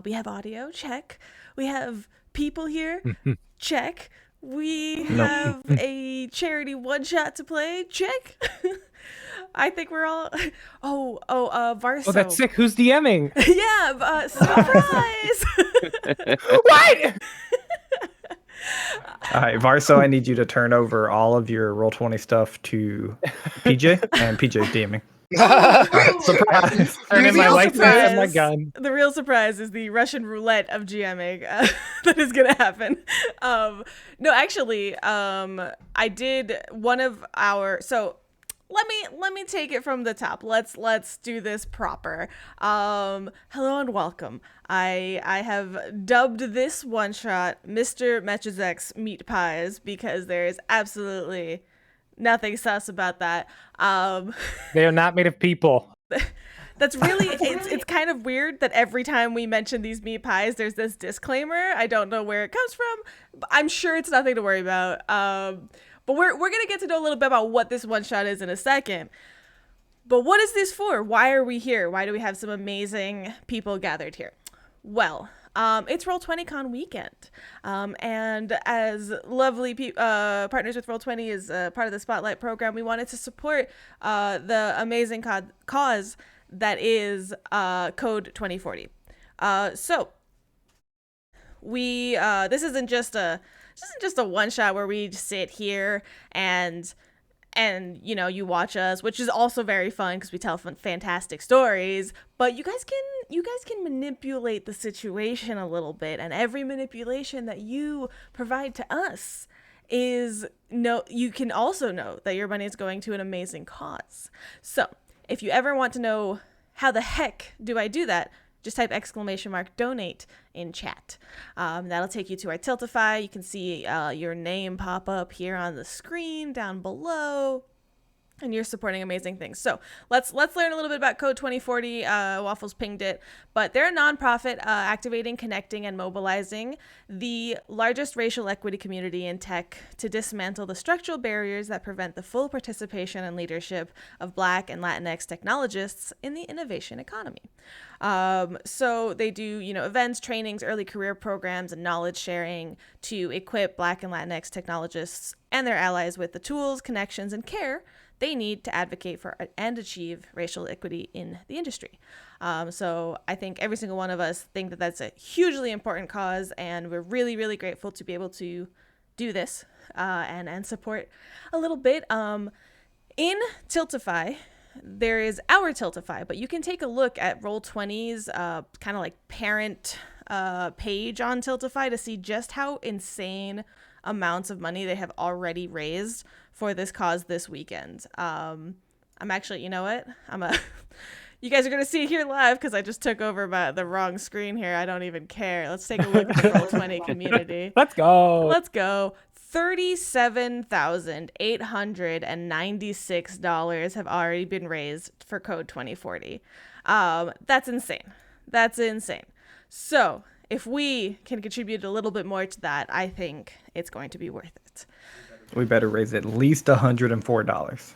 We have audio, check. We have people here, check. We have a charity one-shot to play, check. I think we're all... VarSoh. Oh, that's sick. Who's DMing? Yeah, surprise! What? All right, VarSoh, I need you to turn over all of your Roll20 stuff to PJ, and PJ's DMing. Surprise! Turn in my license and my gun. The real surprise is the Russian roulette of GMing that is gonna happen. No, actually, I did one of our. So let me take it from the top. Let's do this proper. Hello and welcome. I have dubbed this one shot Mr. Mechizek's Meat Pies because there is absolutely nothing sus about that. They are not made of people. That's really it's kind of weird that every time we mention these meat pies, there's this disclaimer. I don't know where it comes from, but I'm sure it's nothing to worry about. But we're gonna get to know a little bit about what this one shot is in a second. But what is this for? Why are we here? Why do we have some amazing people gathered here? Well, it's Roll20 Con weekend, and as lovely partners with Roll20 is part of the Spotlight program, we wanted to support the amazing cause that is Code2040. So we this isn't just a one shot where we just sit here and you know, you watch us, which is also very fun because we tell fantastic stories, but you guys can manipulate the situation a little bit, and every manipulation that you provide to us is you can also know that your money is going to an amazing cause. So if you ever want to know how the heck do I do that, just type !donate in chat. That'll take you to our Tiltify. You can see your name pop up here on the screen down below, and you're supporting amazing things. So let's learn a little bit about Code2040. Waffles pinged it, but they're a nonprofit activating, connecting, and mobilizing the largest racial equity community in tech to dismantle the structural barriers that prevent the full participation and leadership of Black and Latinx technologists in the innovation economy. So they do, you know, events, trainings, early career programs, and knowledge sharing to equip Black and Latinx technologists and their allies with the tools, connections, and care they need to advocate for and achieve racial equity in the industry. So I think every single one of us think that that's a hugely important cause, and we're really, really grateful to be able to do this and support a little bit. In Tiltify, there is our Tiltify, but you can take a look at Roll20's kind of like parent page on Tiltify to see just how insane amounts of money they have already raised for this cause this weekend. I'm actually, you know what? You guys are going to see it here live because I just took over the wrong screen here. I don't even care. Let's take a look at the Roll20 community. Let's go. $37,896 have already been raised for Code2040. That's insane. So if we can contribute a little bit more to that, I think it's going to be worth it. We better raise at least $104.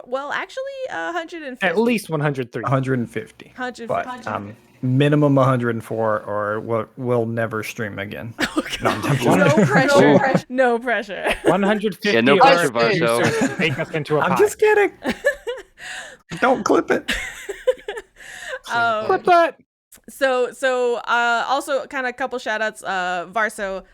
Well, actually, 150. At least 103. 150. 150. But minimum 104, or we'll never stream again. Oh, no pressure. No pressure. 150. Yeah, no pressure, VarSoh. Make us into a pie. I'm just kidding. Don't clip it. Clip that. So also kind of a couple shout outs. VarSoh,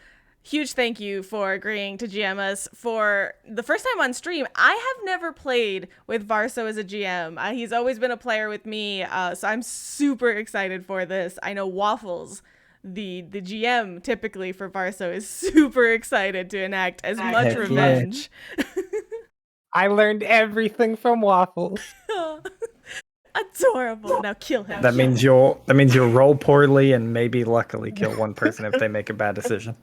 huge thank you for agreeing to GM us for the first time on stream. I have never played with VarSoh as a GM. He's always been a player with me, so I'm super excited for this. I know Waffles, the GM typically for VarSoh, is super excited to enact as much revenge. I learned everything from Waffles. Adorable. Now kill him. That means you'll roll poorly and maybe luckily kill one person if they make a bad decision.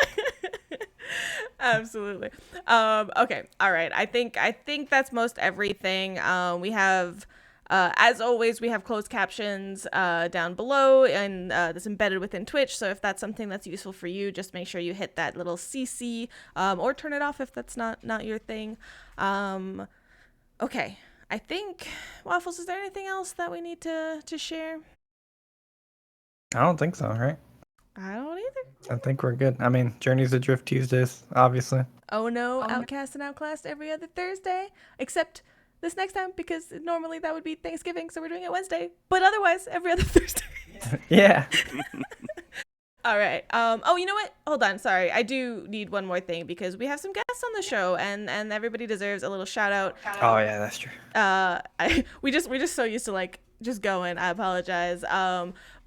Absolutely. Okay. All right. I think that's most everything. We have, as always, we have closed captions down below, and that's embedded within Twitch. So if that's something that's useful for you, just make sure you hit that little CC, or turn it off if that's not your thing. Okay. I think, Waffles, is there anything else that we need to share? I don't think so, right? I don't either. I think we're good. I mean, Journeys Adrift Tuesdays, obviously. Oh no, Outcast and Outclassed every other Thursday, except this next time because normally that would be Thanksgiving, so we're doing it Wednesday. But otherwise, every other Thursday. Yeah. All right. Oh, you know what? Hold on. Sorry, I do need one more thing because we have some guests on the show, and everybody deserves a little shout out. Oh yeah, that's true. We just so used to like just going. I apologize.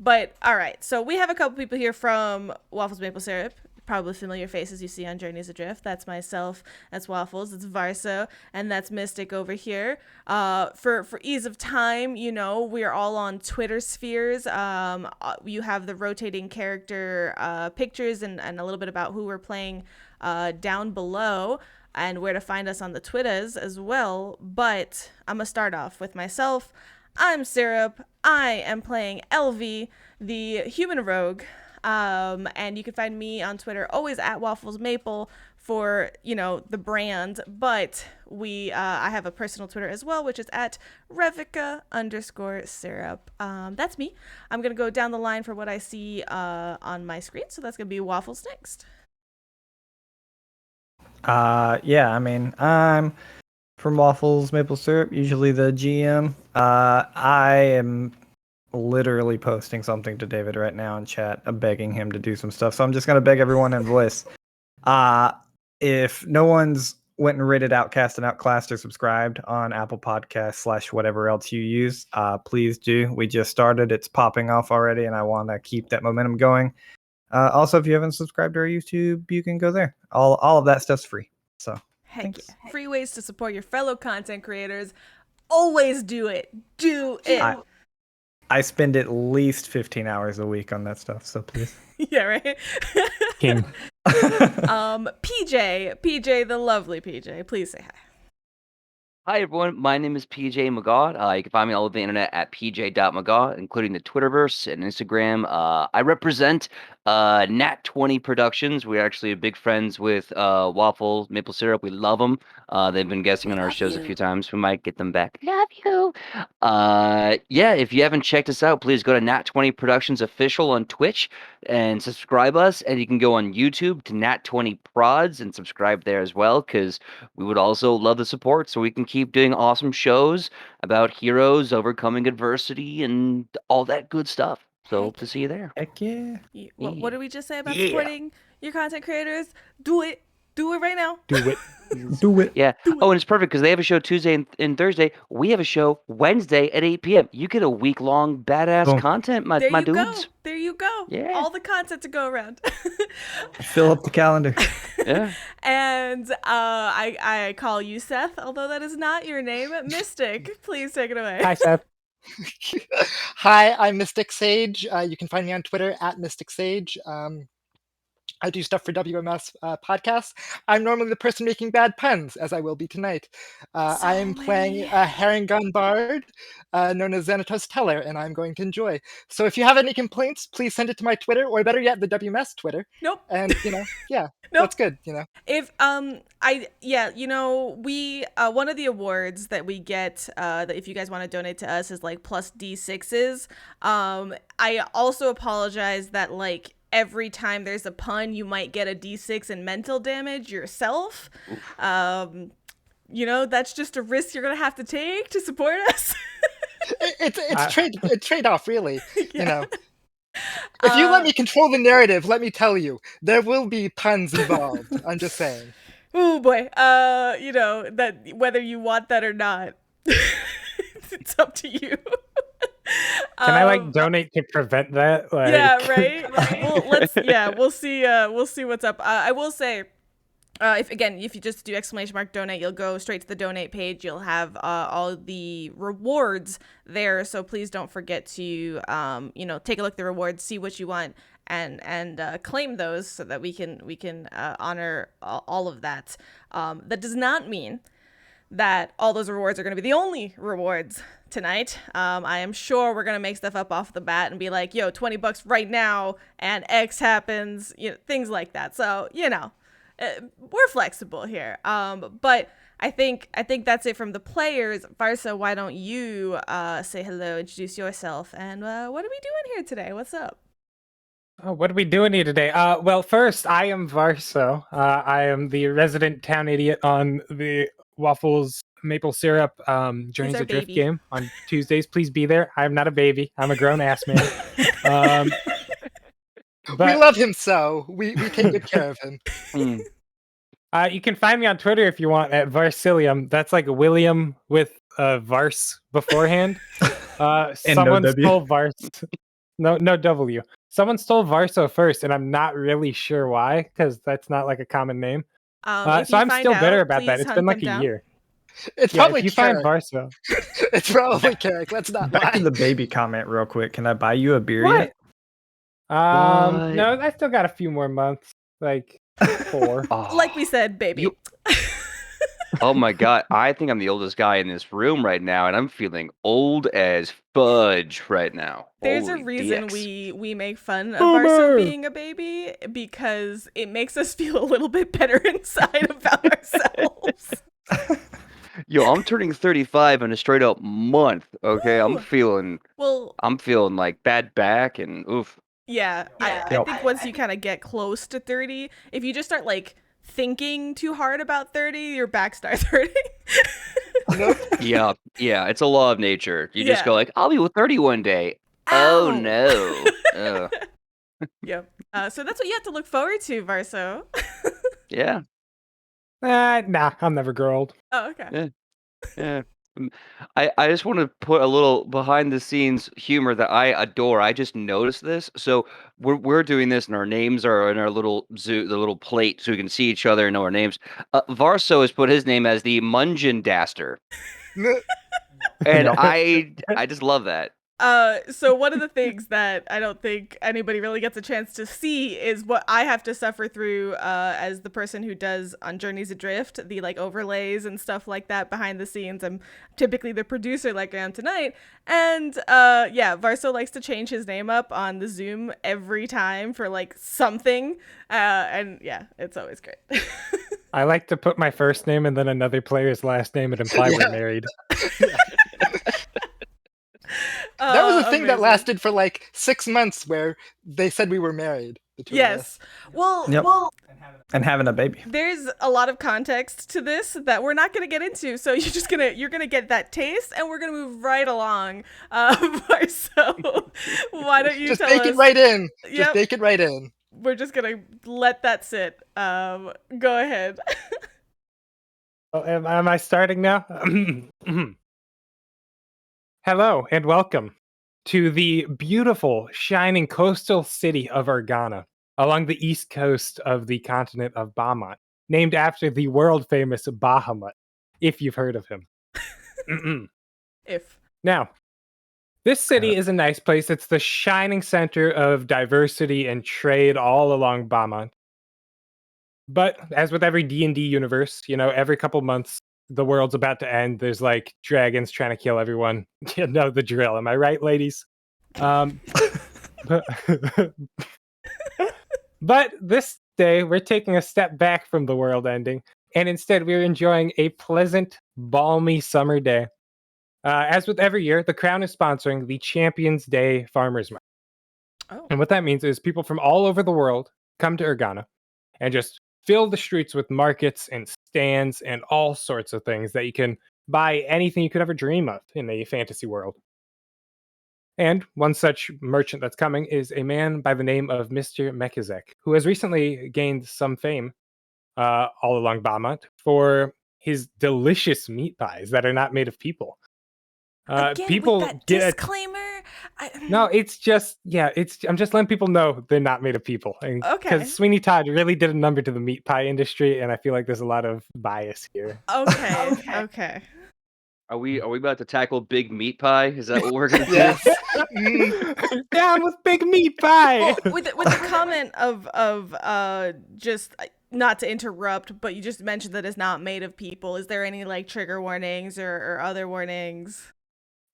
But all right. So we have a couple people here from Waffles Maple Syrup. Probably familiar faces you see on Journeys Adrift. That's myself, that's Waffles, that's VarSoh, and that's Mystic over here. For ease of time, you know, we're all on Twitter spheres. You have the rotating character pictures and a little bit about who we're playing down below and where to find us on the Twitters as well. But I'm going to start off with myself. I'm Syrup. I am playing Elvi, the human rogue. And you can find me on Twitter always at WafflesMaple for, you know, the brand, but I have a personal Twitter as well, which is at Revica_syrup. That's me. I'm going to go down the line for what I see, on my screen. So that's going to be Waffles next. Yeah, I mean, I'm from Waffles Maple Syrup, usually the GM. I am literally posting something to David right now in chat, begging him to do some stuff. So I'm just gonna beg everyone in Bliss. If no one's went and rated Outcast and Outclassed or subscribed on Apple Podcasts / whatever else you use, please do. We just started; it's popping off already, and I want to keep that momentum going. Also, if you haven't subscribed to our YouTube, you can go there. All of that stuff's free. So Heck yeah. Free ways to support your fellow content creators. Always do it. Do it. I spend at least 15 hours a week on that stuff, so please. Yeah, right? King. PJ, the lovely PJ, please say hi. Hi everyone, my name is PJ Megaw. You can find me all over the internet at pj.megaw, including the Twitterverse and Instagram. I represent Nat20 Productions. We're actually big friends with Waffle Maple Syrup. We love them. They've been guesting on our shows a few times. We might get them back. Love you. Yeah, if you haven't checked us out, please go to Nat20 Productions Official on Twitch and subscribe us. And you can go on YouTube to Nat20 Prods and subscribe there as well, because we would also love the support so we can keep doing awesome shows about heroes overcoming adversity and all that good stuff. So hope to see you there. Heck yeah. What did we just say about supporting your content creators? Do it. Do it right now. Do it. Do it. Yeah. Oh, and it's perfect because they have a show Tuesday and Thursday. We have a show Wednesday at 8 p.m. You get a week-long badass content, my dudes. There you go. Yeah. All the content to go around. Fill up the calendar. Yeah. And I call you Seth, although that is not your name. Mystic, please take it away. Hi, Seth. Hi, I'm Mystic Sage. You can find me on Twitter at Mystic Sage. I do stuff for WMS podcasts. I'm normally the person making bad puns, as I will be tonight. I am playing a Harrengon bard known as Xanatos Teller, and I'm going to enjoy. So if you have any complaints, please send it to my Twitter, or better yet, the WMS Twitter. Nope. And, yeah, nope. That's good, If, we, one of the awards that we get, that if you guys want to donate to us is, like, plus D6s. I also apologize that, like, every time there's a pun, you might get a D6 in mental damage yourself. That's just a risk you're gonna have to take to support us. It's trade-off, really. Yeah. If you let me control the narrative, let me tell you, there will be puns involved. I'm just saying. Oh boy, that whether you want that or not, it's up to you. Can I donate to prevent that? Yeah, right. Well, we'll see what's up. I will say, if you just do !donate, you'll go straight to the donate page. You'll have all the rewards there. So please don't forget to take a look at the rewards, see what you want, and claim those so that we can honor all of that. That does not mean that all those rewards are going to be the only rewards tonight. I am sure we're going to make stuff up off the bat and be like, yo, $20 right now and X happens, things like that. So, we're flexible here. But I think that's it from the players. VarSoh, why don't you say hello, introduce yourself, and what are we doing here today? What's up? Oh, what are we doing here today? Well, first, I am VarSoh. I am the resident town idiot on the Waffles Maple Syrup Journeys our Adrift baby. game on Tuesdays. Please be there. I'm not a baby. I'm a grown ass man. We But love him so. We take good care of him. you can find me on Twitter if you want at Varsilium. That's like William with Vars beforehand. Someone W. stole Vars. No W. Someone stole VarSoh first, and I'm not really sure why, because that's not like a common name. If So you I'm find still bitter out, about that. please It's hunt been like them a down. year. It's Yeah, probably if you find Cleric. VarSoh. It's probably Cleric. Let's not Back to lie. the baby comment real quick. Can I buy you a beer What? yet? What? No, I still got a few more months, like 4. Oh, Like we said, baby. You- oh my god, I think I'm the oldest guy in this room right now, and I'm feeling old as fudge right now. There's a Holy reason dicks. we make fun of Boomer! VarSoh being a baby, because it makes us feel a little bit better inside about ourselves. Yo, I'm turning 35 in a straight up month. Okay, Woo! Well, I'm feeling like bad back and oof. yeah, I Yep. think once you kind of get close to 30, if you just start like thinking too hard about 30, your back starts hurting. Yeah, it's a law of nature. You just Yeah. go like, I'll be 30 one day. Ow! Oh no. Ugh. Yep. So that's what you have to look forward to, VarSoh. Yeah. Nah, I'll never grow old. Oh, okay. Yeah. I just want to put a little behind the scenes humor that I adore. I just noticed this. So we're doing this, and our names are in our little the little plate, so we can see each other and know our names. VarSoh has put his name as the Mungendaster, and Yep. I just love that. So one of the things that I don't think anybody really gets a chance to see is what I have to suffer through as the person who does on Journeys Adrift, the like overlays and stuff like that behind the scenes. I'm typically the producer like I am tonight. And yeah, VarSoh likes to change his name up on the Zoom every time for like something. And yeah, it's always great. I like to put my first name and then another player's last name and imply we're married. That was a thing that Amazing. lasted for like 6 months, where they said we were married. The two of us. Yes. Well, Yep. And having a baby. there's a lot of context to this that we're not going to get into, so you're gonna get that taste, and we're gonna move right along. So why don't you Just tell bake us? it right in. Yep. Just bake it right in. We're just gonna let that sit. Go ahead. Oh, am I starting now? Hello and welcome to the beautiful, shining coastal city of Organa, along the east coast of the continent of Bahamut, named after the world-famous Bahamut, if you've heard of him. If Now, this city is a nice place. It's the shining center of diversity and trade all along Bahamut. But as with every D&D universe, every couple months, the world's about to end. There's like dragons trying to kill everyone. You know the drill. Am I right, ladies? But this day, we're taking a step back from the world ending, and instead we're enjoying a pleasant, balmy summer day. As with every year, the Crown is sponsoring the Champions Day Farmers Market. Oh. And what that means is people from all over the world come to Organa and just fill the streets with markets and stands and all sorts of things that you can buy anything you could ever dream of in a fantasy world. And one such merchant that's coming is a man by the name of Mr. Mechizek, who has recently gained some fame all along Bahamut for his delicious meat pies that are not made of people. Again, People with that get disclaimer. No, it's just I'm just letting people know they're not made of people. Okay. Because Sweeney Todd really did a number to the meat pie industry, and I feel like there's a lot of bias here. Okay. Are we about to tackle Big Meat Pie? Is that what we're gonna do? Yes. Down with big meat pie. Well, with the comment of just not to interrupt, but you just mentioned that it's not made of people. Is there any like trigger warnings or other warnings?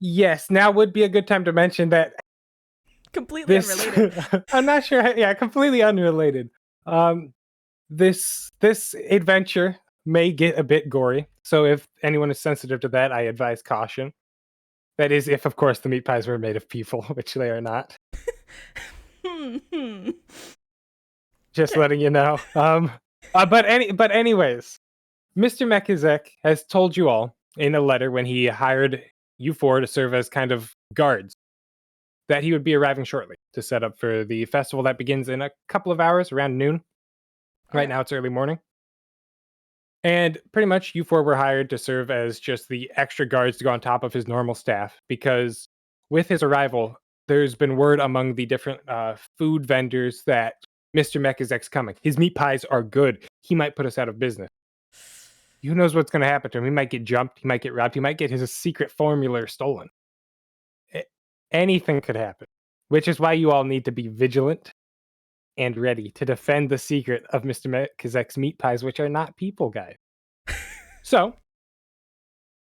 Yes, now would be a good time to mention that Completely unrelated. I'm not sure. Yeah, completely unrelated. This adventure may get a bit gory, so if anyone is sensitive to that, I advise caution. That is, if of course the meat pies were made of people, which they are not. Just letting you know. But anyways, Mr. Mechizek has told you all in a letter when he hired you four to serve as kind of guards that he would be arriving shortly to set up for the festival that begins in a couple of hours around noon. Right now it's early morning. And pretty much you four were hired to serve as just the extra guards to go on top of his normal staff, because with his arrival, there's been word among the different food vendors that Mr. Mechizek's coming. His meat pies are good. He might put us out of business. Who knows what's going to happen to him? He might get jumped. He might get robbed. He might get his secret formula stolen. Anything could happen, which is why you all need to be vigilant and ready to defend the secret of Mr. Mechizek's meat pies, which are not people, guys. So,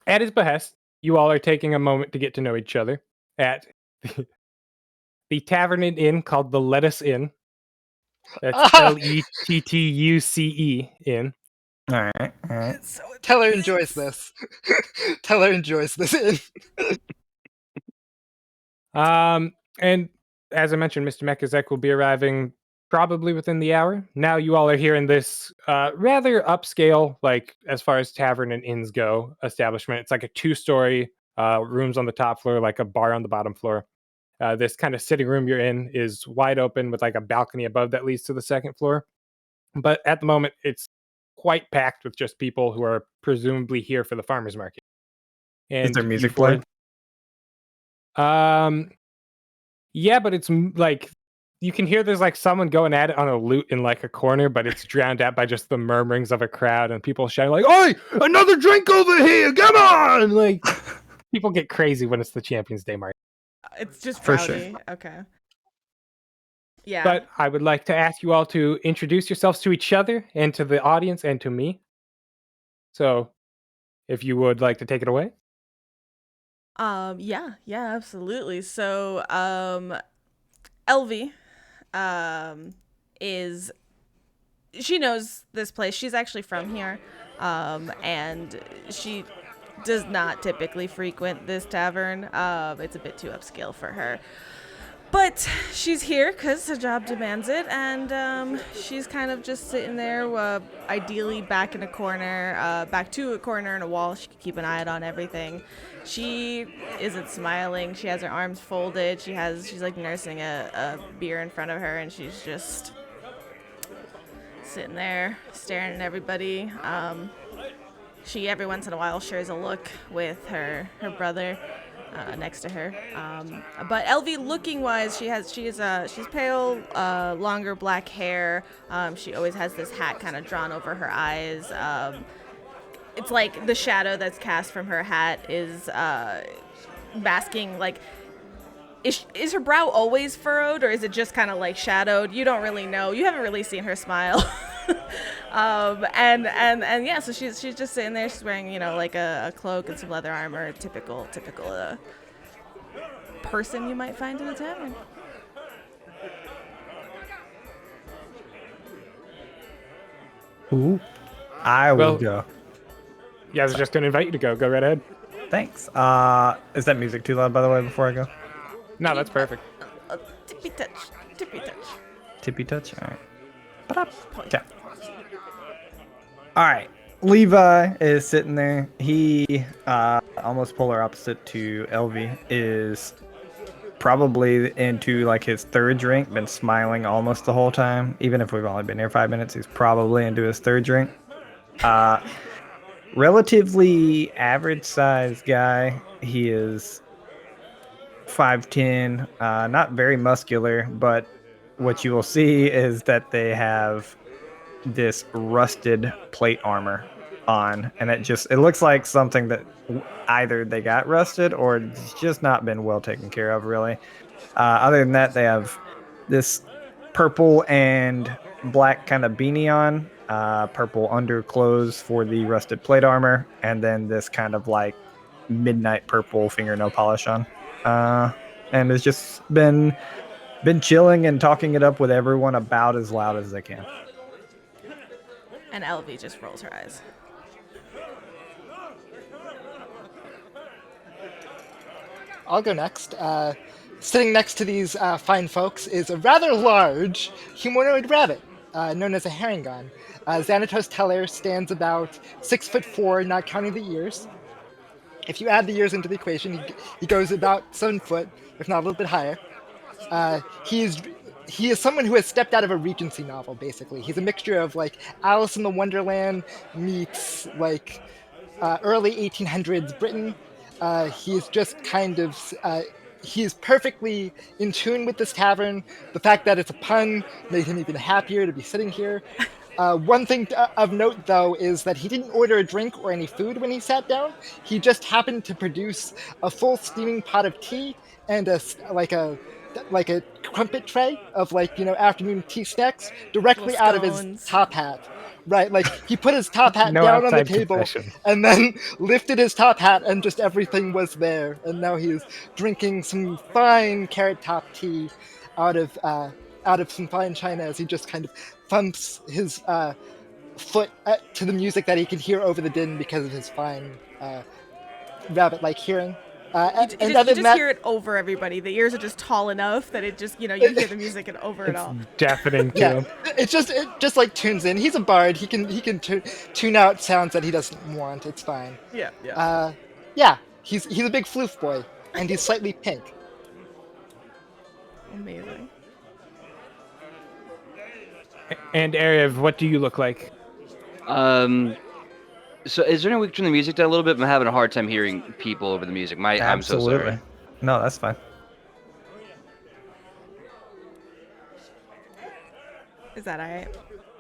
at his behest, you all are taking a moment to get to know each other at the tavern and inn called the Lettuce Inn. That's Lettuce Inn. All right. Teller enjoys this. Teller enjoys this. And as I mentioned, Mr. Mechizek will be arriving probably within the hour. Now you all are here in this rather upscale, like as far as tavern and inns go, establishment. It's like a 2-story, rooms on the top floor, like a bar on the bottom floor. This kind of sitting room you're in is wide open with like a balcony above that leads to the second floor. But at the moment, it's quite packed with just people who are presumably here for the farmer's market. And Is there music playing? Yeah, but it's like you can hear there's like someone going at it on a lute in like a corner, but it's drowned out by just the murmurings of a crowd and people shouting like, "Oi, another drink over here! Come on!" Like people get crazy when it's the Champions Day market. It's just For rowdy. sure. Okay. Yeah. But I would like to ask you all to introduce yourselves to each other and to the audience and to me. So, if you would like to take it away. Yeah, absolutely. So, Elvi, she knows this place. She's actually from here, and she does not typically frequent this tavern. It's a bit too upscale for her. But she's here because her job demands it, and she's kind of just sitting there, ideally back in a corner, back to a corner in a wall. She can keep an eye out on everything. She isn't smiling. She has her arms folded. She's like nursing a beer in front of her, and she's just sitting there staring at everybody. She every once in a while shares a look with her brother. Next to her, but Elvi, looking wise, she's pale, longer black hair. She always has this hat kind of drawn over her eyes. It's like the shadow that's cast from her hat is basking. Like, is her brow always furrowed, or is it just kind of like shadowed? You don't really know. You haven't really seen her smile. And yeah, so she's just sitting there. She's wearing, like a cloak and some leather armor, typical person you might find in a tavern. Ooh, I will Well, go. Yeah, I was just going to invite you to go. Go right ahead. Thanks. Is that music too loud, by the way, before I go? No, that's perfect. Tippy touch. Tippy touch? All right. Okay. All right. Levi is sitting there. He, almost polar opposite to Elvi, is probably into like his third drink, been smiling almost the whole time. Even if we've only been here 5 minutes, he's probably into his third drink. Relatively average sized guy. He is 5'10", not very muscular, but what you will see is that they have this rusted plate armor on, and it looks like something that either they got rusted or it's just not been well taken care of, really. Other than that, they have this purple and black kind of beanie on, purple underclothes for the rusted plate armor, and then this kind of like midnight purple fingernail polish on. And it's just been chilling and talking it up with everyone about as loud as they can. And Elvi just rolls her eyes. I'll go next. sitting next to these fine folks is a rather large humanoid rabbit known as a Harrengon. Xanatos Teller stands about 6'4", not counting the ears. If you add the ears into the equation, he goes about 7 foot, if not a little bit higher. He is someone who has stepped out of a Regency novel, basically. He's a mixture of like Alice in the Wonderland meets like early 1800s Britain. He's just kind of he's perfectly in tune with this tavern. The fact that it's a pun made him even happier to be sitting here. One thing of note, though, is that he didn't order a drink or any food when he sat down. He just happened to produce a full steaming pot of tea and like a crumpet tray of afternoon tea snacks directly out of his Scones. top hat. Right, like he put his top hat No down on the outside table confession. and then lifted his top hat and just everything was there. And now he is drinking some fine carrot top tea out of some fine china as he just kind of thumps his foot to the music that he can hear over the din because of his fine rabbit-like hearing. You just hear it over everybody. The ears are just tall enough that it just, you hear the music and over it all. Deafening to Yeah, him. it just like tunes in. He's a bard. He can tune out sounds that he doesn't want. It's fine. Yeah. Yeah. He's a big floof boy, and he's slightly pink. Amazing. And Aariv, what do you look like? So is there any way we can turn the music down a little bit? I'm having a hard time hearing people over the music. I'm so sorry. No, that's fine. Is that all right?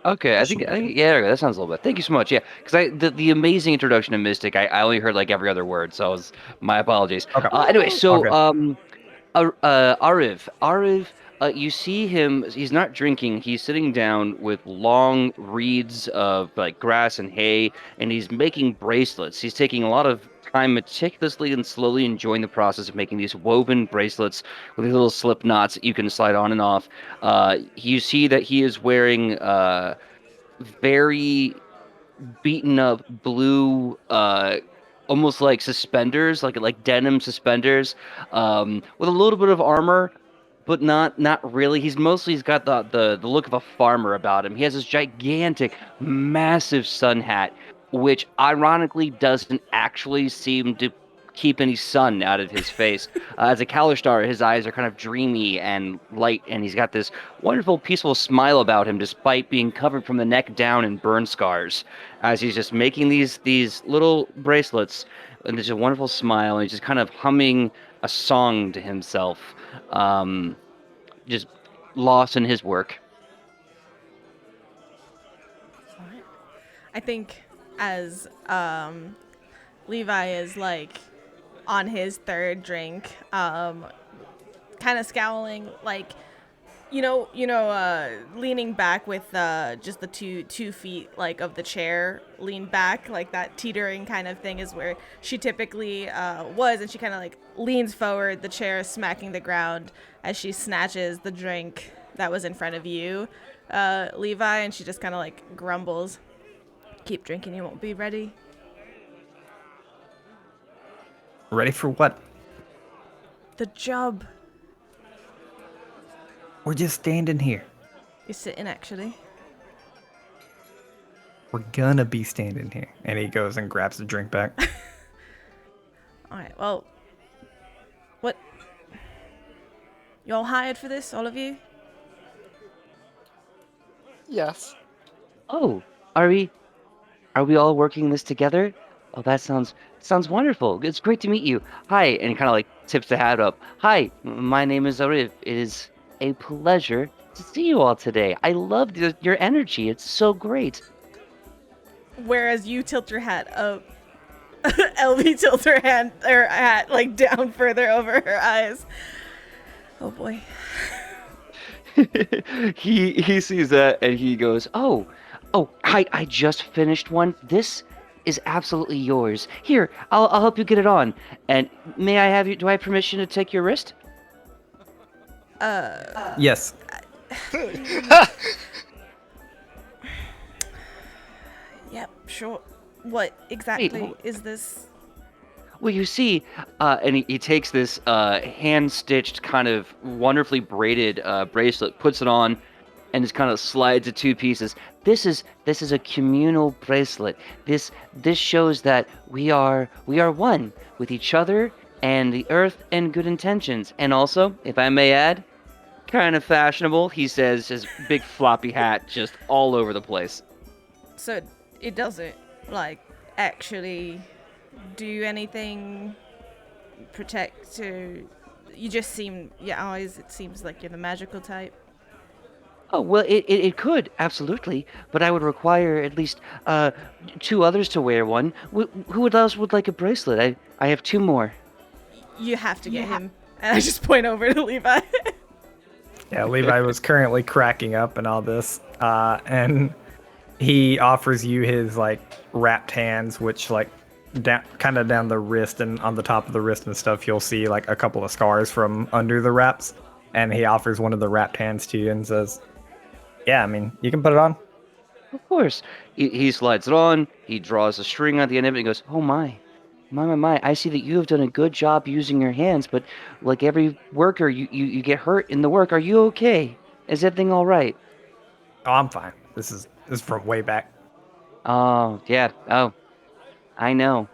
Okay, I think yeah, that sounds a little bit. Thank you so much. Yeah, because the amazing introduction to Mystic, I only heard like every other word, so my apologies. Okay. Anyway, so All good. Aariv, you see him. He's not drinking. He's sitting down with long reeds of like grass and hay, and he's making bracelets. He's taking a lot of time meticulously and slowly enjoying the process of making these woven bracelets with these little slip knots that you can slide on and off. You see that he is wearing very beaten up blue almost like suspenders, like denim suspenders, with a little bit of armor, but not really. He's got the look of a farmer about him. He has this gigantic, massive sun hat, which ironically doesn't actually seem to keep any sun out of his face. As a Kalashtar, his eyes are kind of dreamy and light, and he's got this wonderful, peaceful smile about him, despite being covered from the neck down in burn scars. As he's just making these little bracelets, and there's a wonderful smile, and he's just kind of humming a song to himself, just lost in his work. I think as Levi is like on his third drink, kind of scowling, like leaning back with just the two feet like of the chair leaned back, like that teetering kind of thing is where she typically was, and she kind of like leans forward, the chair smacking the ground as she snatches the drink that was in front of you, Levi, and she just kind of like grumbles, "Keep drinking, you won't be ready." Ready for what? The job. We're just standing here. You're sitting, actually. We're gonna be standing here. And he goes and grabs the drink back. All right, well, what? You all hired for this, all of you? Yes. Oh, are we all working this together? Oh, that sounds wonderful. It's great to meet you. Hi, and he kind of like tips the hat up. Hi, my name is Aariv. It is a pleasure to see you all today. I love your energy. It's so great. Whereas you tilt your hat up, Elvi tilts her hat like down further over her eyes. Oh boy. he sees that and he goes, oh, I just finished one. This is absolutely yours. Here, I'll help you get it on. And do I have permission to take your wrist? Yes. Yep, sure. What exactly is this? Well, you see, and he takes this hand-stitched, kind of wonderfully braided bracelet, puts it on, and just kind of slides it two pieces. This is a communal bracelet. This shows that we are one with each other and the earth and good intentions. And also, if I may add, kind of fashionable. He says, his big floppy hat just all over the place. So it doesn't, like, actually do anything, protect to... You just seem... Your eyes, it seems like you're the magical type. Oh, well, it could, absolutely. But I would require at least 2 others to wear one. Who else would like a bracelet? I have 2 more. You have to get him. And I just point over to Levi. Yeah, Levi was currently cracking up and all this, and he offers you his like wrapped hands, which like kind of down the wrist and on the top of the wrist and stuff, you'll see like a couple of scars from under the wraps. And he offers one of the wrapped hands to you and says, "Yeah, I mean, you can put it on." Of course. He slides it on. He draws a string at the end of it and goes, "Oh my. My, I see that you have done a good job using your hands, but like every worker, you get hurt in the work. Are you okay? Is everything all right?" Oh, I'm fine. This is from way back. Oh, yeah. Oh, I know.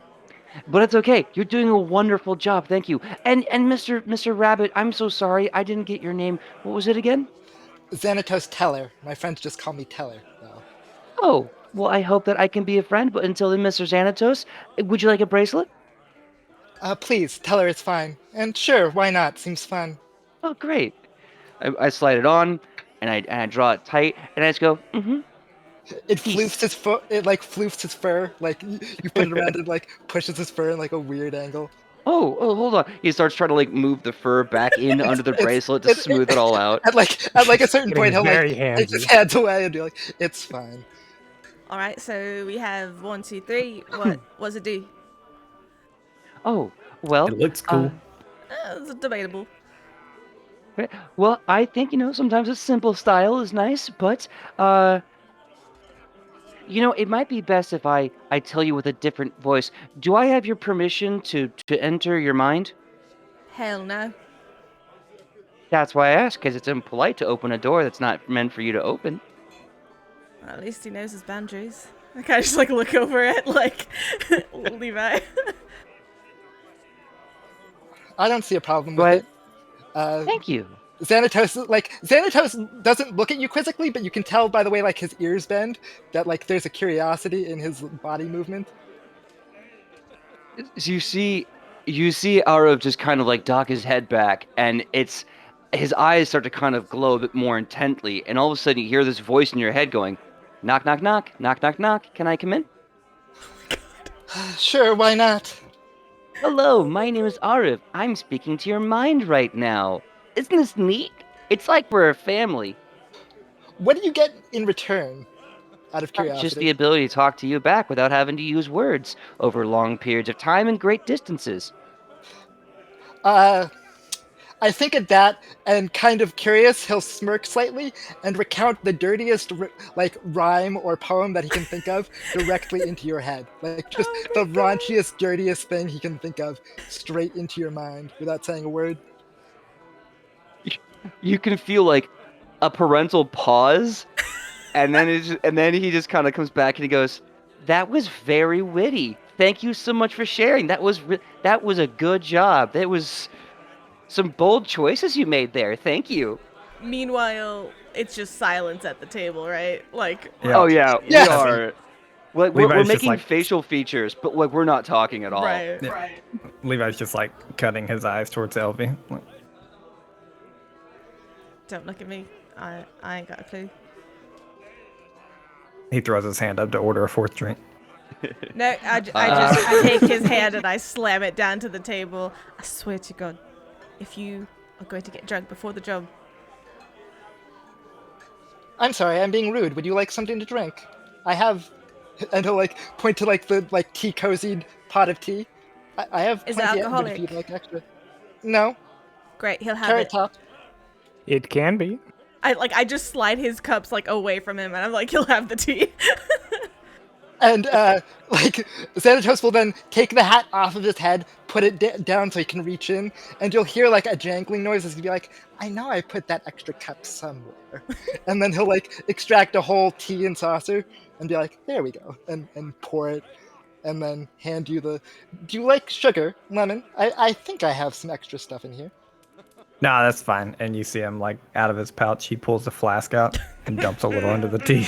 But it's okay. You're doing a wonderful job. Thank you. And Mr. Rabbit, I'm so sorry. I didn't get your name. What was it again? Xanatos Teller. My friends just call me Teller, though. Oh, well, I hope that I can be a friend. But until then, Mr. Xanatos, would you like a bracelet? Please, Teller is fine. And sure, why not? Seems fun. Oh, great. I slide it on, and I draw it tight, and I just go, mm-hmm. It floofs his foot. It like floofs his fur. Like you put it around and like pushes his fur in like a weird angle. Oh, hold on. He starts trying to like move the fur back in under the bracelet to smooth it all out. At like a certain point, he'll like take his hands away and be like, "It's fine." All right, so we have 1, 2, 3. What does it do? Oh, well. It looks cool. It's debatable. Well, I think, sometimes a simple style is nice, but, it might be best if I tell you with a different voice. Do I have your permission to enter your mind? Hell no. That's why I ask, because it's impolite to open a door that's not meant for you to open. Well, at least he knows his boundaries. I kind of just like look over at like Levi. I don't see a problem Go with ahead. it. Thank you. Xanatos doesn't look at you quizzically, but you can tell by the way like his ears bend that like there's a curiosity in his body movement. So you see Aariv just kind of like dock his head back, and his eyes start to kind of glow a bit more intently, and all of a sudden you hear this voice in your head going, "Knock, knock, knock, knock, knock, knock. Can I come in?" Sure, why not? "Hello, my name is Aariv. I'm speaking to your mind right now. Isn't this neat? It's like we're a family." What do you get in return? Out of curiosity. Just the ability to talk to you back without having to use words over long periods of time and great distances. I think at that, and kind of curious, he'll smirk slightly and recount the dirtiest rhyme or poem that he can think of directly into your head. Like just the raunchiest, dirtiest thing he can think of straight into your mind without saying a word. You can feel like a parental pause, and then he just kind of comes back and he goes, "That was very witty. Thank you so much for sharing. That was a good job. That was some bold choices you made there. Thank you." Meanwhile, it's just silence at the table, right? Like, Yeah. Oh yeah, Yes. we are. Like, we're Levi's just making like- facial features, but like we're not talking at all. right, Yeah. right. Levi's just like cutting his eyes towards Elvi. Like, Don't look at me. I ain't got a clue. he throws his hand up to order a 4th drink. No, I take his hand and I slam it down to the table. I swear to God, if you are going to get drunk before the job, I'm sorry, I'm being rude. Would you like something to drink? I have, and he'll like point to like the tea cozied pot of tea. I have. Is it plenty, but alcoholic? if you'd like extra. No, great, he'll have carrot it. top. It can be. I just slide his cups like away from him, and I'm like, he'll have the tea. And like Xanatos will then take the hat off of his head, put it down so he can reach in, and you'll hear like a jangling noise as he'll be like, "I know I put that extra cup somewhere," and then he'll like extract a whole tea and saucer and be like, "There we go," and pour it, and then hand you the. Do you like sugar, lemon? I think I have some extra stuff in here. No, that's fine. And you see him like out of his pouch, he pulls the flask out and dumps a little into the tea.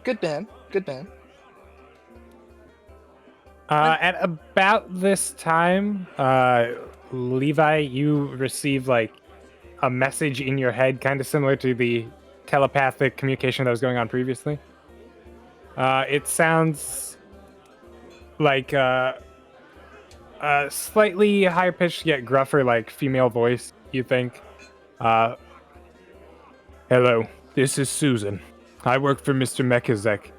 Good man. Good man. At about this time, Levi, you receive like a message in your head, kind of similar to the telepathic communication that was going on previously. It sounds like a slightly higher pitched yet gruffer, like female voice. You think? Hello, this is Susan. I work for Mr. Mechizek.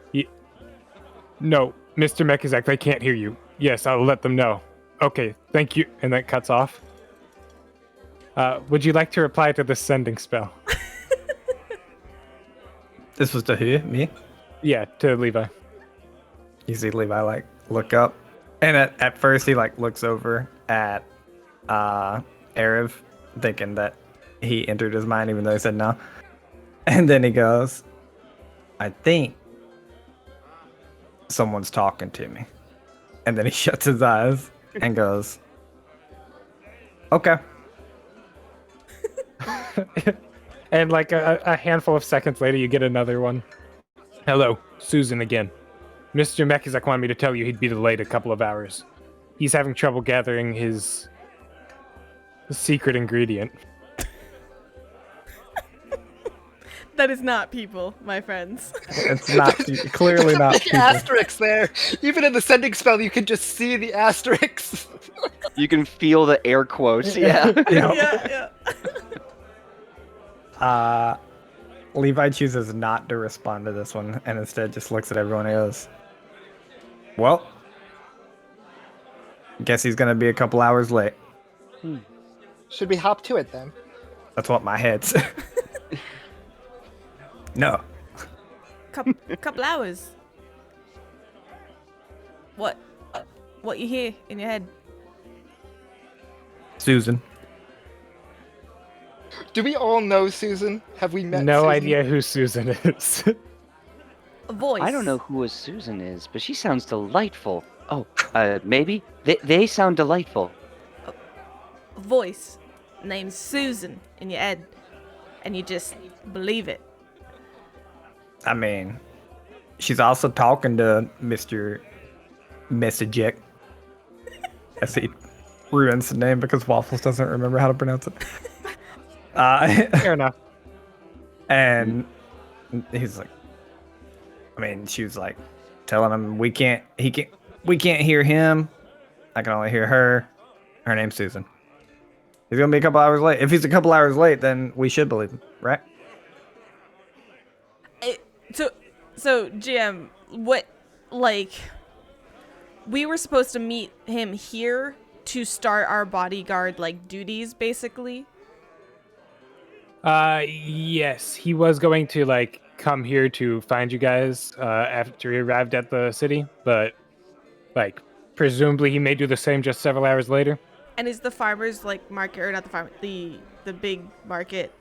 No, Mr. Mechizek, they can't hear you. Yes, I'll let them know. Okay, thank you. And that cuts off. Would you like to reply to the sending spell? This was to who? Me? Yeah, to Levi. You see Levi like look up, and at first he like looks over at Aariv, thinking that he entered his mind even though he said no. And then he goes, I think someone's talking to me. And then he shuts his eyes and goes, okay. And like a handful of seconds later, you get another one. Hello, Susan again. Mr. Mechizek wanted me to tell you he'd be delayed a couple of hours. He's having trouble gathering his secret ingredient. That is not people, my friends. It's not clearly not Big people. asterisk there. Even in the sending spell, you can just see the asterisks. You can feel the air quotes. Yeah. Yeah. Levi chooses not to respond to this one and instead just looks at everyone and goes, well, guess he's gonna be a couple hours late. Should we hop to it then? That's what my head said. No. Couple hours. What you hear in your head? Susan. Do we all know Susan? Have we met No Susan? idea who Susan is. A voice. I don't know who a Susan is, but she sounds delightful. Oh, maybe? They sound delightful. A voice named Susan in your head, and you just believe it. I mean, she's also talking to Mr. Mechizek. As he ruins the name because Waffles doesn't remember how to pronounce it. Fair enough. And he's like, I mean, she was like telling him we can't hear him. I can only hear her. Her name's Susan. He's gonna be a couple hours late. If he's a couple hours late, then we should believe him, right? So GM, what, like, we were supposed to meet him here to start our bodyguard, like, duties, basically? Yes, he was going to, like, come here to find you guys, after he arrived at the city, but, like, presumably he may do the same just several hours later. And is the farmer's, like, market, or not the farmer, the big market,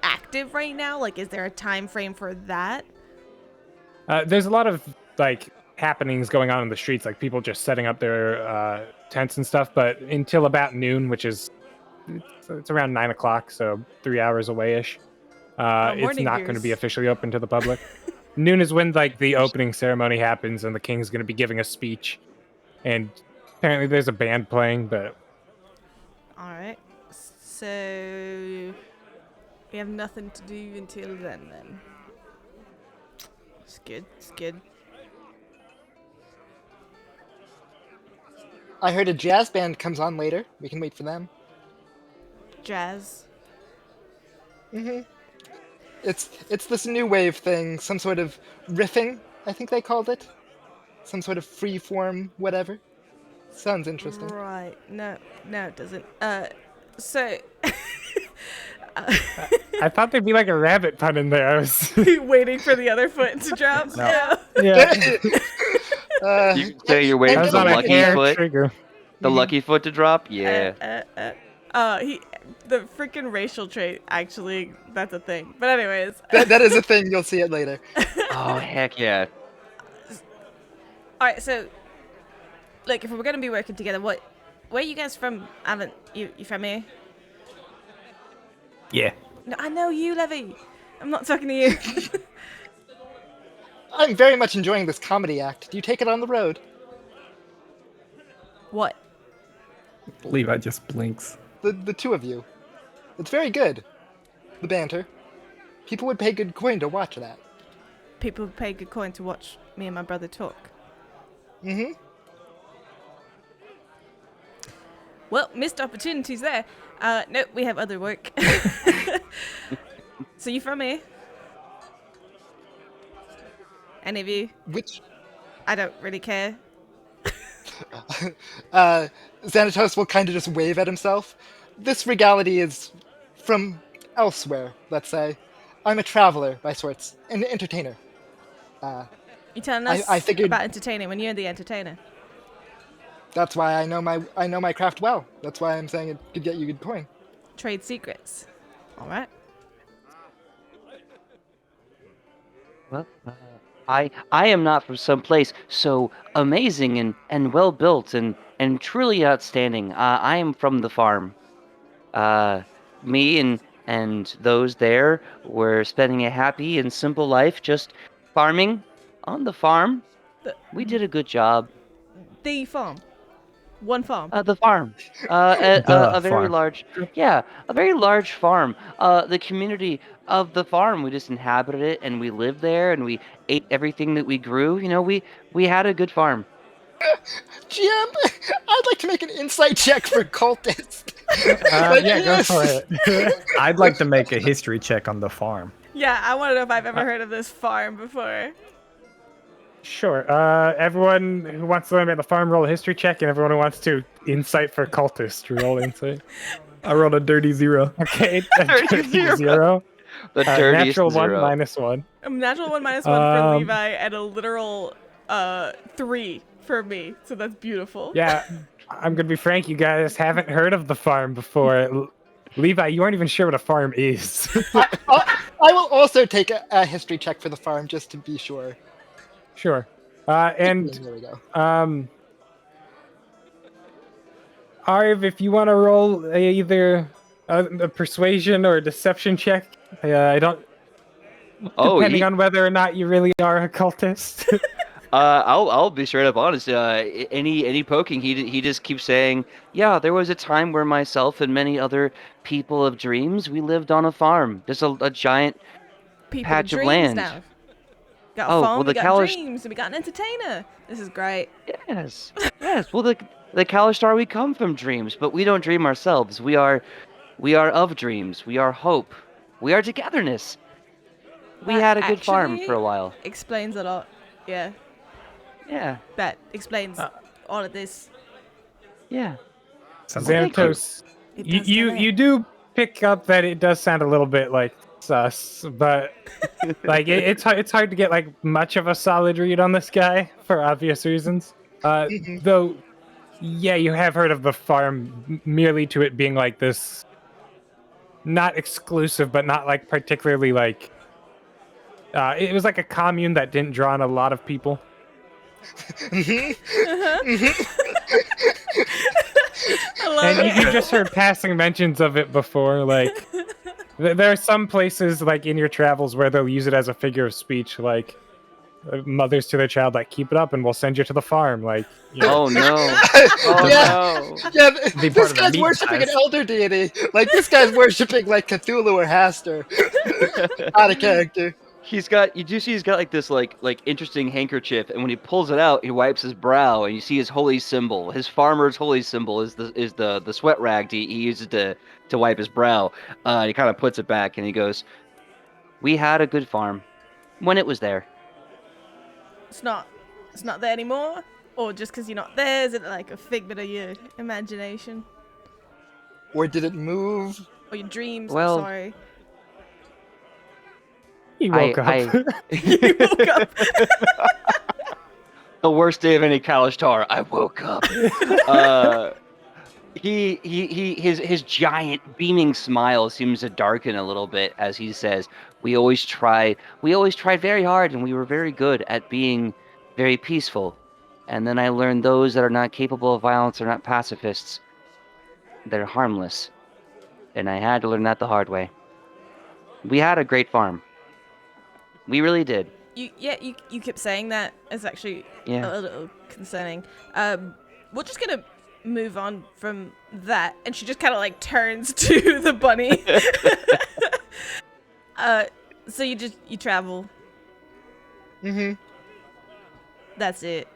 active right now? Like, is there a time frame for that? There's a lot of, like, happenings going on in the streets, like people just setting up their tents and stuff, but until about noon, which is it's around 9 o'clock, so 3 hours away-ish. It's not going to be officially open to the public. Noon is when like the opening ceremony happens and the king's going to be giving a speech, and apparently there's a band playing, but All right. So we have nothing to do until then. It's good. It's good. I heard a jazz band comes on later. We can wait for them. Jazz. It's this new wave thing, some sort of riffing, I think they called it. Some sort of free form, whatever. Sounds interesting. Right. No, it doesn't. So I thought there'd be like a rabbit pun in there. I was Waiting for the other foot to drop. No. Yeah. yeah. You can say you're waiting I for was the on a lucky hair foot. trigger. The lucky foot to drop? Yeah. The freaking racial trait, actually, that's a thing. But anyways. That is a thing. You'll see it later. Oh, heck yeah. Alright, so, like, if we're gonna be working together, where are you guys from? You from here? Yeah. No, I know you, Levi. I'm not talking to you. I'm very much enjoying this comedy act. Do you take it on the road? What? Levi just blinks. The two of you. It's very good. The banter. People would pay good coin to watch that. People pay good coin to watch me and my brother talk. Mm-hmm. Well, missed opportunities there. No, we have other work. So you from here? Any of you? Which I don't really care. Xanatos will kind of just wave at himself. This regality is from elsewhere, let's say. I'm a traveler by sorts, an entertainer. You telling us I figured- about entertaining when you're the entertainer? That's why I know my craft well. That's why I'm saying it could get you good coin. Trade secrets. All right. Well, I am not from some place so amazing and well built and truly outstanding. I am from the farm. Me and those there were spending a happy and simple life, just farming on the farm. We did a good job. The farm. One farm. The farm. A very farm. large, yeah, a very large farm. The community of the farm, we just inhabited it and we lived there and we ate everything that we grew. You know, we had a good farm. GM, I'd like to make an insight check for cultist. Yeah, go for it. I'd like to make a history check on the farm. Yeah, I want to know if I've ever heard of this farm before. Sure. Everyone who wants to learn about the farm, roll a history check, and everyone who wants to insight for cultist, roll insight. I rolled a dirty 0. Okay, a dirty zero. The dirtiest Natural zero. 1 -1. A natural 1 -1 for Levi and a literal 3 for me. So that's beautiful. Yeah, I'm gonna be frank. You guys haven't heard of the farm before. Levi, you aren't even sure what a farm is. I will also take a history check for the farm just to be sure. Sure. And There we go. Aariv, if you want to roll either a persuasion or a deception check, I don't. Oh, Depending on whether or not you really are a cultist. I'll be straight up honest. Any poking, he just keeps saying, yeah, there was a time where myself and many other people of dreams, we lived on a farm, just a giant People patch with of dreams land. now. Got a Oh, farm, well, we the got dreams, and we got an entertainer. This is great. Yes, yes. Well, the Kalashtar, we come from dreams, but we don't dream ourselves. We are of dreams. We are hope. We are togetherness. We That had a good farm actually for a while. Explains a lot. Yeah, Yeah, that explains all of this. yeah. Xanatos, It does you sound you do pick up that it does sound a little bit like sus, but like it's hard to get like much of a solid read on this guy for obvious reasons. Though, yeah, you have heard of the farm merely to it being like this, not exclusive, but not like particularly like. It was like a commune that didn't draw in a lot of people. I love And it. you just heard passing mentions of it before. Like, there are some places, like in your travels, where they'll use it as a figure of speech. Like, mothers to their child, like, keep it up, and we'll send you to the farm. Like, you know. Oh no! Oh Yeah. no! Yeah, Be this part of the guy's meat worshipping an size. elder deity. Like, this guy's worshipping, like, Cthulhu or Hastur. Out of character. He's got. You do see he's got like this like interesting handkerchief, and when he pulls it out, he wipes his brow, and you see his holy symbol. His farmer's holy symbol is the sweat rag he uses to wipe his brow. He kind of puts it back, and he goes, "We had a good farm when it was there." It's not there anymore? Or just because you're not there, is it like a figment of your imagination? Or did it move? Or your dreams. Well- I'm sorry. He woke up. You woke up. The worst day of any Kalashtar. I woke up. His giant beaming smile seems to darken a little bit as he says, we always tried very hard, and we were very good at being very peaceful. And then I learned those that are not capable of violence are not pacifists. They're harmless. And I had to learn that the hard way. We had a great farm. We really did. You kept saying that. It's actually Yeah. a little concerning. We're just gonna move on from that, and she just kind of like turns to the bunny. So you travel. Mm-hmm. That's it.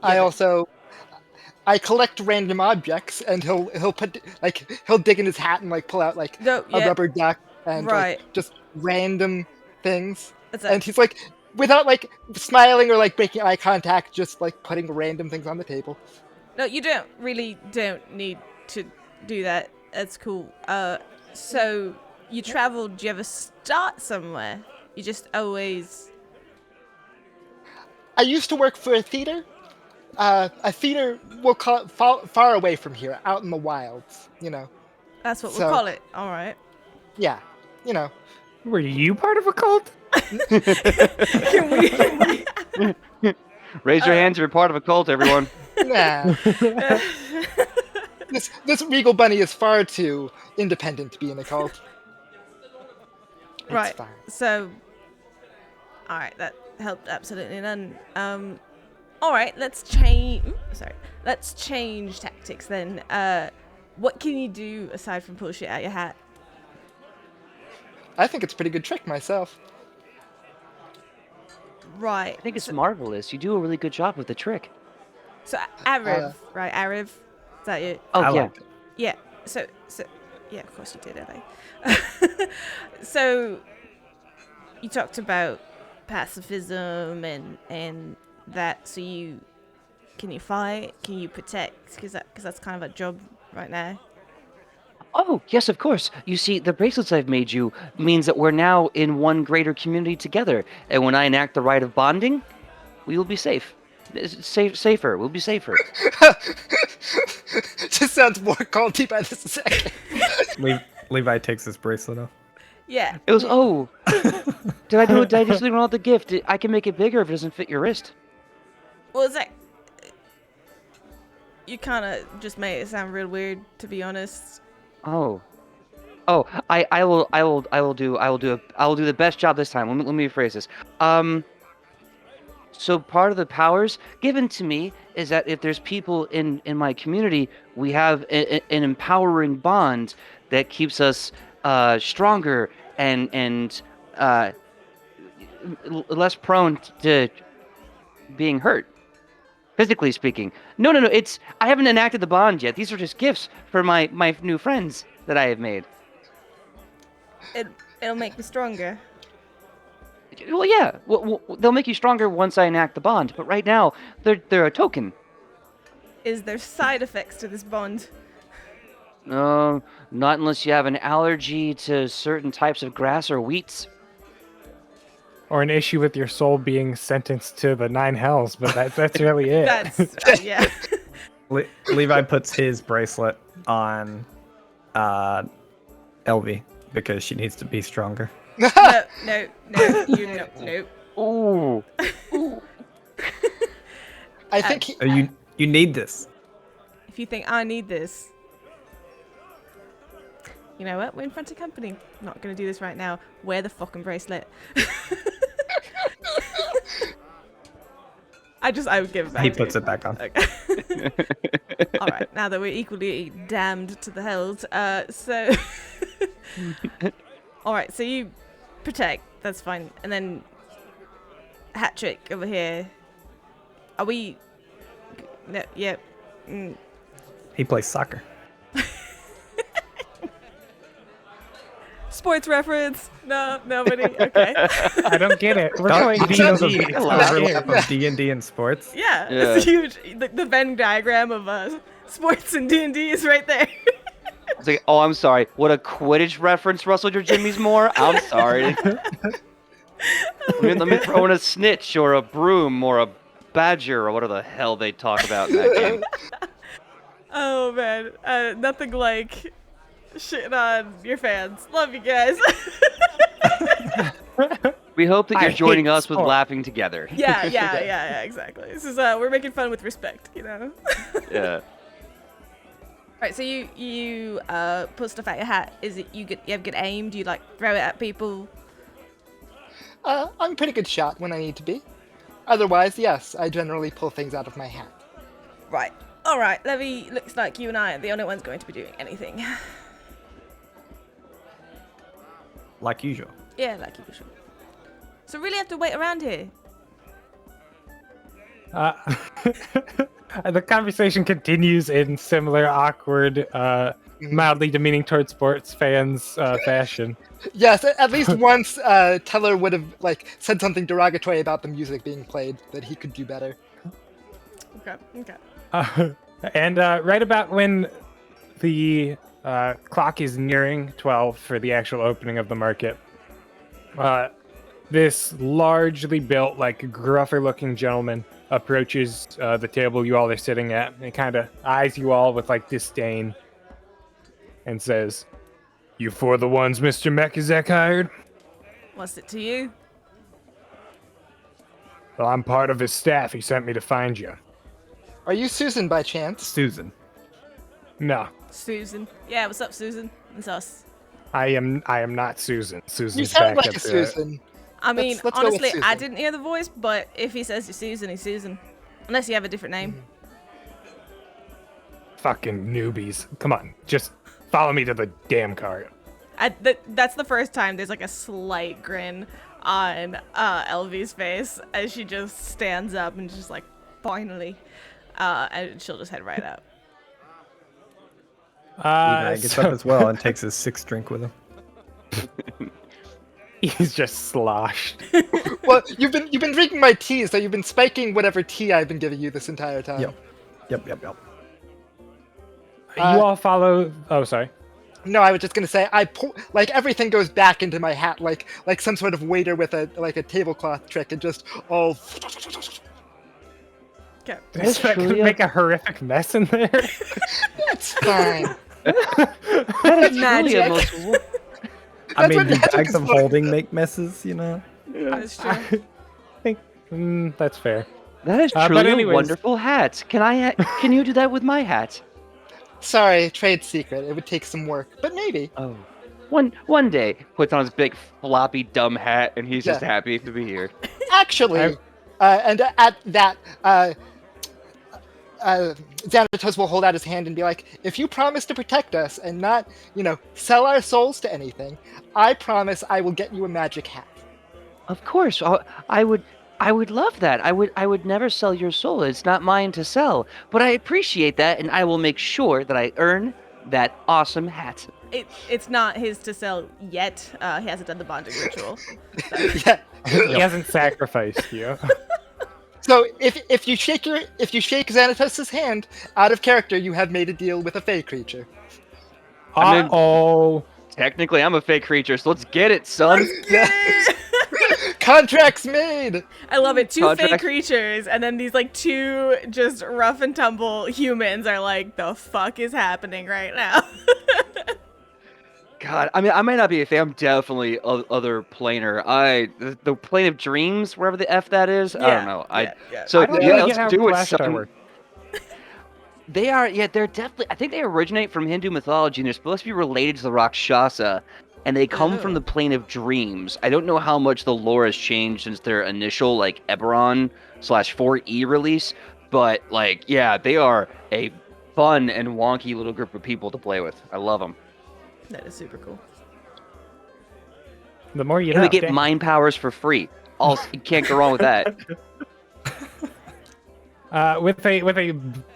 I collect random objects, and he'll dig in his hat and like pull out like No, a yeah, rubber duck and right. like, just random things. That's And it. he's like, without like smiling or like making eye contact, just like putting random things on the table. No, you don't need to do that. That's cool. So you traveled. Do you ever start somewhere? You just always. I used to work for a theater. A theater, we'll call it far away from here, out in the wilds, That's what So- we'll call it. All right. Yeah, Were you part of a cult? Can we? Raise your hands if you're part of a cult, everyone. nah. This regal bunny is far too independent to be in a cult. It's Right. fine. So. All right. That helped absolutely none. All right. Let's change. Let's change tactics then. What can you do aside from pull shit out your hat? I think it's a pretty good trick myself. Right. I think it's marvelous. You do a really good job with the trick. So Aariv, right? Aariv, is that it? Oh, I yeah. like it. Yeah. So yeah, of course you did, Elvi. So you talked about pacifism and that. So can you fight? Can you protect? Because that's kind of a job right now. Oh, yes, of course. You see, the bracelets I've made you means that we're now in one greater community together. And when I enact the rite of bonding, we will be safe. Safer. We'll be safer. Just sounds more culty by the second. Levi takes his bracelet off. Yeah. It was, oh. Did I just leave out the gift? I can make it bigger if it doesn't fit your wrist. Well, is that? You kind of just made it sound real weird, to be honest. Oh, I will do the best job this time. Let me rephrase this. So part of the powers given to me is that if there's people in my community, we have an empowering bond that keeps us stronger and less prone to being hurt. Physically speaking. No. I haven't enacted the bond yet. These are just gifts for my new friends that I have made. It'll make me stronger. Well, yeah. Well, they'll make you stronger once I enact the bond. But right now, they're a token. Is there side effects to this bond? Not unless you have an allergy to certain types of grass or wheats. Or an issue with your soul being sentenced to the 9 hells, but that's really it. That's yeah. Levi puts his bracelet on Elvi because she needs to be stronger. No, you no. Ooh. I think You need this. If you think I need this, you know what? We're in front of company. I'm not gonna do this right now. Wear the fucking bracelet. I would give it back. He to puts you. it back on. Okay. All right. Now that we're equally damned to the hells, so. All right. So you protect. That's fine. And then hat trick over here. Are we? No. Yep. Mm. He plays soccer. Sports reference? No, nobody. Okay. I don't get it. We're Don't playing you know the D&D. overlap of D&D and sports? Yeah, Yeah. it's huge. The Venn diagram of sports and D&D is right there. It's like, oh, I'm sorry. What a Quidditch reference rustled your jimmies more? I'm sorry. Let me throw in a snitch or a broom or a badger or whatever the hell they talk about in that game. Oh man, nothing like shitting on your fans. Love you guys. We hope that I you're joining hate us with sport. laughing together. yeah, exactly. This is we're making fun with respect, you know. Yeah. Right, so you put stuff at your hat. Is it you have good aim? Do you like throw it at people? I'm a pretty good shot when I need to be. Otherwise, yes, I generally pull things out of my hat. Right. All right, Levi. Looks like you and I are the only ones going to be doing anything. Like usual. Yeah, like usual. So really have to wait around here. The conversation continues in similar awkward, mildly demeaning towards sports fans fashion. Yes, at least once Teller would have said something derogatory about the music being played that he could do better. Okay. And right about when the clock is nearing 12 for the actual opening of the market, this largely built, gruffer-looking gentleman approaches the table you all are sitting at and kind of eyes you all with, disdain and says, "You for the ones Mr. Mechizek hired?" What's it to you? "Well, I'm part of his staff. He sent me to find you." Are you Susan by chance? Susan. "No, Susan. Yeah, what's up, Susan? It's us. I am not Susan. Susan's You sound back like a up there." Susan. I mean, let's go with honestly, I Susan. didn't hear the voice, but if he says you're Susan, he's Susan. Unless you have a different name. Fucking newbies. Come on, just follow me to the damn car. That's the first time there's a slight grin on Elvi's face as she just stands up and just finally, and she'll just head right out. Levi gets So up as well and takes his sixth drink with him. he's just sloshed. Well, you've been drinking my tea, so you've been spiking whatever tea I've been giving you this entire time. Yep. You all follow. Oh, sorry. No, I was just gonna say I pull everything goes back into my hat like some sort of waiter with a tablecloth trick and just all. Okay. Does that make a horrific mess in there? That's fine. That is really a Magic. most... I mean, what do magic bags is of for. holding make messes, you know? That's true. I think that's fair. That is But truly a anyways- wonderful hat. Can you do that with my hat? Sorry, trade secret. It would take some work, but maybe. Oh. One day, puts on his big floppy dumb hat, and he's just Yeah. happy to be here. Actually, and at that, Xanatos will hold out his hand and be like, "If you promise to protect us and not, sell our souls to anything, I promise I will get you a magic hat." Of course, I would love that. I would never sell your soul. It's not mine to sell. But I appreciate that, and I will make sure that I earn that awesome hat. It's not his to sell yet. He hasn't done the bonding ritual. Yeah. He hasn't sacrificed you. So if you shake Xanatos' hand out of character, you have made a deal with a fey creature. I mean- Oh, Technically, I'm a fake creature, so let's get it, son. Contracts made. I love it. Two fake Contract. creatures, and then these two just rough and tumble humans are like, the fuck is happening right now? God, I mean, I might not be a fan. I'm definitely other planar. The plane of dreams, wherever the f that is. I don't know. Yeah. So I don't yeah, really let's get how do it, Kalashtar son. works. They're definitely. I think they originate from Hindu mythology, and they're supposed to be related to the Rakshasa, and they come from Ooh. the plane of dreams. I don't know how much the lore has changed since their initial Eberron/4E release, but yeah, they are a fun and wonky little group of people to play with. I love them. That is super cool. The more you And know. we get damn. mind powers for free. You can't go wrong with that. With a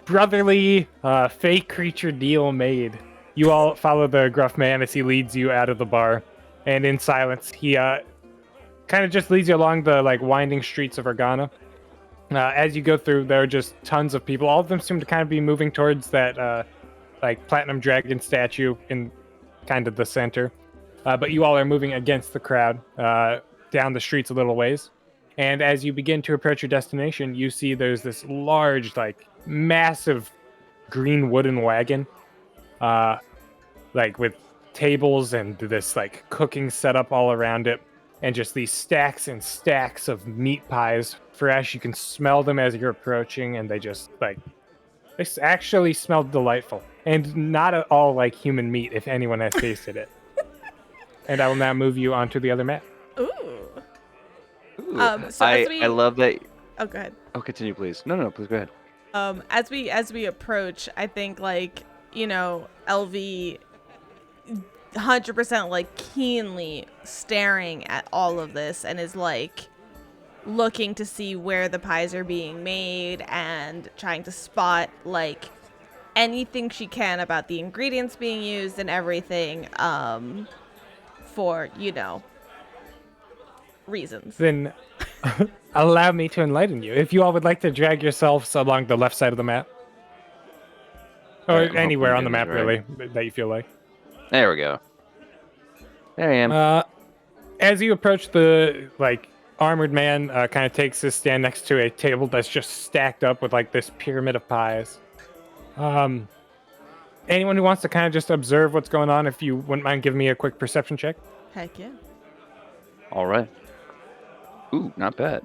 brotherly fake creature deal made, you all follow the gruff man as he leads you out of the bar, and in silence, he kind of just leads you along the winding streets of Organa. As you go through, there are just tons of people. All of them seem to kind of be moving towards that like platinum dragon statue in kind of the center. But you all are moving against the crowd down the streets a little ways. And as you begin to approach your destination, you see there's this large, like massive green wooden wagon, like with tables and this like cooking setup all around it, and just these stacks and stacks of meat pies, fresh. You can smell them as you're approaching, and they just like this actually smell delightful, and not at all like human meat if anyone has tasted it. And I will now move you onto the other map. Ooh. Ooh. I love that. Oh, go ahead. Oh, continue, please. No, please go ahead. As we approach, I think like, you know, Elvi 100% like keenly staring at all of this and is like looking to see where the pies are being made and trying to spot like anything she can about the ingredients being used and everything for, you know, reasons. Then allow me to enlighten you. If you all would like to drag yourselves along the left side of the map. Or Right, I'm anywhere hoping on the it map, is, really, that you feel like. There we go. There I am. As you approach the, like, armored man kind of takes his stand next to a table that's just stacked up with, like, this pyramid of pies. Anyone who wants to kind of just observe what's going on, if you wouldn't mind giving me a quick perception check. Heck yeah. All right. Ooh, not bad.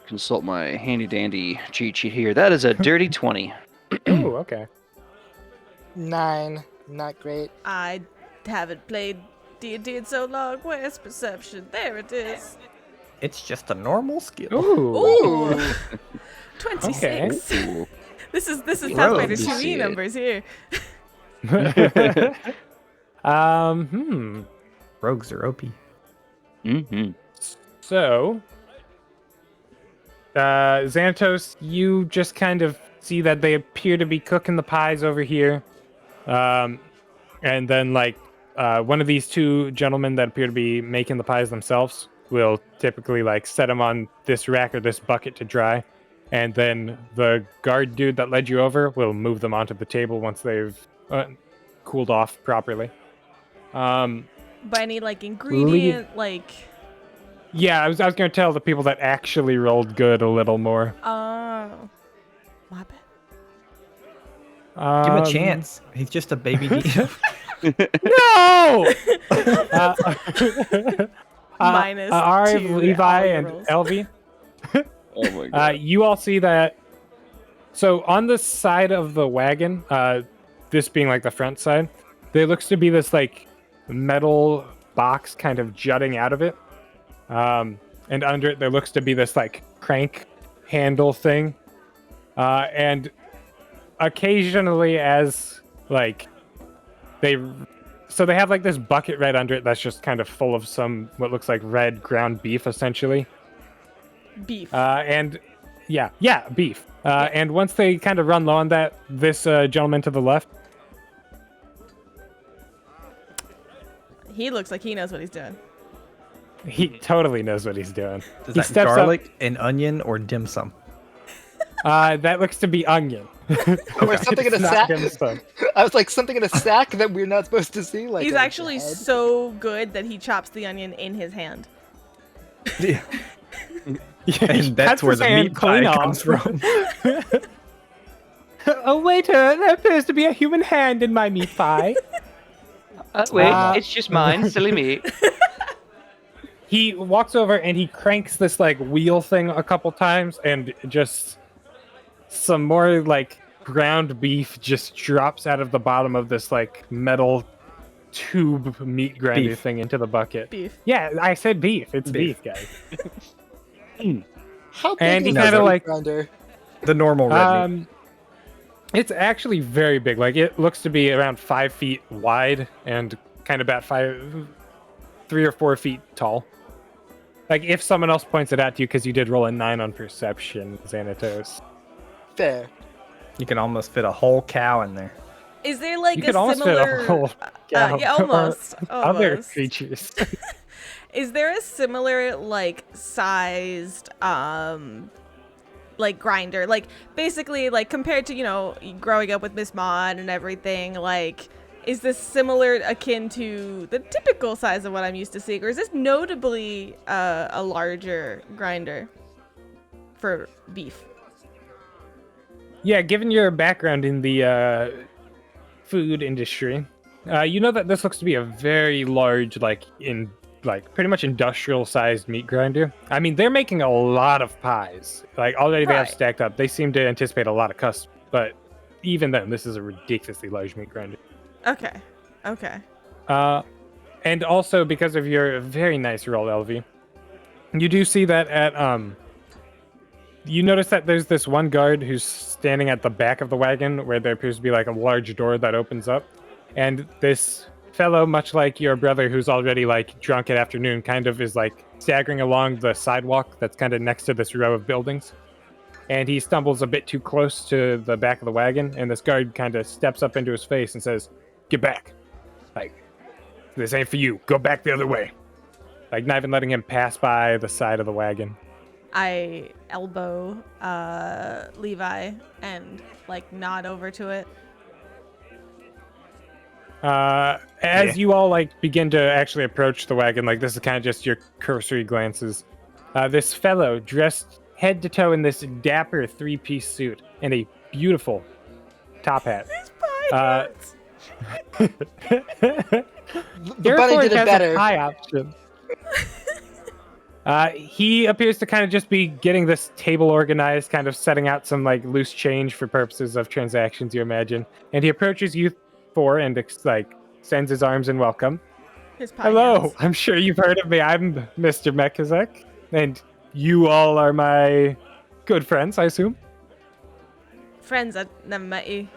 Consult my handy dandy cheat sheet here. That is a dirty 20. Ooh, okay. 9. Not great. I haven't played D&D in so long. Where's perception? There it is. It's just a normal skill. Ooh. Ooh. 26. Ooh. This is Rogues. Pathfinder 2E numbers here. Rogues are OP. Mm-hmm. So, Xanatos, you just kind of see that they appear to be cooking the pies over here. And then, like, one of these two gentlemen that appear to be making the pies themselves will typically, like, set them on this rack or this bucket to dry. And then the guard dude that led you over will move them onto the table once they've cooled off properly. By any, like, ingredient, like... Yeah, I was going to tell the people that actually rolled good a little more. Oh. My Give bad. him a chance. He's just a baby diva. No! Minus Aariv, 2 Levi, all your and rolls. Elvi. Oh my god. You all see that. So on the side of the wagon, this being like the front side, there looks to be this like metal box kind of jutting out of it. And under it, there looks to be this like crank handle thing. And occasionally as like they have like this bucket right under it that's just kind of full of some what looks like red ground beef essentially. Beef. And yeah, beef. And once they kind of run low on that, this gentleman to the left, He looks like he knows what he's doing. he totally knows what he's doing. Is He that steps up- garlic, an onion, or dim sum? That looks to be onion. Or something in a It's not sack. dim sum. I was like, something in a sack that we're not supposed to see. Like He's a actually head. so good that he chops the onion in his hand. Yeah. Yeah, And that's where his the hand meat pie clean off. comes from. Oh, waiter, there appears to be a human hand in my meat pie. Wait, Uh, it's just mine. Silly me. He walks over and he cranks this like wheel thing a couple times, and just some more like ground beef just drops out of the bottom of this like metal tube meat grinder Beef. thing into the bucket. Beef. Yeah, I said beef. It's Beef. beef, guys. How And big he is kinda this like- grinder? The normal red meat. It's actually very big. Like it looks to be around 5 feet wide and kind of about 3 or 4 feet tall. Like if someone else points it out to you, because you did roll a 9 on perception, Xanatos. Fair. You can almost fit a whole cow in there. Is there like You a could almost fit similar? a whole cow Yeah, or almost. other Almost. creatures. Is there a similar like sized like grinder? Like basically like compared to, you know, growing up with Miss Maud and everything, like is this similar akin to the typical size of what I'm used to seeing, or is this notably a larger grinder for beef? Yeah, given your background in the food industry, you know that this looks to be a very large, like pretty much industrial-sized meat grinder. I mean, they're making a lot of pies. Like already they have Right. stacked up. They seem to anticipate a lot of customers, but even then, this is a ridiculously large meat grinder. Okay. Okay. And also because of your very nice roll, Elvi, you do see that at you notice that there's this one guard who's standing at the back of the wagon where there appears to be like a large door that opens up, and this fellow, much like your brother who's already like drunk at afternoon, kind of is like staggering along the sidewalk that's kind of next to this row of buildings, and he stumbles a bit too close to the back of the wagon, and this guard kind of steps up into his face and says, "Get back. Like, this ain't for you. Go back the other way." Like, not even letting him pass by the side of the wagon. I elbow Levi and like nod over to it. As you all like begin to actually approach the wagon, like this is kind of just your cursory glances. This fellow dressed head to toe in this dapper 3-piece suit and a beautiful top hat. These pie charts. The bunny did it better. High option. He appears to kind of just be getting this table organized, kind of setting out some like loose change for purposes of transactions, you imagine. And he approaches you four and like sends his arms in welcome. His pie Hello, hands. I'm sure you've heard of me. I'm Mr. Mechizek, and you all are my good friends, I assume. Friends, I've never met you,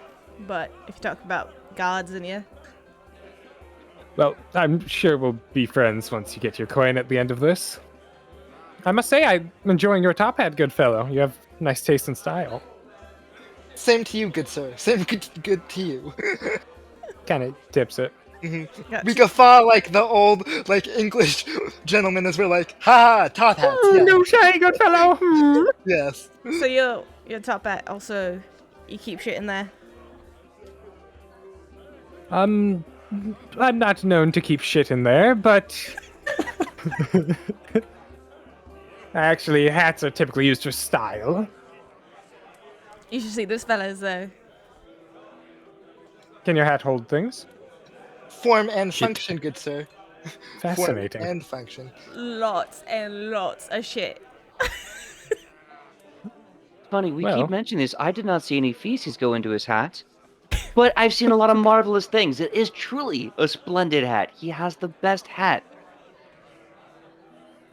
but if you talk about gods and you. Well, I'm sure we'll be friends once you get your coin at the end of this. I must say, I'm enjoying your top hat, good fellow. You have nice taste and style. Same to you, good sir. Same good to you. Kind of tips it. Got We guffaw like the old, like English gentlemen as we're like, ha ha, top hats. Yeah. No shy, good fellow. Yes. So your top hat also, you keep shit in there. I'm not known to keep shit in there, but actually, hats are typically used for style. You should see this fella's though. Can your hat hold things? Form and function, good sir. Fascinating. Form and function. Lots and lots of shit. Funny, we Well. keep mentioning this. I did not see any feces go into his hat. But I've seen a lot of marvelous things. It is truly a splendid hat. He has the best hat.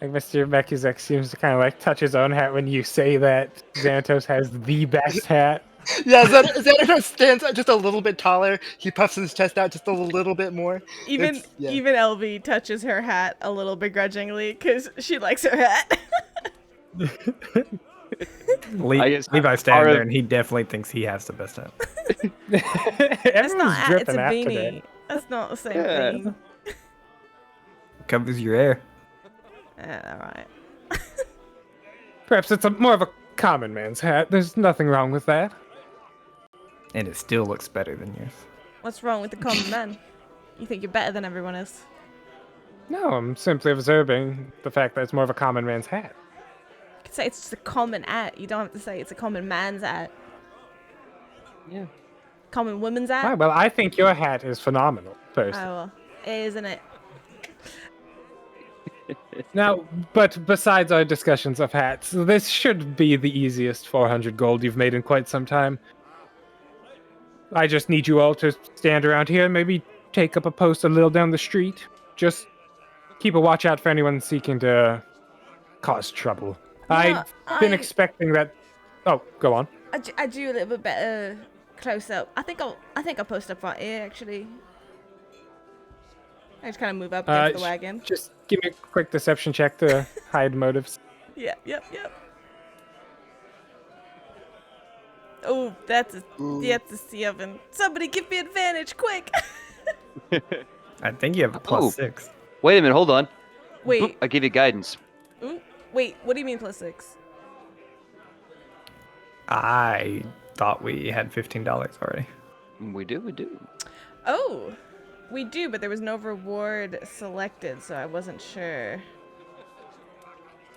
Like Mr. Mechizek seems to kind of like touch his own hat when you say that Xanatos has the best hat. Yeah, Xanatos stands just a little bit taller. He puffs his chest out just a little bit more. Even Yeah. even Elvi touches her hat a little begrudgingly because she likes her hat. I guess Levi's standing Aariv- there, and he definitely thinks he has the best hat. That's Everyone's not hat, it's a dripping hat beanie. today. That's not the same Yeah. thing. Covers your hair. Alright. Perhaps it's more of a common man's hat. There's nothing wrong with that. And it still looks better than yours. What's wrong with the common man? You think you're better than everyone else? No, I'm simply observing the fact that it's more of a common man's hat. You could say it's just a common hat. You don't have to say it's a common man's hat. Yeah. Common woman's Ah, hat? well, I think your hat is phenomenal, personally. Oh, well. Isn't it? Now, but besides our discussions of hats, this should be the easiest 400 gold you've made in quite some time. I just need you all to stand around here and maybe take up a post a little down the street. Just keep a watch out for anyone seeking to cause trouble. Yeah, I've been I- expecting that. Oh, go on. I do a little bit better close up. I think I'll post up right here actually. I just kind of move up against the wagon. Just give me a quick deception check to hide motives. Yep. Oh, that's a 7. Somebody give me advantage, quick! I think you have a plus Oh. 6. Wait a minute, hold on. Wait, I give you guidance. ooh, wait, what do you mean +6? I thought we had $15 already. We do. Oh, we do, but there was no reward selected, so I wasn't sure.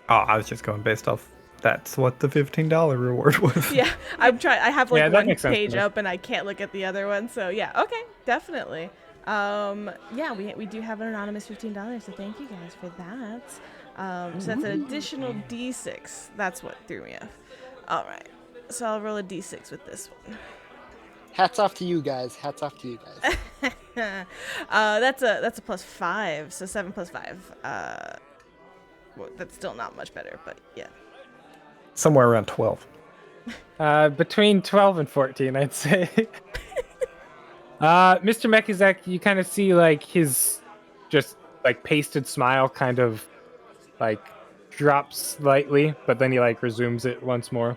Oh, I was just going based off. That's what the $15 reward was. Yeah, I'm trying. I have like Yeah, that one makes sense to page me. up and I can't look at the other one. So yeah, okay, definitely. Yeah, we do have an anonymous $15, so thank you guys for that. So that's an additional D6. That's what threw me off. All right, so I'll roll a D6 with this one. Hats off to you guys. Hats off to you guys. That's a +5, so 7 + 5. Well, that's still not much better, but yeah. Somewhere around 12. Between 12 and 14, I'd say. Mr. Mechizek, you kind of see like his just like pasted smile kind of like drops slightly, but then he like resumes it once more.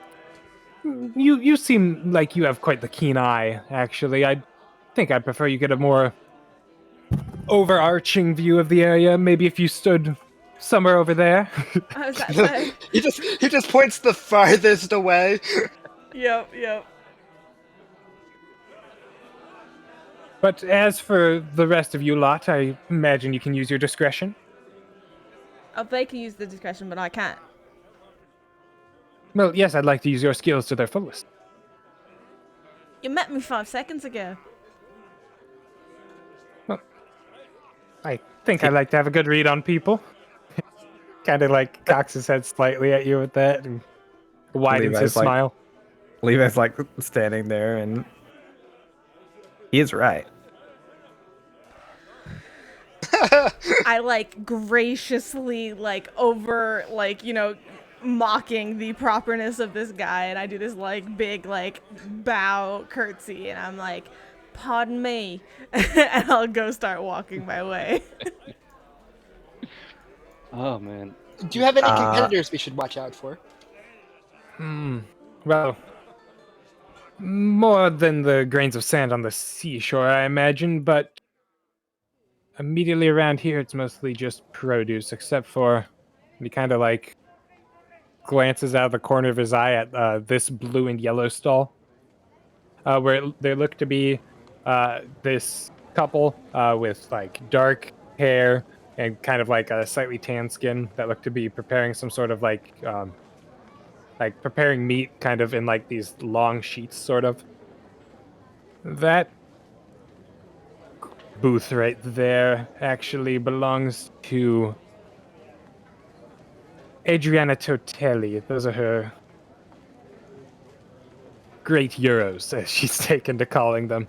You seem like you have quite the keen eye, actually. I think I'd prefer you get a more overarching view of the area. Maybe if you stood somewhere over there. Is that he just points the farthest away. Yep. But as for the rest of you lot, I imagine you can use your discretion. Oh, they can use the discretion, but I can't. Well, yes, I'd like to use your skills to their fullest. You met me 5 seconds ago. I think I'd like to have a good read on people. Kind of like cocks his head slightly at you with that and widens Levi's his like- smile. Levi's like standing there, and he is right. I like graciously like over like, you know, mocking the properness of this guy, and I do this like big like bow curtsy, and I'm like, pardon me, and I'll go start walking my way. Oh man. Do you have any competitors we should watch out for? Well, more than the grains of sand on the seashore, I imagine, but immediately around here, it's mostly just produce, except for he kind of like glances out of the corner of his eye at this blue and yellow stall, where there look to be this couple with like dark hair and kind of like a slightly tan skin that look to be preparing some sort of like preparing meat kind of in like these long sheets sort of. That booth right there actually belongs to Adriana Totelli. Those are her great euros, as she's taken to calling them.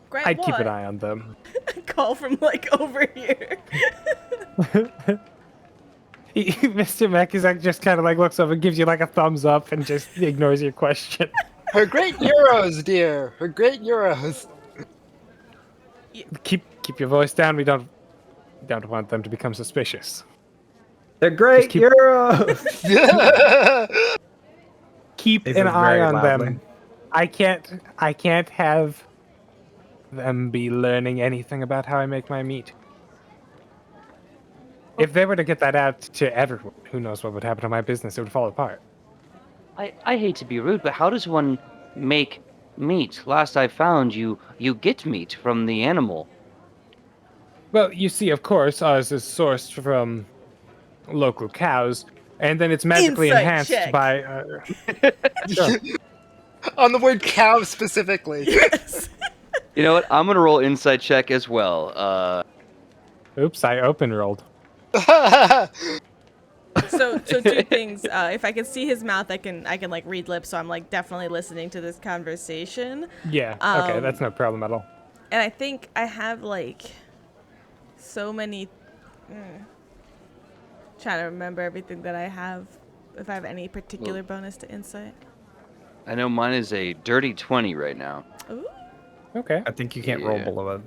Great, I'd keep what? an eye on them. Call from like over here. Mr. Mechizek just kind of like looks up and gives you like a thumbs up and just ignores your question. Her great euros, dear. Her great euros. Keep your voice down. We don't want them to become suspicious. They're great keep- euros. Keep He an says eye very on loudly. them. I can't have them be learning anything about how I make my meat. If they were to get that out to everyone, who knows what would happen to my business? It would fall apart. I hate to be rude, but how does one make meat? Last I found, you get meat from the animal. Well, you see, of course, ours is sourced from local cows, and then it's magically Insight enhanced check. by. Sure. On the word cow specifically. Yes. You know what? I'm gonna roll insight check as well. Oops, I open rolled. So two things. If I can see his mouth, I can like read lips, so I'm like definitely listening to this conversation. Yeah, okay, that's no problem at all. And I think I have like so many. Trying to remember everything that I have. If I have any particular bonus to insight. I know mine is a dirty 20 right now. Ooh. Okay. I think you can't roll Yeah. below a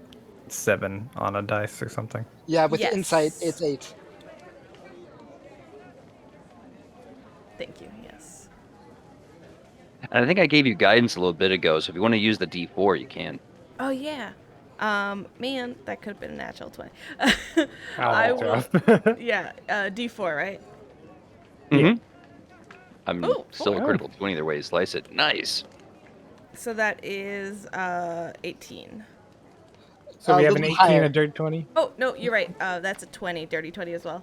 7 on a dice or something. Yeah, with Yes. insight, it's 8. Thank you. Yes. And I think I gave you guidance a little bit ago, so if you want to use the D4, you can. Oh yeah. Man, that could have been a natural 20. Oh, I that's will. rough. Yeah. D4, right? Mm-hmm. I'm Ooh, still a four. critical 20 either way you slice it. Nice. So that is 18. So we have an little 18, higher. a dirty 20. Oh, no, you're right. That's a 20, dirty 20 as well.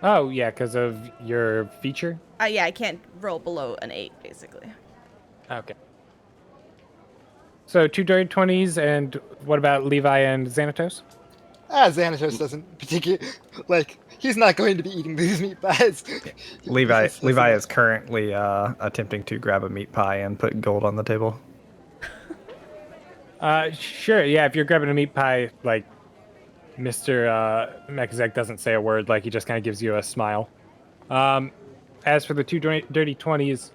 Oh, yeah, because of your feature? Yeah, I can't roll below an 8, basically. Okay. So 2 dirty 20s, and what about Levi and Xanatos? Xanatos doesn't particularly like. He's not going to be eating these meat pies. Levi is currently attempting to grab a meat pie and put gold on the table. Sure, yeah, if you're grabbing a meat pie, like, Mr. Mechizek doesn't say a word, like, he just kind of gives you a smile. As for the 2 dirty 20s,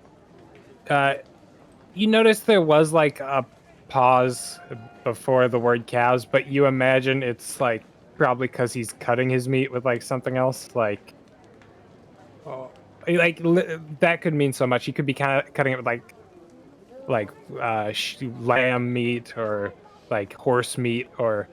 you notice there was, like, a pause before the word cows, but you imagine it's, like, probably because he's cutting his meat with, like, something else, like... that could mean so much. He could be kind of cutting it with, lamb meat, or, like, horse meat, or...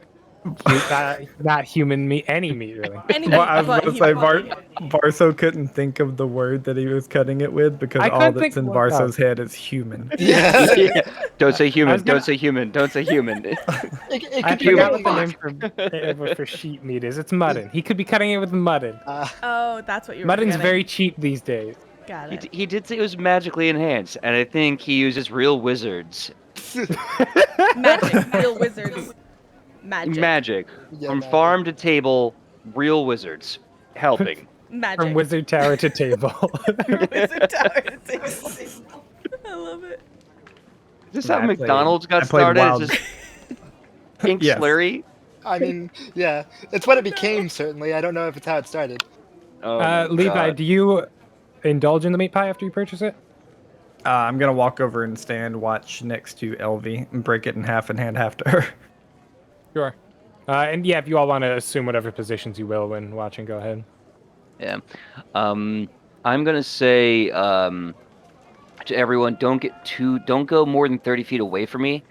not human meat, any meat really. Any Well, meat I was but about to say, human. VarSoh couldn't think of the word that he was cutting it with because I all couldn't that's think in of what- VarSoh's head is human. Yeah. Don't say human. was gonna- Don't say human. Don't say human. It I could be forgot really what the name for sheep meat is. It's mutton. He could be cutting it with mutton. Oh, that's what you were Mutton's forgetting. very cheap these days. Got He, it. he did say it was magically enhanced, and I think he uses real wizards. Magic. Real wizards. Magic. Yeah, Oh From magic. farm to table, real wizards helping. Magic. From wizard tower to table. Wizard tower to table. I love it. Is this Yeah, how I played- McDonald's got I played started? Wild- Is this Pink Yes. Slurry? I mean, yeah, it's what it became. Certainly, I don't know if it's how it started. Oh my Levi, God. do you indulge in the meat pie after you purchase it? I'm gonna walk over and stand watch next to Elvi and break it in half and hand half to her. Sure. And yeah, if you all want to assume whatever positions you will when watching, go ahead. Yeah. I'm gonna say to everyone, don't go more than 30 feet away from me.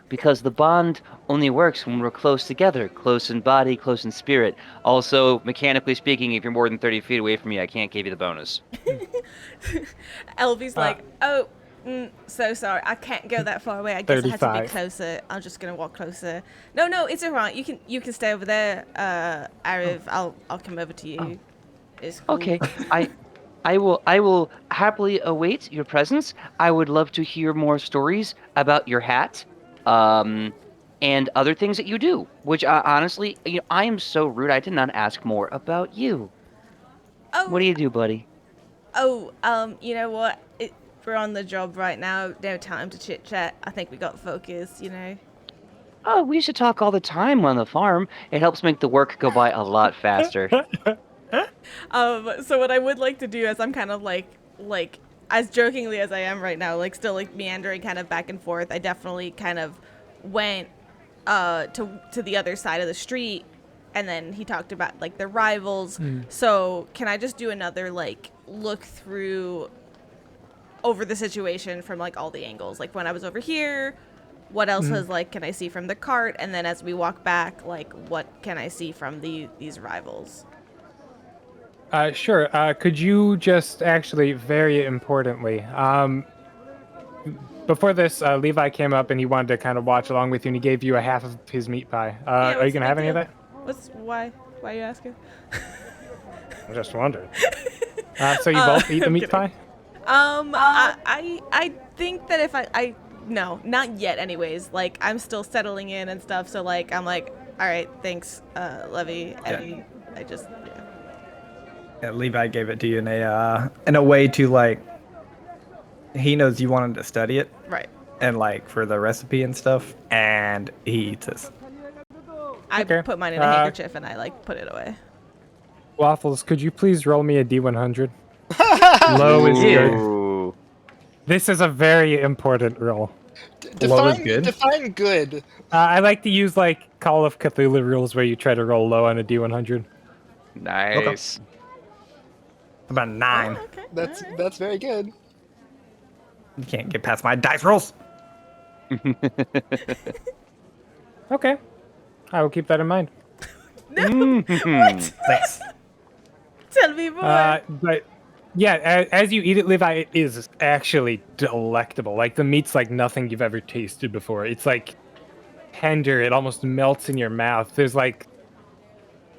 Because the bond only works when we're close together, close in body, close in spirit. Also, mechanically speaking, if you're more than 30 feet away from me, I can't give you the bonus. Elvi's like, oh, so sorry. I can't go that far away. I guess I have to be 35. closer. I'm just gonna walk closer. No, it's alright. You can stay over there, Aariv. I'll come over to you. It's cool. Okay, I will happily await your presence. I would love to hear more stories about your hat, and other things that you do. Which honestly, I am so rude. I did not ask more about you. Oh, What do you do, buddy? Oh, you know what? We're on the job right now. No time to chit chat. I think we got focus, you know. Oh, we used to talk all the time on the farm. It helps make the work go by a lot faster. So what I would like to do is I'm kind of like as jokingly as I am right now, like still like meandering kind of back and forth. I definitely kind of went to the other side of the street, and then he talked about like the rivals. So can I just do another like look through over the situation from like all the angles? Like when I was over here, what else is like can I see from the cart, and then as we walk back, like what can I see from these rivals? Sure. Could you just actually, very importantly, before this, Levi came up and he wanted to kind of watch along with you, and he gave you a half of his meat pie. Are you what's gonna the have big any of deal? that? Why are you asking? I'm just wondering. So you both eat the I'm meat kidding. pie? I think that if I no, not yet anyways. Like I'm still settling in and stuff, so like I'm like, all right, thanks, Levi. And I just Yeah, Levi gave it to you in a way to like. He knows you wanted to study it right. and like for the recipe and stuff, and he eats this. I Okay. put mine in a handkerchief and I like put it away. Waffles, could you please roll me a D100? Low is good. Ooh. This is a very important roll. Low is good? Define good. I like to use like Call of Cthulhu rules where you try to roll low on a D100. Nice. About 9. Oh, okay. That's very good. You can't get past my dice rolls. Okay. I will keep that in mind. Thanks. Tell me more. But yeah, as you eat it, Levi, it is actually delectable. Like the meat's like nothing you've ever tasted before. It's like tender. It almost melts in your mouth. There's like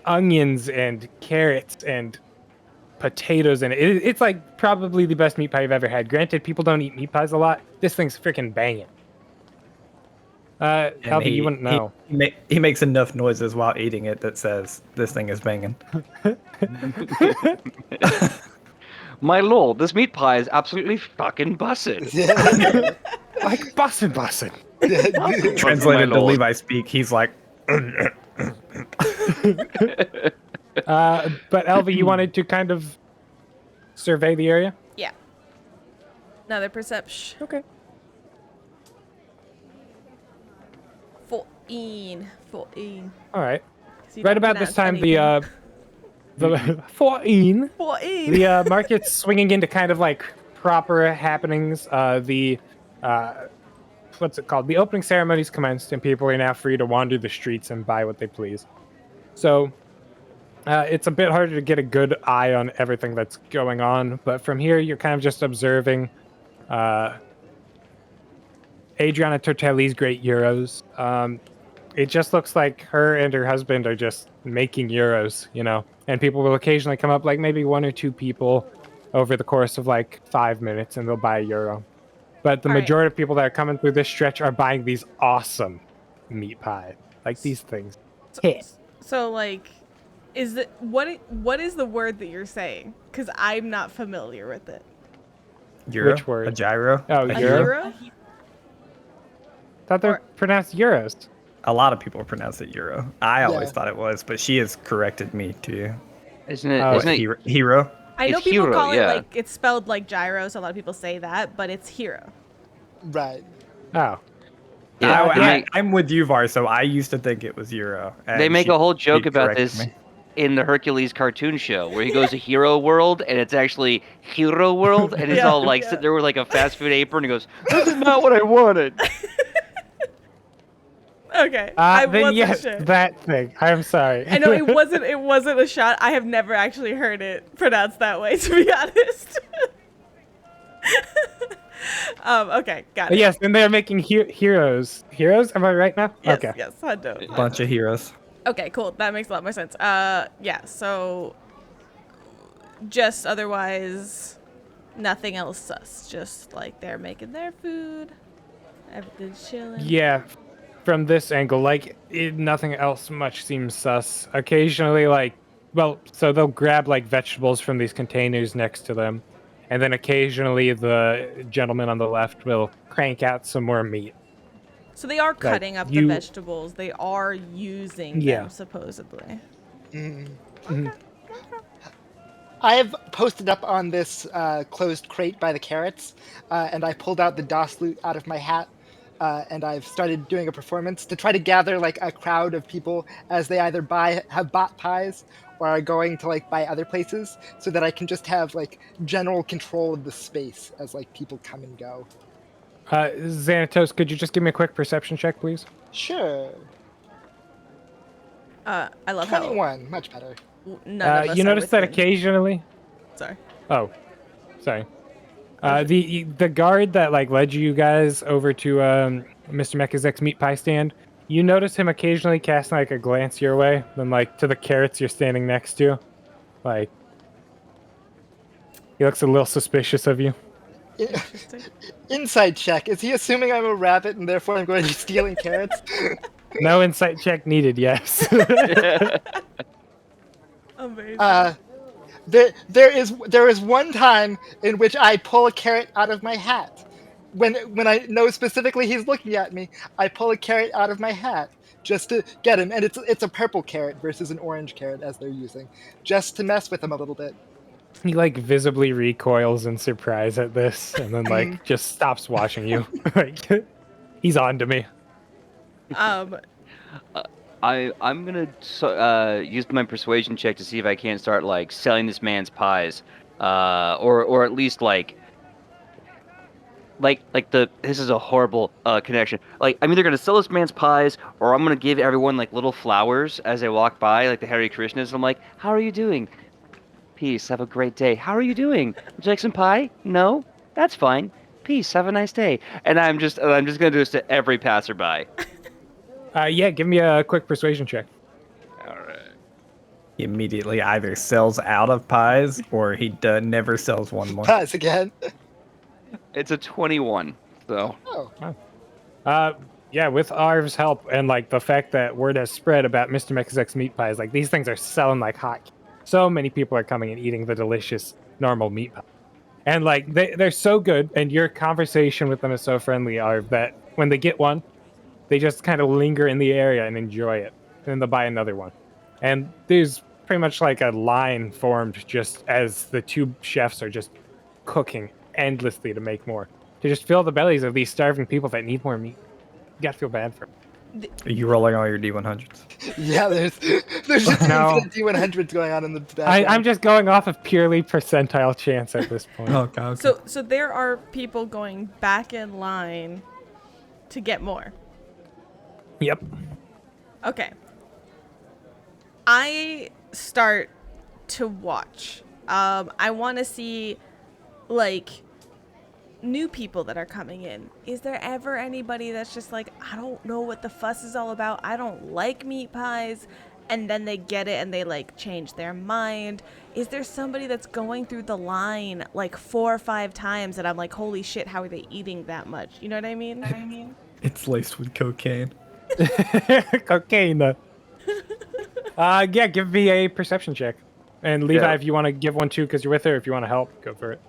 onions and carrots and potatoes in it. It's like probably the best meat pie I've ever had. Granted, people don't eat meat pies a lot. This thing's freaking banging. Elvi, you wouldn't know. He makes enough noises while eating it that says this thing is banging. My lord, this meat pie is absolutely fucking busted. Like bussin'. Translated my to lord. Levi speak, he's like, But Elvi, you wanted to kind of survey the area? Yeah. Another perception. Okay. 14. All right. So you Right don't about this pronounce time, anything. the 14. 14. The market's swinging into kind of like proper happenings. What's it called? The opening ceremonies commenced, and people are now free to wander the streets and buy what they please. So it's a bit harder to get a good eye on everything that's going on, but from here you're kind of just observing Adriana Tortelli's great euros. It just looks like her and her husband are just making euros, you know, and people will occasionally come up, like maybe one or two people over the course of like 5 minutes, and they'll buy a euro. But the All right. majority of people that are coming through this stretch are buying these awesome meat pies. Like these things. So like, what is the word that you're saying? Because I'm not familiar with it. Euro? Which word? A gyro? Oh, A Euro? euro? Thought they're Or- pronounced euros. A lot of people pronounce it euro. I always Yeah. thought it was, but she has corrected me to Isn't it? Oh, Isn't it? hero. I know It's people hero, call it yeah. like it's spelled like gyro, so a lot of people say that, but it's hero. Right. Oh. Yeah, I'm with you, VarSoh. I used to think it was euro. they and make she- a whole joke she about corrected this me. in the Hercules cartoon show, where he goes to Hero World, and it's actually Hero World, and he's Yeah, all like yeah. sitting there with like a fast food apron, and he goes, "This is not what I wanted." Okay, I Then wasn't yes, sure. that thing. I'm sorry. I know it wasn't a shot. I have never actually heard it pronounced that way, to be honest. Okay, got it. Yes, and they're making heroes. Heroes? Am I right now? Yes, Okay. yes, hundo. Bunch of heroes. Okay, cool. That makes a lot more sense. Yeah, so just otherwise nothing else sus. Just like they're making their food. Everything's chilling. Yeah, from this angle, like nothing else much seems sus. Occasionally, so they'll grab like vegetables from these containers next to them, and then occasionally the gentleman on the left will crank out some more meat. So they are cutting up the you- vegetables. They are using Yeah. them supposedly. I have posted up on this closed crate by the carrots, and I pulled out the DOS loot out of my hat, and I've started doing a performance to try to gather like a crowd of people as they either have bought pies or are going to like buy other places, so that I can just have like general control of the space as like people come and go. Xanatos, could you just give me a quick perception check, please? Sure. I love how 21, much better. none of us You are notice that within- occasionally. Sorry. Oh, sorry. The guard that like led you guys over to Mr. Mechizek's meat pie stand, you notice him occasionally casting like a glance your way, then like to the carrots you're standing next to, like he looks a little suspicious of you. Inside check. Is he assuming I'm a rabbit and therefore I'm going to be stealing carrots? No insight check needed. Yes. Amazing. There is one time in which I pull a carrot out of my hat. When I know specifically he's looking at me, I pull a carrot out of my hat just to get him, and it's a purple carrot versus an orange carrot as they're using, just to mess with him a little bit. He like visibly recoils in surprise at this, and then like just stops watching you. Like he's on to me. Um, I'm gonna use my persuasion check to see if I can't start like selling this man's pies, or at least like this is a horrible connection. Like I'm either gonna sell this man's pies, or I'm gonna give everyone like little flowers as they walk by, like the Hare Krishnas. I'm like, how are you doing? Peace. Have a great day. How are you doing? Would you like some pie? No? That's fine. Peace. Have a nice day. And I'm just gonna do this to every passerby. Yeah, give me a quick persuasion check. All right. He immediately either sells out of pies or he never sells one more. Pause again. It's a 21. So. Oh, Yeah, with Aariv's help and like the fact that word has spread about Mr. Mechizek's meat pies, like these things are selling like hot. So many people are coming and eating the delicious normal meat pie. And like they're so good, and your conversation with them is so friendly, Aariv, that when they get one, they just kind of linger in the area and enjoy it. And then they'll buy another one. And there's pretty much like a line formed just as the two chefs are just cooking endlessly to make more. To just fill the bellies of these starving people that need more meat. You gotta feel bad for them. Are you rolling all your D100s? yeah. There's just No. infinite D100s going on in the background. I'm just going off of purely percentile chance at this point. Okay. So there are people going back in line to get more. Yep. Okay. I start to watch. I want to see, like, new people that are coming in. Is there ever anybody that's just like, I don't know what the fuss is all about. I don't like meat pies. And then they get it and they, like, change their mind. Is there somebody that's going through the line, like, 4 or 5 times that I'm like, holy shit, how are they eating that much? You know what I mean? It's laced with cocaine. Cocaine. Yeah, give me a perception check. And Levi, Yeah. if you want to give one too, because you're with her, if you want to help, go for it.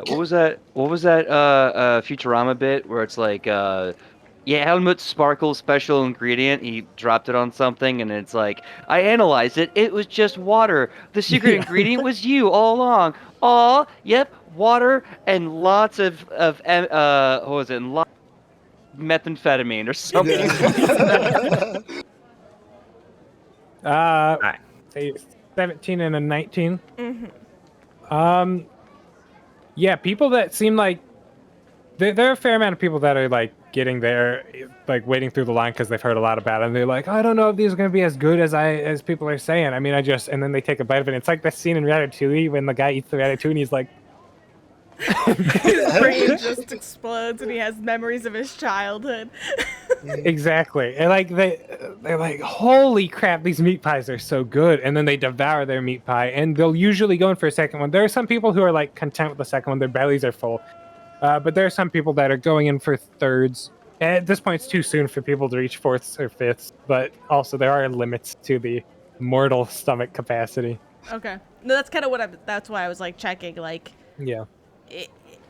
What was that? Futurama bit where it's like, Helmut Sparkle's special ingredient. He dropped it on something, and it's like, I analyzed it. It was just water. The secret ingredient was you all along. Aw, yep, water and lots of what was it? And lots of methamphetamine or something. Right. Say 17 and a 19. Mm-hmm. Yeah, people that seem like there are a fair amount of people that are like getting there, like waiting through the line because they've heard a lot about it, and they're like, I don't know if these are going to be as good as people are saying. I mean, and then they take a bite of it. It's like that scene in Ratatouille when the guy eats the ratatouille and he's like, His brain just explodes and he has memories of his childhood. exactly. And like they're like, holy crap, these meat pies are so good. And then they devour their meat pie, and they'll usually go in for a second one. There are some people who are like content with the second one, their bellies are full. But there are some people that are going in for thirds. And at this point, it's too soon for people to reach fourths or fifths. But also, there are limits to the mortal stomach capacity. Okay. No, that's kind of that's why I was like checking, like, Yeah.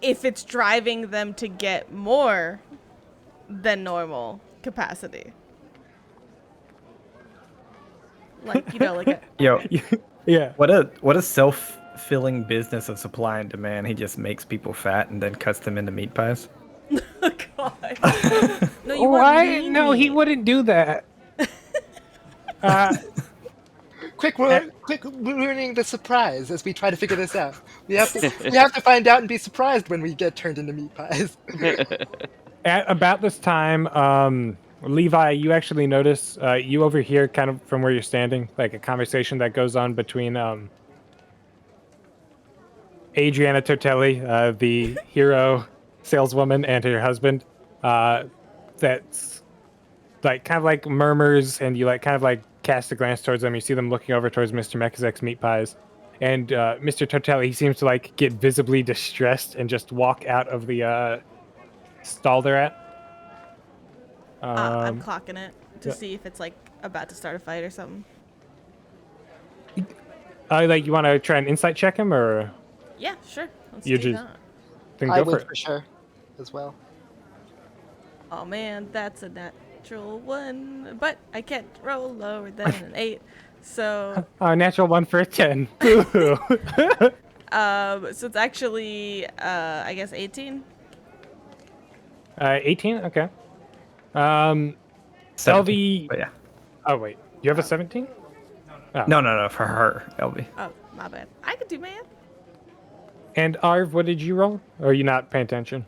if it's driving them to get more than normal capacity. Like, you know, like a... Yo, Yeah. what a self-filling business of supply and demand. He just makes people fat and then cuts them into meat pies. Oh, God. No, you want Why? lean No, he meat. wouldn't do that. Quick ruining the surprise as we try to figure this out. We have to find out and be surprised when we get turned into meat pies. At about this time, Levi, you actually notice, you overhear kind of from where you're standing, like a conversation that goes on between Adriana Tortelli, the hero saleswoman, and her husband. That's like kind of like murmurs, and you like kind of like cast a glance towards them. You see them looking over towards Mr. Mechizek's meat pies. And Mr. Tortelli, he seems to like get visibly distressed and just walk out of the stall they're at. I'm clocking it to yeah. see if it's, like, about to start a fight or something. Like, you want to try and insight check him, or Yeah, sure. Let's You do just- that. then I go for would it? for sure, as well. Oh, man, that's a natural 1. But I can't roll lower than an 8. So... Oh, natural 1 for a 10. Boo. So it's actually, I guess 18. 18? Okay. 17, Elvi. but yeah. Oh, wait. You have a 17? No, for her, Elvi. Oh, my bad. I could do math. And Aariv, what did you roll? Or are you not paying attention?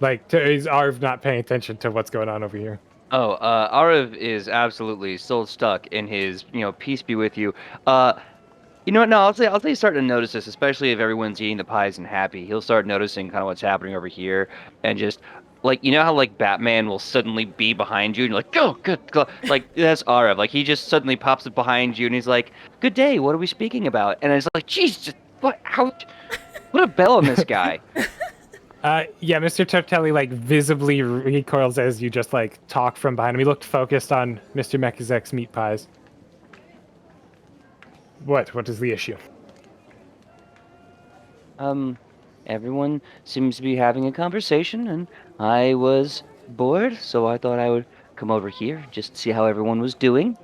Like, is Aariv not paying attention to what's going on over here? Oh, Aariv is absolutely still stuck in his, peace be with you. You know what? No, I'll say he's starting to notice this, especially if everyone's eating the pies and happy. He'll start noticing kind of what's happening over here, and just like you know how like Batman will suddenly be behind you, and you're like, "Go, good, go!" Like that's Aariv. Like he just suddenly pops up behind you, and he's like, "Good day. What are we speaking about?" And it's like, "Jeez, what? How? Put a bell on this guy." Yeah, Mr. Tortelli like visibly recoils as you just like talk from behind him. He looked focused on Mr. Mechizek's meat pies. What is the issue? Everyone seems to be having a conversation, and I was bored, so I thought I would come over here just to see how everyone was doing.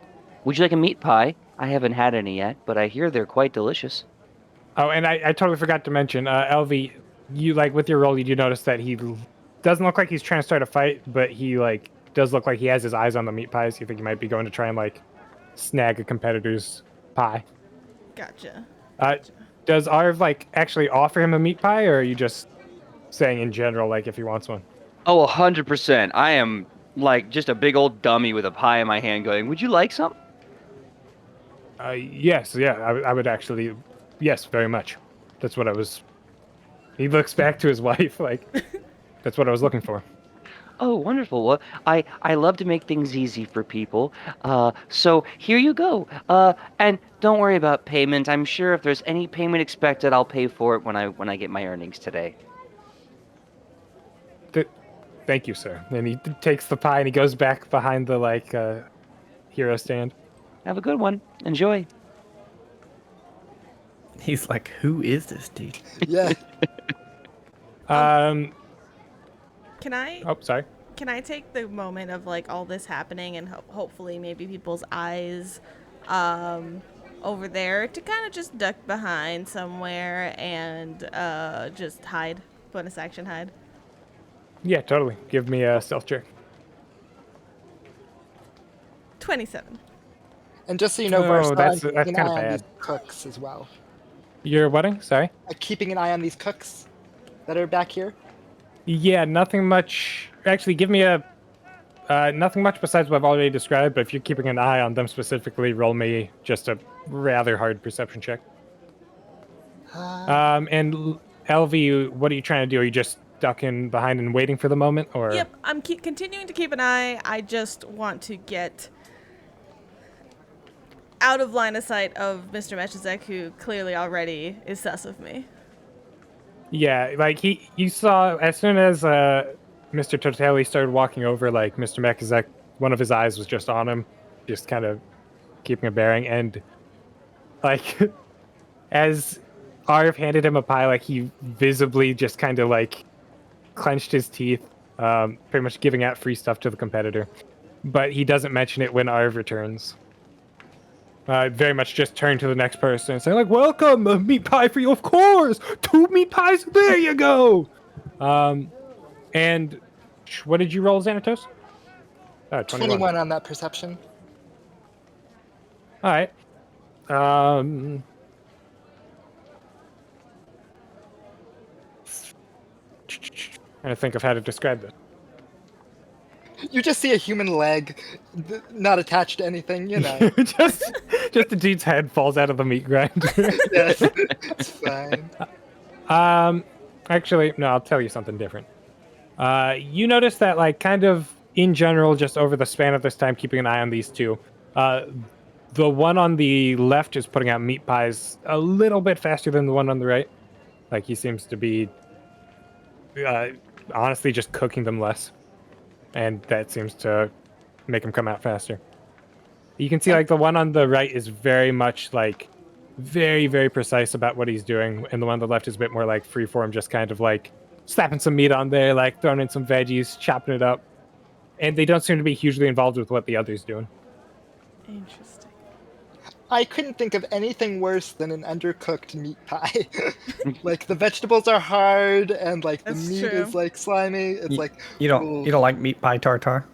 Would you like a meat pie? I haven't had any yet, but I hear they're quite delicious. Oh, and I totally forgot to mention, Elvi, you like with your roll, you do notice that he doesn't look like he's trying to start a fight, but he like does look like he has his eyes on the meat pies. You think he might be going to try and like snag a competitor's pie. Gotcha. Does Aariv like actually offer him a meat pie, or are you just saying in general, like if he wants one? Oh, 100%. I am like just a big old dummy with a pie in my hand going, would you like some? Yes, yeah, I would actually, yes, very much. That's what I was. He looks back to his wife, like, that's what I was looking for. Oh, wonderful. Well, I love to make things easy for people. So here you go. And don't worry about payment. I'm sure if there's any payment expected, I'll pay for it when I get my earnings today. Thank you, sir. And he takes the pie and he goes back behind the like hero stand. Have a good one. Enjoy. He's like, who is this dude? Yeah. Can I Oh, sorry. can I take the moment of like all this happening and hopefully maybe people's eyes over there to kind of just duck behind somewhere and just hide, bonus action hide? Yeah, totally. Give me a stealth check. 27. And just so you know, Oh, VarSoh, that's I'm kinda keeping an eye on bad. these cooks as well. You're wedding? Sorry. I'm keeping an eye on these cooks that are back here. Yeah, nothing much. Actually, give me a nothing much besides what I've already described. But if you're keeping an eye on them specifically, roll me just a rather hard perception check. And Elvi, what are you trying to do? Are you just ducking behind and waiting for the moment, or? Yep, I'm continuing to keep an eye. I just want to get out of line of sight of Mr. Mechizek, who clearly already is sus of me. Yeah, like you saw as soon as Mr. Tortelli started walking over, like Mr. Mechizek, one of his eyes was just on him, just kind of keeping a bearing, and like as Aariv handed him a pie, like he visibly just kind of like clenched his teeth, pretty much giving out free stuff to the competitor. But he doesn't mention it when Aariv returns. Very much just turn to the next person and say, like, welcome, a meat pie for you, of course! 2 meat pies, there you go! And what did you roll, Xanatos? 21 on that perception. Alright. Trying to think of how to describe this. You just see a human leg, not attached to anything, you know. just the dude's head falls out of the meat grinder. Yes, it's fine. Actually, no, I'll tell you something different. You notice that, like, kind of in general, just over the span of this time, keeping an eye on these two, the one on the left is putting out meat pies a little bit faster than the one on the right. Like, he seems to be, honestly, just cooking them less. And that seems to make him come out faster. You can see, like, the one on the right is very much, like, very, very precise about what he's doing. And the one on the left is a bit more, like, freeform, just kind of, like, slapping some meat on there, like, throwing in some veggies, chopping it up. And they don't seem to be hugely involved with what the other's doing. Interesting. I couldn't think of anything worse than an undercooked meat pie. Like, the vegetables are hard, and, like, the That's meat true. is, like, slimy. It's like... You don't like meat pie tartare?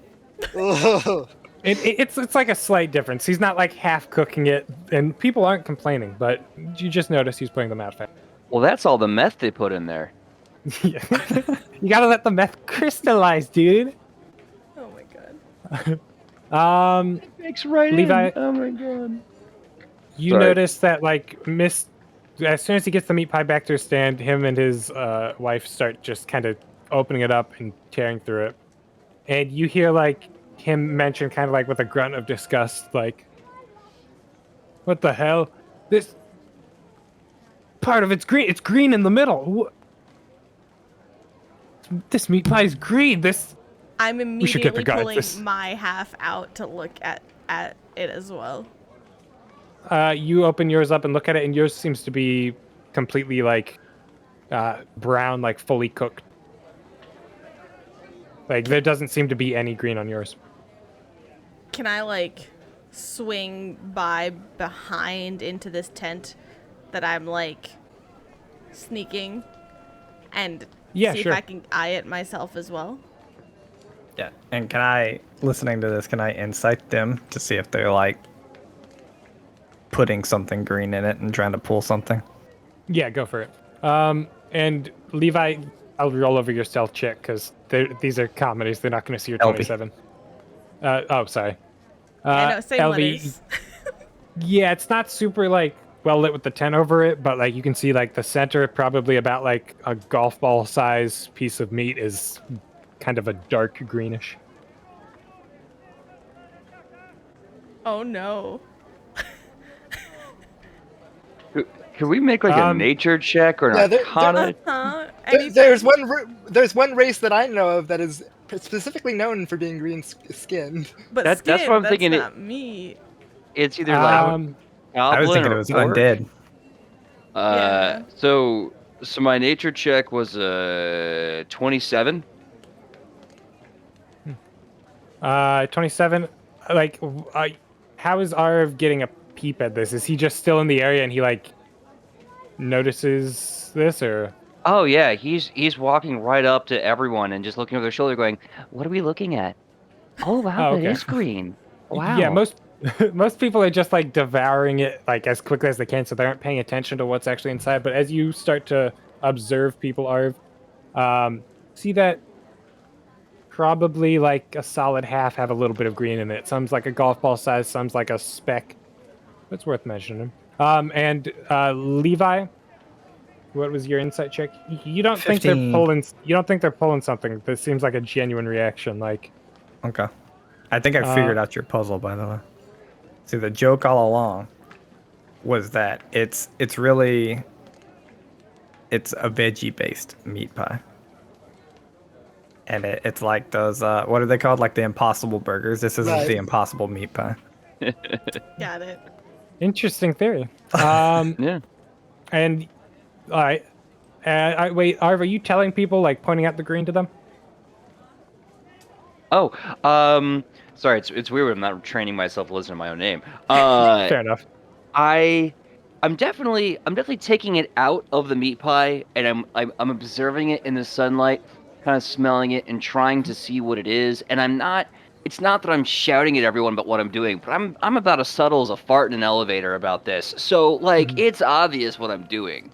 Ugh. It's like a slight difference. He's not, like, half cooking it, and people aren't complaining, but you just notice he's putting them out fast. Well, that's all the meth they put in there. Yeah. You gotta let the meth crystallize, dude. Oh my god. Mix right Levi, in. Oh my god. You Sorry. notice that like as soon as he gets the meat pie back to his stand, him and his wife start just kind of opening it up and tearing through it. And you hear like him mention kind of like with a grunt of disgust, like, what the hell? This part of it's green. It's green in the middle. This meat pie is green. I'm should get the immediately guards. pulling my half out to look at it as well. You open yours up and look at it, and yours seems to be completely like brown, like fully cooked. Like there doesn't seem to be any green on yours. Can I like swing by behind into this tent that I'm like sneaking and Yeah, see sure. if I can eye it myself as well? Yeah. And can I, listening to this, can I insight them to see if they're like putting something green in it and trying to pull something? Yeah, go for it. And Levi, I'll roll over your stealth check because these are comedies. They're not going to see your Elvi. 27. Sorry. I know, same Elvi, letters. yeah, it's not super like well lit with the tent over it, but like you can see like the center, probably about like a golf ball size piece of meat, is kind of a dark greenish. Oh no. Can we make like a nature check or an Yeah, arcana? There's one race that I know of that is specifically known for being green skinned. But That's skin, what I'm thinking. That's not me. It's either like I was goblin thinking or it was orc. undead. Yeah. So my nature check was 27. 27. Like, how is Aariv getting a peep at this? Is he just still in the area and he like notices this, or? Oh yeah, he's walking right up to everyone and just looking over their shoulder, going, "What are we looking at? Oh wow, Oh, that okay. is green. Wow." Yeah, most people are just like devouring it like as quickly as they can, so they aren't paying attention to what's actually inside. But as you start to observe people, Aariv, see that probably like a solid half have a little bit of green in it. Some's like a golf ball size, some's like a speck. It's worth mentioning. And Levi, what was your insight check? You don't 15. think they're pulling? You don't think they're pulling something? This seems like a genuine reaction. Like, Okay. I think I figured out your puzzle, by the way. See, the joke all along was that it's a veggie-based meat pie. And it's like those, what are they called? Like the Impossible Burgers. This isn't Right. the Impossible Meat Pie. Got it. interesting theory. Yeah. And wait, Aariv, are you telling people, like pointing out the green to them? Oh, sorry, it's weird when I'm not training myself to listen to my own name. Fair enough. I'm definitely taking it out of the meat pie and I'm observing it in the sunlight, kind of smelling it and trying to see what it is. And it's not that I'm shouting at everyone about what I'm doing, but I'm about as subtle as a fart in an elevator about this. So like it's obvious what I'm doing.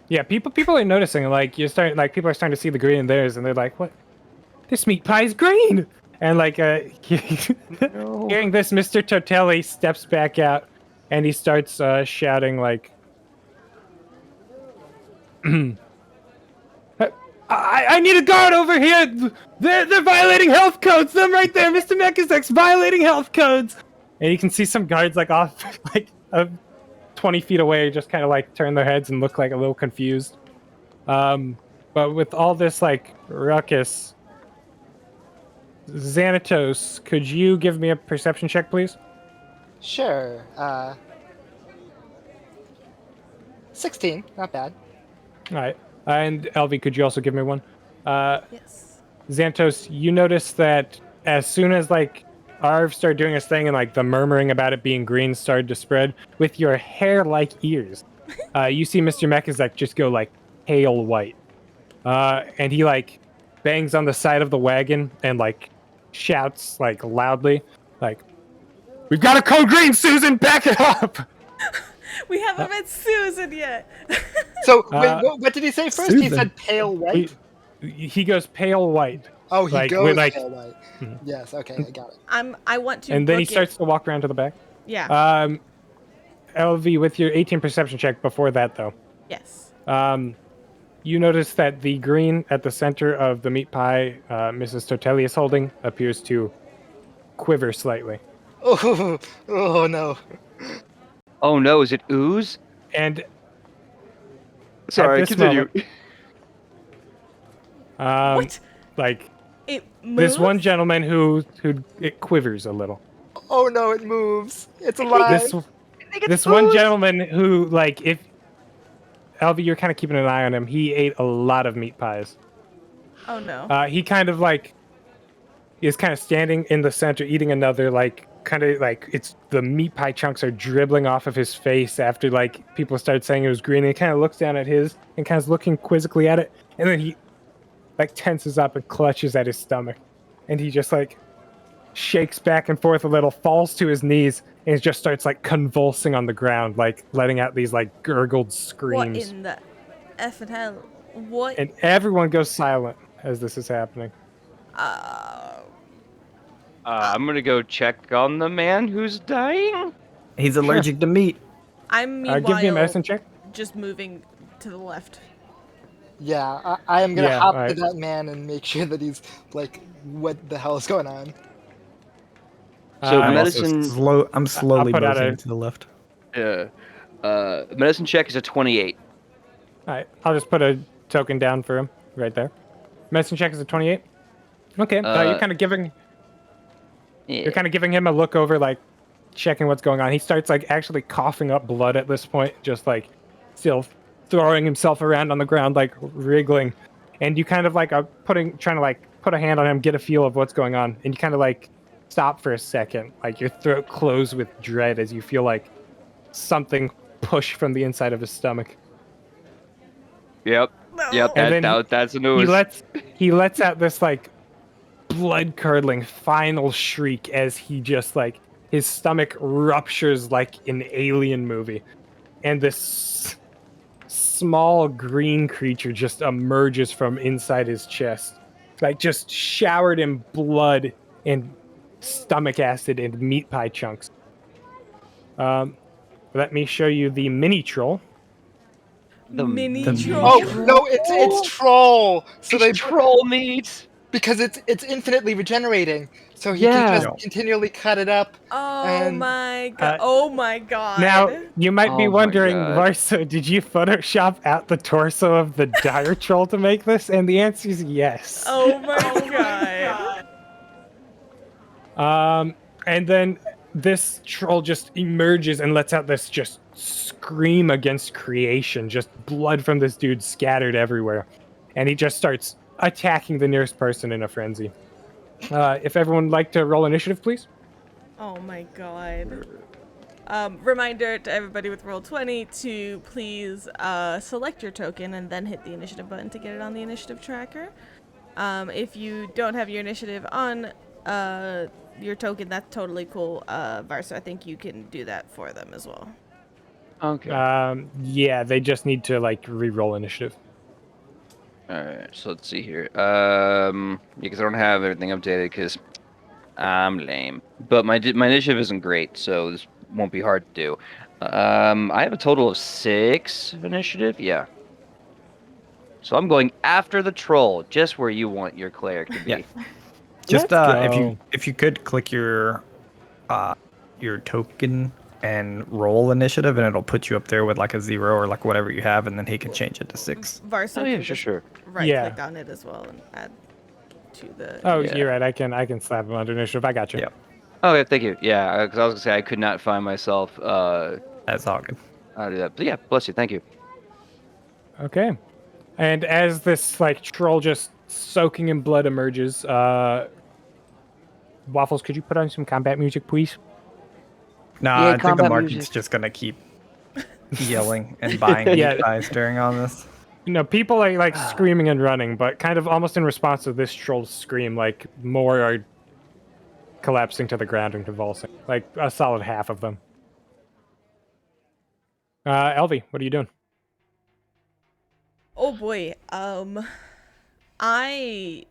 Yeah, people are noticing. Like people are starting to see the green in theirs, and they're like, "What? This meat pie is green!" And like, hearing this, Mr. Tortelli steps back out, and he starts shouting like, I need a guard over here! They're violating health codes! Them right there! Mr. Mechizek's violating health codes! And you can see some guards like off, like 20 feet away, just kind of like turn their heads and look like a little confused. But with all this like ruckus, Xanatos, could you give me a perception check, please? Sure. 16, not bad. All right. And Elvi, could you also give me one? Yes. Xanatos, you notice that as soon as like Aariv started doing his thing and like the murmuring about it being green started to spread, with your hair-like ears, you see Mr. Mechizek just go like pale white. And he like bangs on the side of the wagon and like shouts like loudly, like, "We've got a code green, Susan! Back it up!" We haven't met Susan yet. So, wait, what did he say first? He Susan. said pale white? He goes pale white. Oh, he like, goes with, like- pale white. Yes, okay, I got it. I want to. And then he book it. starts to walk around to the back. Yeah. Elvi, with your 18 perception check before that, though, Yes. you notice that the green at the center of the meat pie Mrs. Tortelli is holding appears to quiver slightly. Oh no. Oh no, is it ooze? And Sorry, this continue. What? Like, It moves? this one gentleman who it quivers a little. Oh no, it moves. It's alive. This one gentleman who, like, if Elvi, you're kind of keeping an eye on him. He ate a lot of meat pies. Oh no. He kind of like is kind of standing in the center, eating another, like, kind of like it's the meat pie chunks are dribbling off of his face after like people started saying it was green. And he kind of looks down at his and kind of looking quizzically at it, and then he like tenses up and clutches at his stomach, and he just like shakes back and forth a little, falls to his knees, and just starts like convulsing on the ground, like letting out these like gurgled screams. What in the effing hell? What? And everyone goes silent as this is happening. I'm gonna go check on the man who's dying. He's allergic to meat. I'm meanwhile Give me a medicine check. just moving to the left. Yeah, I am gonna Yeah, hop alright. to that man and make sure that he's like, what the hell is going on? So I'm medicine. I'm slowly put out moving a- to the left. Medicine check is a 28. All right, I'll just put a token down for him right there. Medicine check is a 28. Okay, you're kind of giving Yeah. you're kind of giving him a look over, like checking what's going on. He starts like actually coughing up blood at this point, just like still throwing himself around on the ground, like wriggling. And you kind of like are trying to like put a hand on him, get a feel of what's going on, and you kind of like stop for a second, like your throat closed with dread as you feel like something push from the inside of his stomach. Yep. Yep. And then That's a news. He lets out this like blood curdling final shriek as he just like his stomach ruptures like an alien movie, and this small green creature just emerges from inside his chest, like just showered in blood and stomach acid and meat pie chunks. Let me show you the mini troll. The mini the- troll. Oh no, it's troll. So they troll meat. because it's infinitely regenerating, so he Yeah. can just continually cut it up. Oh And, my god. Oh my god. Now, you might be Oh my wondering, God. VarSoh, did you Photoshop out the torso of the dire troll to make this? And the answer is yes. Oh my god. And then this troll just emerges and lets out this just scream against creation, just blood from this dude scattered everywhere. And he just starts attacking the nearest person in a frenzy. If everyone would like to roll initiative, please. Oh my god. Reminder to everybody with Roll20 to please select your token and then hit the initiative button to get it on the initiative tracker. If you don't have your initiative on your token, that's totally cool. VarSoh, I think you can do that for them as well. Okay. Yeah, they just need to like re-roll initiative. All right. So let's see here. Because I don't have everything updated because I'm lame. But my initiative isn't great, so this won't be hard to do. I have a total of 6 initiative. Yeah. So I'm going after the troll, just where you want your cleric to be. Yeah. Just Let's if go. you could click your token and roll initiative, and it'll put you up there with like a 0 or like whatever you have, and then he can change it to 6. VarSoh Oh yeah, can just sure. right Yeah. click on it as well and add to the. Oh, Yeah. you're right. I can slap him under initiative. I got you. Yep. Okay, thank you. Yeah, because I was gonna say I could not find myself That's all good. how to do that. But yeah, bless you. Thank you. Okay. And as this like troll just soaking in blood emerges, Waffles, could you put on some combat music, please? Nah, Yeah, I think the combat market's music. just gonna keep yelling and buying Yeah. meat pies during all this. You know, people are like screaming and running, but kind of almost in response to this troll's scream, like more are collapsing to the ground and convulsing. Like a solid half of them. Elvi, what are you doing? Oh boy. I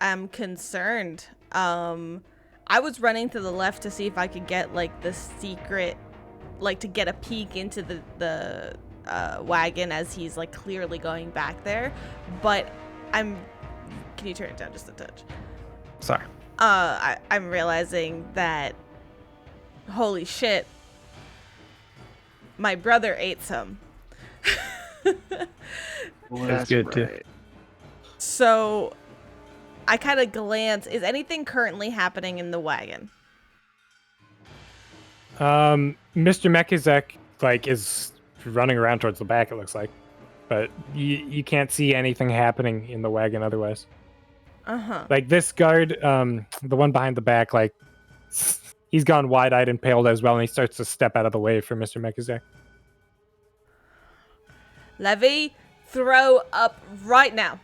am concerned. I was running to the left to see if I could get like the secret like to get a peek into the wagon as he's like clearly going back there, but can you turn it down just a touch? Sorry. I'm realizing that, holy shit, my brother ate some. Well, That's good, too. So I kind of glance. Is anything currently happening in the wagon? Mr. Mechizek is running around towards the back, it looks like, but you can't see anything happening in the wagon otherwise. Like this guard, the one behind the back, like he's gone wide-eyed and paled as well, and he starts to step out of the way for Mr. Mechizek. Levi, throw up right now.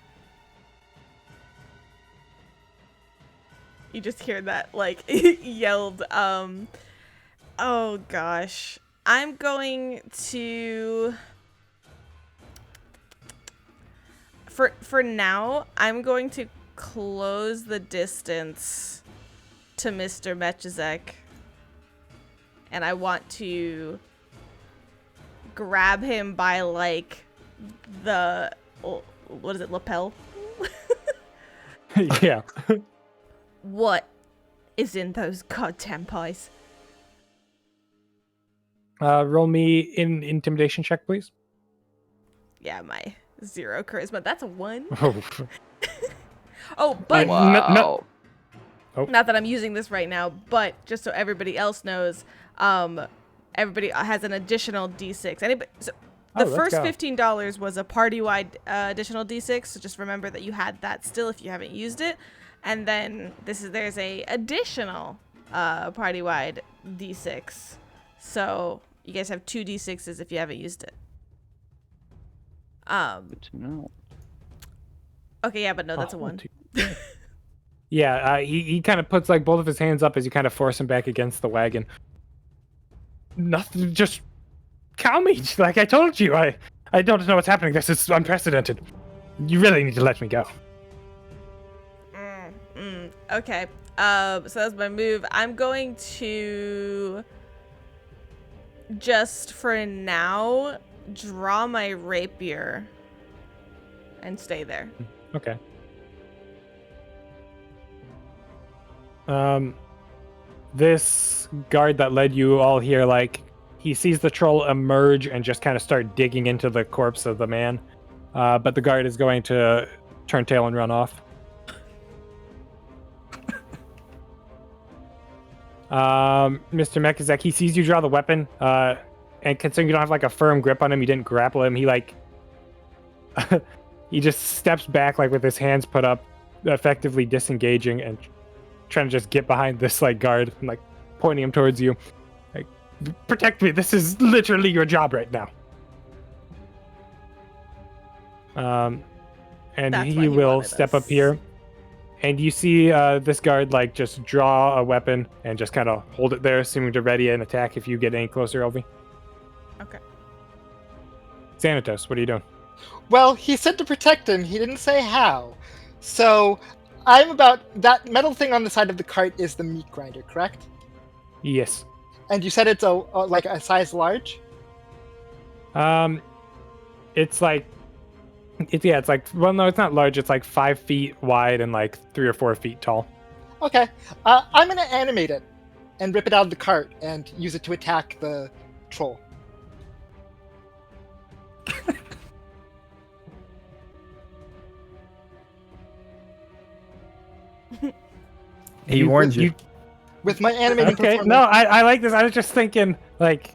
You just hear that, like, yelled, oh gosh. I'm going to... For now, I'm going to close the distance to Mr. Mechizek. And I want to grab him by, like, the... What is it, lapel? Yeah. What is in those goddamn pies? Roll me in intimidation check, please. Yeah, my 0 charisma. That's a 1. Oh. Oh, but Wow. not that I'm using this right now, but just so everybody else knows, everybody has an additional D6. The first $15 was a party-wide additional D6, so just remember that you had that still if you haven't used it. And then there's a additional party-wide D6. So you guys have 2 D6s if you haven't used it. Good to know. Okay, yeah, but no, that's a 1. Yeah, he kind of puts like both of his hands up as you kind of force him back against the wagon. Nothing, just calm me. Like I told you, I don't know what's happening. This is unprecedented. You really need to let me go. Okay. So that's my move. I'm going to just for now draw my rapier and stay there. Okay. This guard that led you all here, like, he sees the troll emerge and just kind of start digging into the corpse of the man. But the guard is going to turn tail and run off. Mr. Mechizek, he sees you draw the weapon, and considering you don't have like a firm grip on him, you didn't grapple him, he like he just steps back like with his hands put up, effectively disengaging and trying to just get behind this like guard and like pointing him towards you. Like, protect me, this is literally your job right now. And That's why he he will wanted step us. up here. And you see this guard like just draw a weapon and just kind of hold it there, seeming to ready an attack if you get any closer, Elvi. Okay. Xanatos, what are you doing? Well, he said to protect him. He didn't say how. So I'm about that metal thing on the side of the cart is the meat grinder, correct? Yes. And you said it's like a size large. It's like it's like, well, no, it's not large. It's like 5 feet wide and like 3 or 4 feet tall. Okay. I'm gonna animate it and rip it out of the cart and use it to attack the troll. He warned you. With my animated Okay, performance. no, I like this. I was just thinking, like,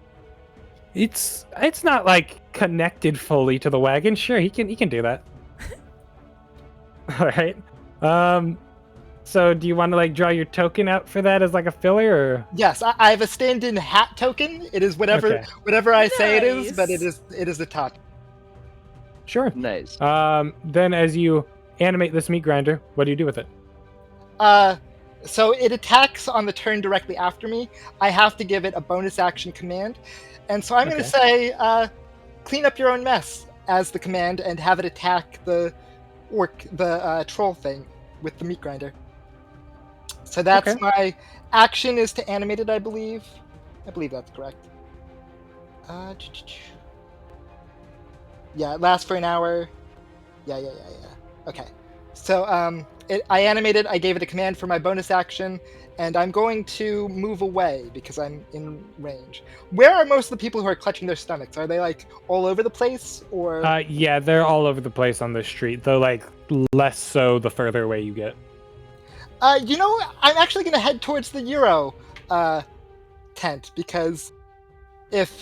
it's not like connected fully to the wagon. Sure, he can do that. All right. So do you want to like draw your token out for that as like a filler, or? Yes, I have a stand-in hat token. It is whatever Okay. whatever I say it is, but Nice. it is the top. Sure. Nice. Then as you animate this meat grinder, what do you do with it? So it attacks on the turn directly after me. I have to give it a bonus action command. And so I'm going to say, clean up your own mess as the command and have it attack the troll thing with the meat grinder. So that's Okay. my action is to animate it, I believe. I believe that's correct. Yeah, it lasts for an hour. Yeah. Okay. So I animated. I gave it a command for my bonus action, and I'm going to move away because I'm in range. Where are most of the people who are clutching their stomachs? Are they like all over the place, or? Yeah, they're all over the place on the street, though like less so the further away you get. I'm actually going to head towards the Euro tent because if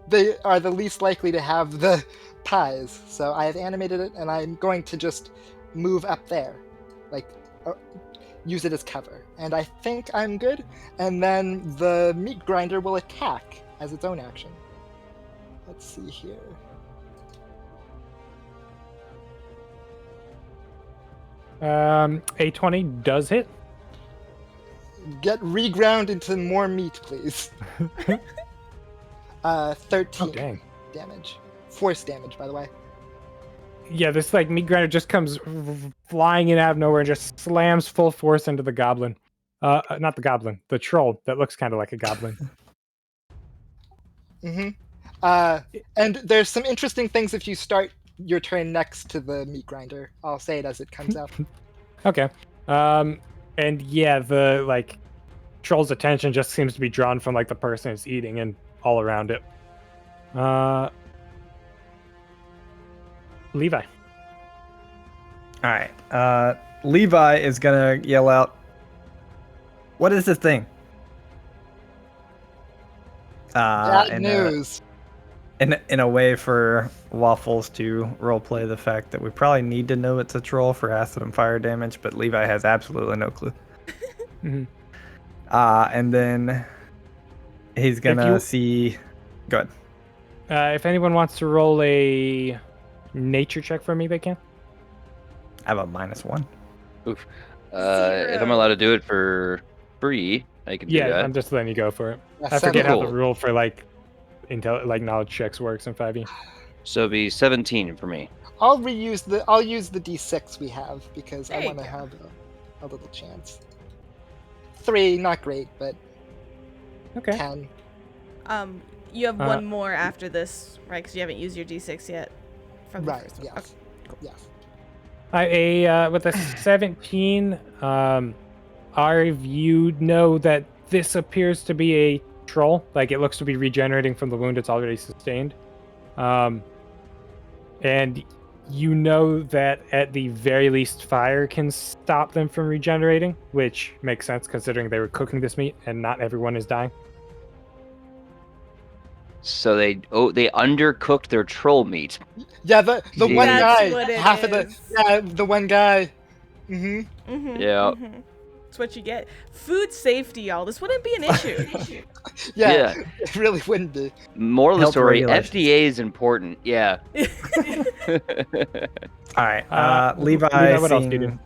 they are the least likely to have the pies. So I have animated it, and I'm going to just move up there, like use it as cover. And I think I'm good. And then the meat grinder will attack as its own action. Let's see here. A20 does hit. Get reground into more meat, please. 13 Oh, dang. damage. Force damage, by the way. Yeah, this like meat grinder just comes flying in out of nowhere and just slams full force into the goblin. Not the goblin, the troll that looks kind of like a goblin. And there's some interesting things if you start your turn next to the meat grinder. I'll say it as it comes up. Okay. And yeah, the like troll's attention just seems to be drawn from like the person it's eating and all around it. Levi. All right. Levi is gonna yell out, "What is this thing?" Bad news. In a way for Waffles to roleplay the fact that we probably need to know it's a troll for acid and fire damage, but Levi has absolutely no clue. Mm-hmm. And then he's gonna see. Go ahead. If anyone wants to roll a nature check for me, they can. I have a -1. Oof. If I'm allowed to do it for free, I can do that. Yeah, I'm just letting you go for it. That I forget sounds how the rule for like knowledge checks works in 5e. So it'll be 17 for me. I'll use the D6 we have because There I you want to go. have a little chance. 3, not great, but Okay. 10. You have one more after this, right? Because you haven't used your D6 yet from the Right. first one. Yes. Okay, cool. Yes. With a 17, Aariv, you know that this appears to be a troll. Like it looks to be regenerating from the wound it's already sustained. And you know that at the very least fire can stop them from regenerating, which makes sense considering they were cooking this meat and not everyone is dying. So they undercooked their troll meat. Yeah, the one That's guy, what it half of is. the one guy. Mm-hmm. Yeah. That's what you get. Food safety, y'all. This wouldn't be an issue. Yeah, it really wouldn't be. Moral of the Health story: regulations. FDA is important. Yeah. All right. Levi, Levi, what else do you do? seeing,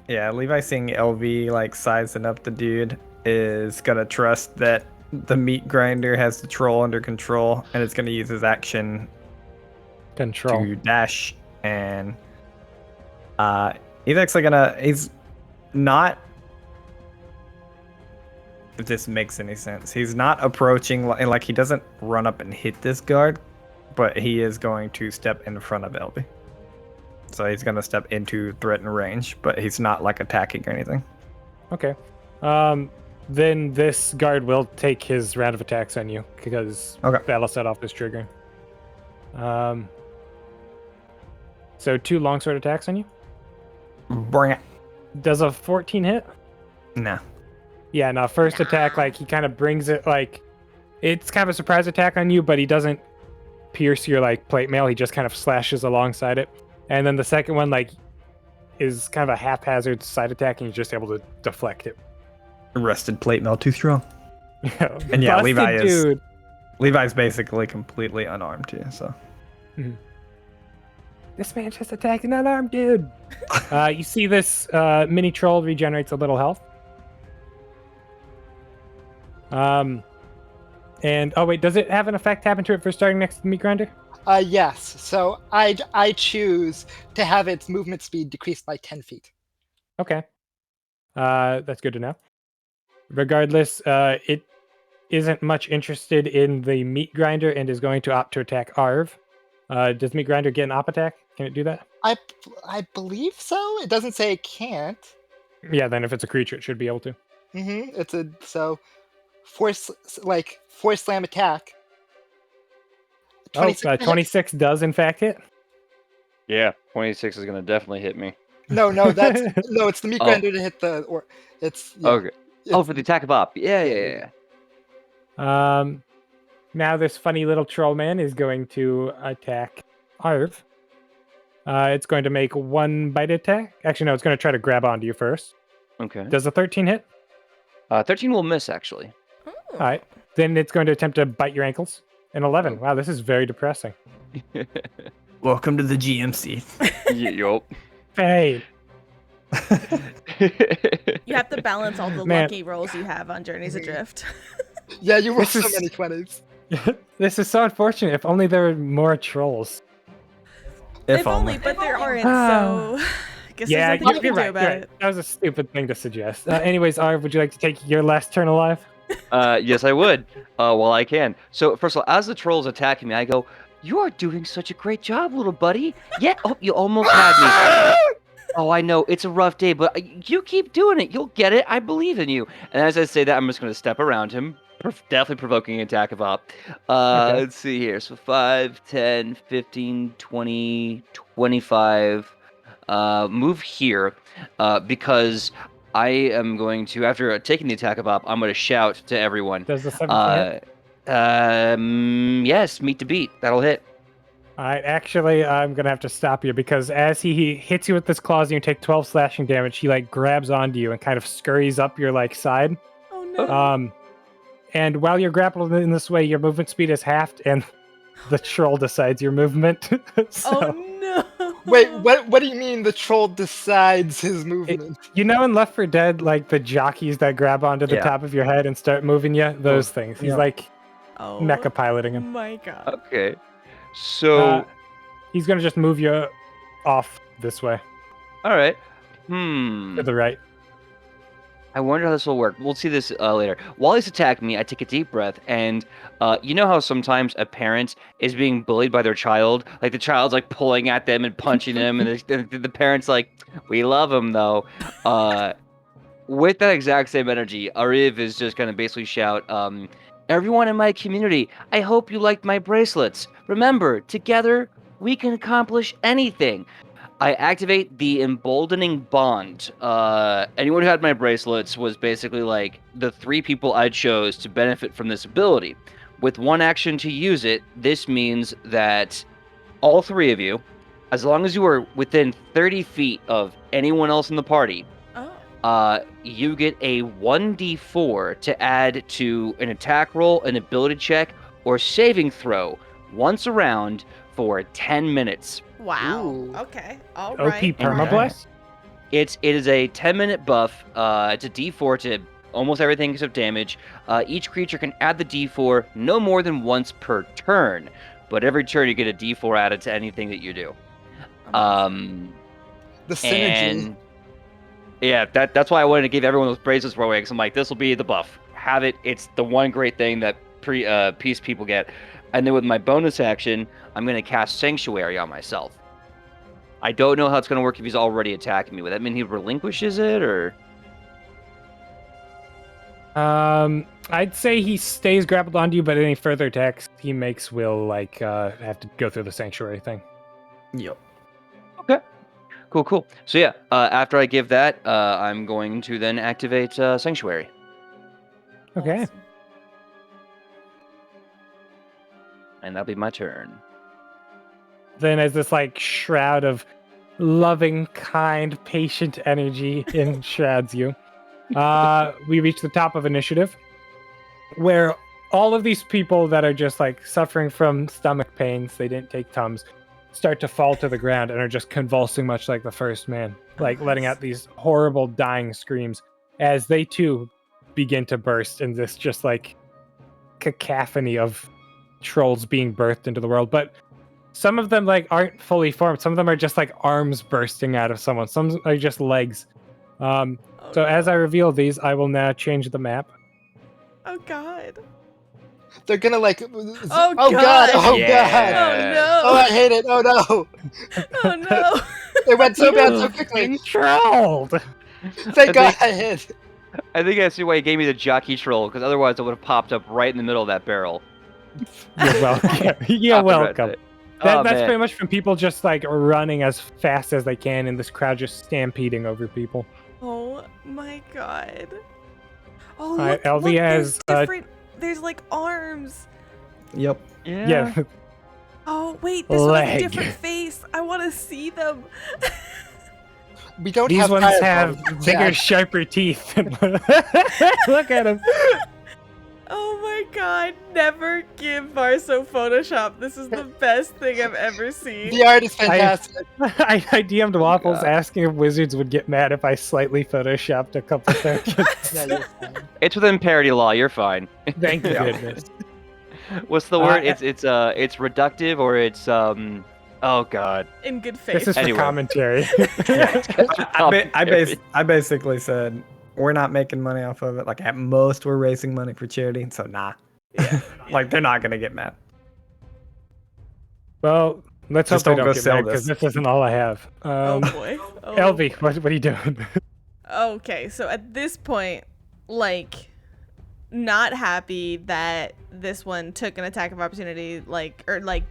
yeah, Levi seeing Elvi like sizing up the dude is gonna trust that the meat grinder has the troll under control, and it's gonna use his action Control. to dash, and he's actually he's not. If this makes any sense, he's not approaching like he doesn't run up and hit this guard, but he is going to step in front of Elvi. So he's gonna step into threatened range, but he's not like attacking or anything. Okay. Then this guard will take his round of attacks on you because that'll set off this trigger. So 2 longsword attacks on you. Bring it. Does a 14 hit? No. Yeah, no, first attack, like, he kind of brings it, like, it's kind of a surprise attack on you, but he doesn't pierce your, like, plate mail. He just kind of slashes alongside it. And then the second one, like, is kind of a haphazard side attack, and you're just able to deflect it. Rusted plate mail too strong. Yeah, And yeah, busted Levi's basically completely unarmed too, so. Mhm. This man just attacked an unarmed dude. You see this mini troll regenerates a little health. And oh wait, does it have an effect happen to it for starting next to the meat grinder? Yes. So I choose to have its movement speed decreased by 10 feet. Okay. That's good to know. Regardless, it isn't much interested in the meat grinder and is going to opt to attack Aariv. Does meat grinder get an op attack? Can it do that? I believe so. It doesn't say it can't. Yeah, then if it's a creature, it should be able to. It's a force slam attack. 26 to hit. 26 does in fact hit. Yeah, 26 is gonna definitely hit me. No, it's the meat grinder to hit the Okay. For the attack of op. Yeah. Now this funny little troll man is going to attack Aariv. It's going to make one bite attack. Actually, no, it's going to try to grab onto you first. Okay. Does a 13 hit? 13 will miss, actually. All right. Then it's going to attempt to bite your ankles. An 11. Wow, this is very depressing. Welcome to the GMC. Yup. Hey. You have to balance all the lucky rolls you have on Journeys Adrift. Yeah, you roll This so is- many 20s. This is so unfortunate. If only there were more trolls. If only, but there aren't, so I guess Yeah, there's nothing you you're can right. do about You're right. it. That was a stupid thing to suggest. Anyways, Aariv, would you like to take your last turn alive? Yes, I would. Well, I can. So, first of all, as the troll's attacking me, I go, "You are doing such a great job, little buddy." Yeah. Oh, you almost had me. Oh, I know. It's a rough day, but you keep doing it. You'll get it. I believe in you. And as I say that, I'm just going to step around him, definitely provoking an attack of op. Okay. Let's see here. So 5, 10, 15, 20, 25. Move here because I am going to, after taking the attack of op, I'm going to shout to everyone. Does the 17 hit? Yes, meet the beat. That'll hit. All right, actually, I'm going to have to stop you because as he hits you with this claws and you take 12 slashing damage, he grabs onto you and kind of scurries up your side. Oh no. And while you're grappled in this way, your movement speed is halved and the troll decides your movement. Oh no. Wait, what do you mean the troll decides his movement? You know in Left 4 Dead, the jockeys that grab onto the Yeah. top of your head and start moving you? Those things. He's Yeah. Oh mecha piloting him. my god. Okay. So, He's going to just move you off this way, all right. to the right. I wonder how this will work. We'll see this later. While he's attacking me, I take a deep breath, and you know how sometimes a parent is being bullied by their child? Like the child's pulling at them and punching them, and the parent's like, "We love him though." With that exact same energy, Aariv is just going to basically shout, "Everyone in my community, I hope you liked my bracelets. Remember, together we can accomplish anything." I activate the emboldening bond. Anyone who had my bracelets was basically the 3 people I chose to benefit from this ability. With one action to use it, this means that all 3 of you, as long as you are within 30 feet of anyone else in the party, Oh. you get a 1d4 to add to an attack roll, an ability check, or saving throw once around for 10 minutes. Wow. Ooh. Okay. All OP right. Permablast? It is a 10-minute buff. It's a d4 to almost everything except damage. Each creature can add the d4 no more than once per turn, but every turn you get a d4 added to anything that you do. The synergy. And yeah, that's why I wanted to give everyone those bracelets right away, because I'm like, this will be the buff. Have it. It's the one great thing that peace people get. And then with my bonus action, I'm going to cast Sanctuary on myself. I don't know how it's going to work if he's already attacking me. Would that mean he relinquishes it, or? I'd say he stays grappled onto you, but any further attacks he makes will have to go through the sanctuary thing. Yep. Okay. Cool. So yeah, after I give that, I'm going to then activate Sanctuary. Okay. Awesome. And that'll be my turn. Then as this shroud of loving, kind, patient energy enshrouds you, we reach the top of initiative, where all of these people that are just suffering from stomach pains, they didn't take Tums, start to fall to the ground and are just convulsing much like the first man, letting out these horrible dying screams as they too begin to burst in this just cacophony of trolls being birthed into the world. But some of them aren't fully formed. Some of them are just arms bursting out of someone. Some are just legs. So as I reveal these, I will now change the map. Oh god. They're gonna like. Oh, God! God. Oh Yeah. God! Oh Oh, I hate it! Oh no! no! Oh no! It went so bad so You've quickly. been trolled. Thank God think- I hit. I think I see why he gave me the jockey troll, because otherwise I would have popped up right in the middle of that barrel. You're welcome. You're Copyright welcome. it. That's man. pretty much from people just like running as fast as they can, and this crowd just stampeding over people. Oh my God! Oh Alright, look! Elvi Look, has, there's different. There's like arms. Yep. Yeah. Oh wait, this one's a Leg. different face. I want to see them. We don't These have ones fire have problems. bigger, Yeah. sharper teeth. Look at them. Oh my God! Never give VarSoh Photoshop. This is the best thing I've ever seen. The art is fantastic. I DM'd Waffles God. asking if wizards would get mad if I slightly photoshopped a couple seconds. Yeah, you're fine. It's within parody law. You're fine. Thank Yeah. goodness. What's the word? Uh, It's reductive, or it's Oh God. In good faith. This is Anyway. for commentary. I basically said we're not making money off of it. Like at most, we're raising money for charity. So nah. Yeah. Like they're not gonna get mad. Well, let's Just hope they don't don't go get sell mad, because this. this isn't all I have. Oh boy. Oh. Elvi, what are you doing? Okay, so at this point, like, not happy that this one took an attack of opportunity,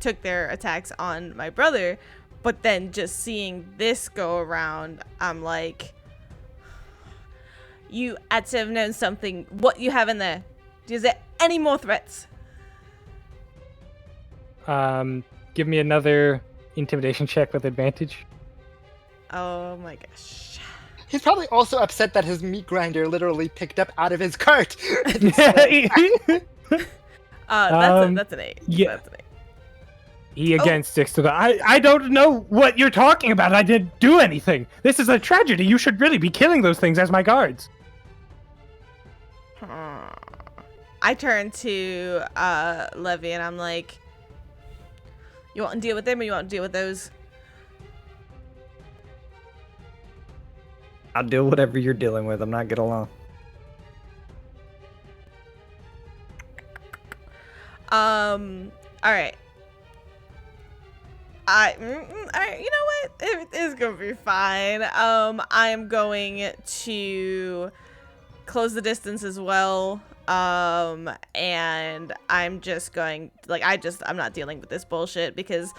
took their attacks on my brother, but then just seeing this go around, I'm like, you had to have known something. What you have in there? Is there any more threats? Give me another intimidation check with advantage. Oh my gosh. He's probably also upset that his meat grinder literally picked up out of his cart. That's an 8. yeah. That's an 8. He again sticks to the I don't know what you're talking about. I didn't do anything. This is a tragedy. You should really be killing those things as my guards. I turn to Levi and I'm like, you want to deal with them or you want to deal with those? I'll deal whatever you're dealing with. I'm not get along. All right. All right, you know what? It is gonna be fine. I am going to close the distance as well. And I'm just going, I'm not dealing with this bullshit because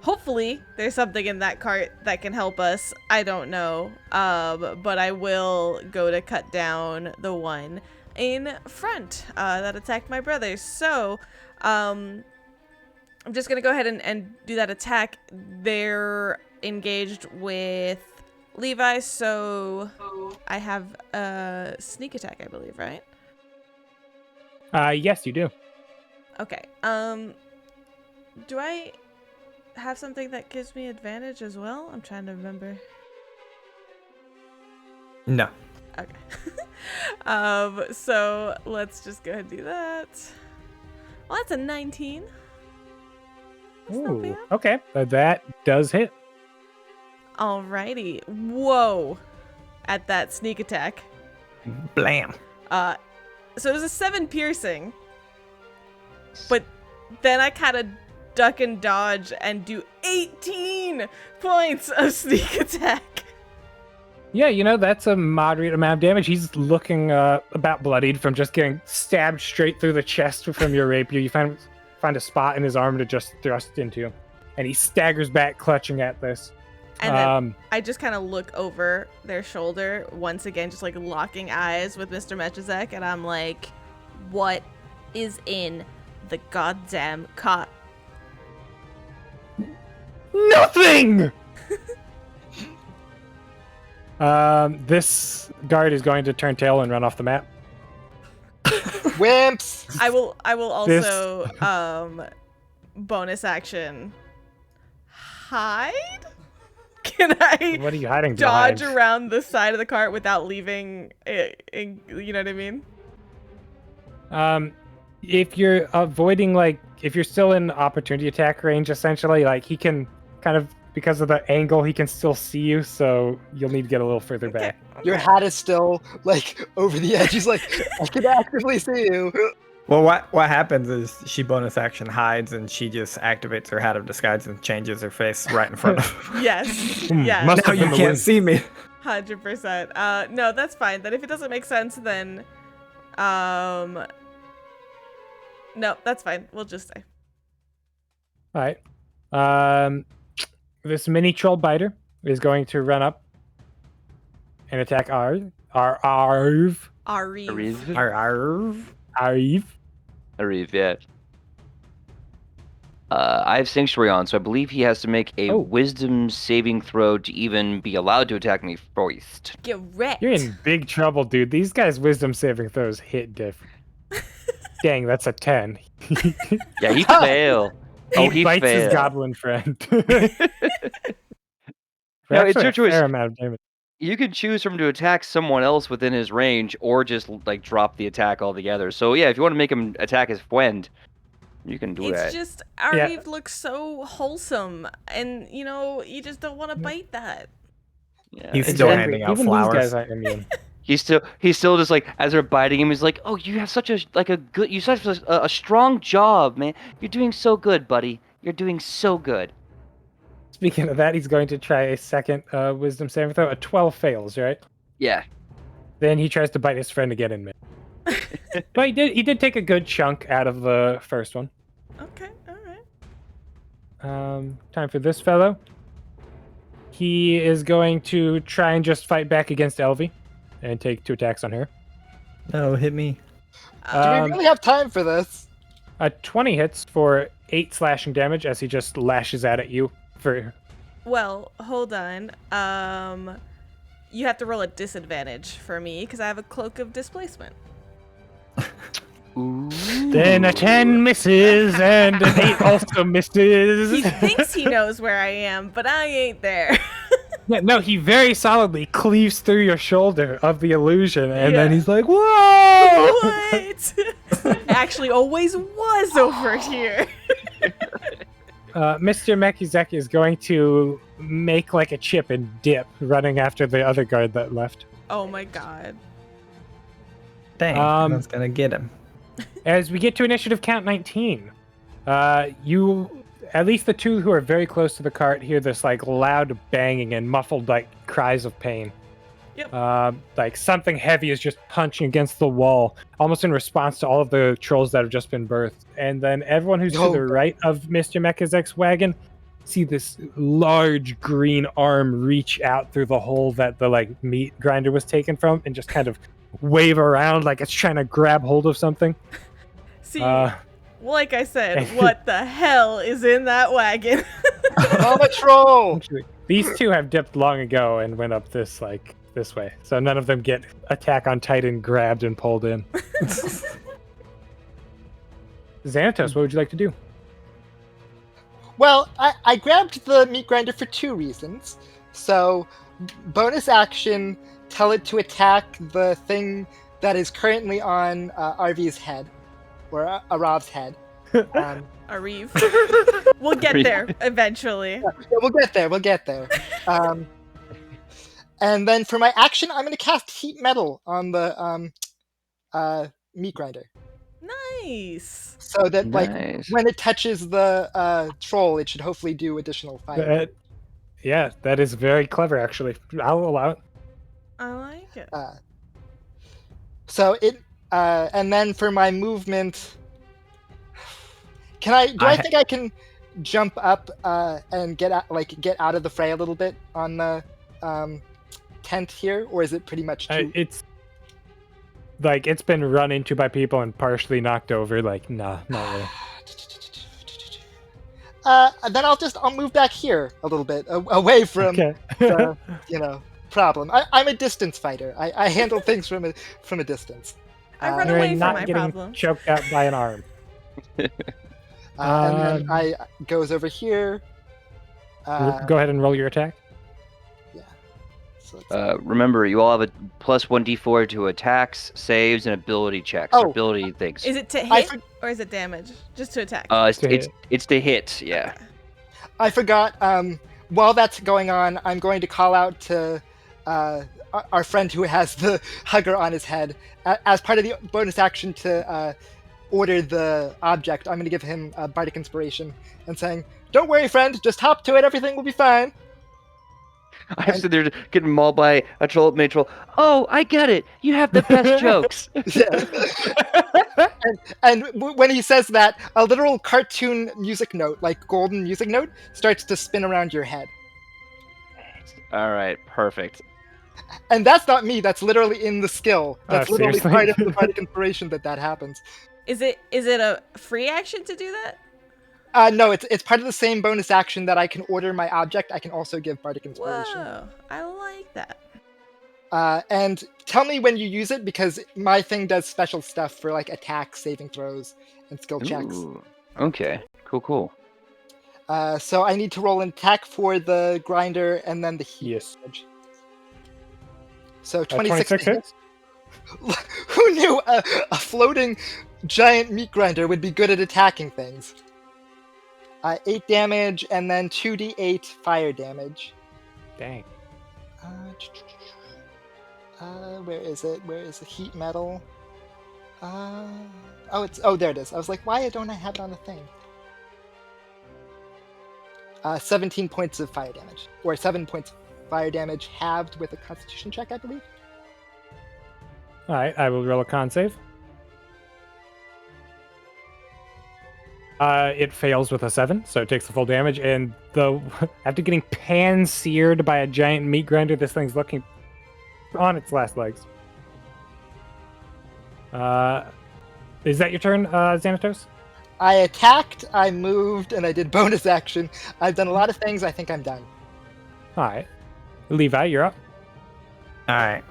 hopefully there's something in that cart that can help us. I don't know. But I will go to cut down the one in front that attacked my brother. So, I'm just gonna go ahead and do that attack. They're engaged with Levi, so I have a sneak attack, I believe, right? Yes, you do. Okay. Do I have something that gives me advantage as well? I'm trying to remember. No. Okay. So let's just go ahead and do that. Well, that's a 19. That's not Ooh, bad. okay. That does hit. Alrighty. Whoa. At that sneak attack. Blam. So it was a 7 piercing. But then I kind of duck and dodge and do 18 points of sneak attack. Yeah, that's a moderate amount of damage. He's looking about bloodied from just getting stabbed straight through the chest from your rapier. You find a spot in his arm to just thrust into, and he staggers back, clutching at this. And then I just kind of look over their shoulder once again, just like locking eyes with Mr. Mechizek, and I'm like, what is in the goddamn cot? Nothing! This guard is going to turn tail and run off the map. Wimps! I will also bonus action hide. Can I What are you hiding dodge behind? around the side of the cart without leaving it, you know what I mean? If you're avoiding, if you're still in opportunity attack range, essentially, he can kind of, because of the angle, he can still see you, so you'll need to get a little further back. Your hat is still, over the edge. He's like, I can actively see you. Well, what happens is she bonus action hides and she just activates her hat of disguise and changes her face right in front of. Yes. Hmm, Yes. must Now have you been the can't wind. see me. 100%. No, that's fine. Then if it doesn't make sense, then no, that's fine. We'll just say. All right. This mini troll biter is going to run up and attack Aariv. Aariv. Aariv. Aariv. Aariv, yeah. I have Sanctuary on, so I believe he has to make a Wisdom saving throw to even be allowed to attack me first. Get wrecked. You're in big trouble, dude. These guys' wisdom saving throws hit different. Dang, that's a 10. Yeah, he fail. He bites his failed. goblin friend. No, it's your a choice. fair amount of damage. You can choose for him to attack someone else within his range, or just like drop the attack altogether. So yeah, if you want to make him attack his friend, you can do that. It's just Aariv looks so wholesome, and you just don't want to bite that. Yeah, He's still handing out Even flowers. These guys aren't immune. He's still just like, as they're biting him, he's like, "Oh, you have such a strong job, man. You're doing so good, buddy. You're doing so good." Speaking of that, he's going to try a second wisdom saving throw. A 12 fails, right? Yeah. Then he tries to bite his friend again in mid. But he did take a good chunk out of the first one. Okay, all right. Time for this fellow. He is going to try and just fight back against Elvi and take 2 attacks on her. No, hit me. Do we really have time for this? A 20 hits for 8 slashing damage as he just lashes out at you for... Well, hold on. You have to roll a disadvantage for me because I have a cloak of displacement. Ooh. Then a 10 misses and an 8 also misses. He thinks he knows where I am, but I ain't there. Yeah, no, he very solidly cleaves through your shoulder of the illusion, and then Yeah. he's like, "Whoa!" What? Actually, always was over here. Mr. Mechizek is going to make like a chip and dip, running after the other guard that left. Oh my god. Dang, that's gonna get him. As we get to initiative count 19, you, at least the 2 who are very close to the cart, hear this like loud banging and muffled like cries of pain. Yep. Like something heavy is just punching against the wall, almost in response to all of the trolls that have just been birthed. And then everyone who's to the right of Mr. Mechizek's wagon see this large green arm reach out through the hole that the like meat grinder was taken from and just kind of wave around like it's trying to grab hold of something. See, like I said, what the hell is in that wagon? Mama troll! These 2 have dipped long ago and went up this way, so none of them get attack on Titan grabbed and pulled in. Xanatos, what would you like to do? Well, I grabbed the meat grinder for 2 reasons. So, bonus action, tell it to attack the thing that is currently on Arvi's head, or Aarav's head. Aariv. We'll get there eventually. Yeah, we'll get there. And then for my action, I'm going to cast Heat Metal on the meat grinder. Nice. So that, like, Nice. when it touches the troll, it should hopefully do additional fire. Yeah, that is very clever, actually. I'll allow it. I like it. So it, and then for my movement, I think I can jump up and get out of the fray a little bit on the tent here, or is it pretty much too... It's like it's been run into by people and partially knocked over. Like, nah, not really. Then I'll move back here a little bit, away from the, problem. I'm a distance fighter. I handle things from a distance. I run You're away from not my getting problems. choked out by an arm. And then I goes over here. Go ahead and roll your attack. So Remember, you all have a +1d4 to attacks, saves, and ability checks. Or ability things. Is it to hit or is it damage? Just to attack. It's to hit. Yeah. Okay. I forgot. While that's going on, I'm going to call out to our friend who has the hugger on his head as part of the bonus action to order the object, I'm going to give him a bardic inspiration and saying, "Don't worry, friend. Just hop to it. Everything will be fine." I'm sitting there getting mauled by a troll main troll. Oh, I get it. You have the best jokes. Yeah. When he says that, a literal cartoon music note, like golden music note, starts to spin around your head. All right, perfect. And that's not me. That's literally in the skill. That's literally seriously? part of the bardic inspiration that happens. Is it a free action to do that? No, it's part of the same bonus action that I can order my object. I can also give bardic inspiration. Whoa, I like that. And tell me when you use it, because my thing does special stuff for like attack, saving throws, and skill checks. Ooh, okay, cool. So I need to roll an attack for the grinder and then the heat. Yes. Damage. So 26 26 hits. Who knew a floating giant meat grinder would be good at attacking things? 8 damage and then 2d8 fire damage. Dang. Where is it? Where is the heat metal? Oh, there it is. I was like, why don't I have it on the thing? 17 points of fire damage, or 7 points of fire damage halved with a Constitution check, I believe. All right, I will roll a con save. It fails with a 7, so it takes the full damage. And after getting pan-seared by a giant meat grinder, this thing's looking on its last legs. Is that your turn, Xanatos? I attacked, I moved, and I did bonus action. I've done a lot of things. I think I'm done. All right. Levi, you're up. All right.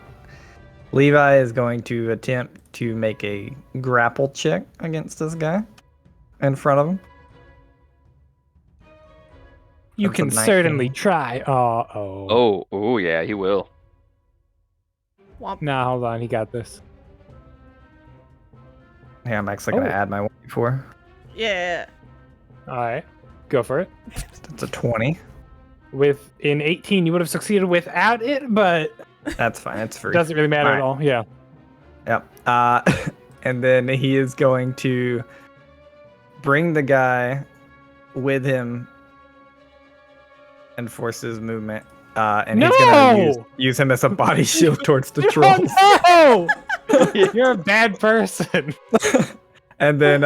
Levi is going to attempt to make a grapple check against this guy in front of him. You That's a can 19. certainly try. Oh, yeah, he will. Womp. Nah, hold on. He got this. Yeah, I'm actually going to add my 1d4. Yeah. All right. Go for it. That's a 20. With an 18, you would have succeeded without it, but That's fine. It's free. doesn't really matter at Alright. all. Yeah. Yep. And then he is going to bring the guy with him and force his movement. And he's going to use him as a body shield towards the trolls. No! You're a bad person. And then,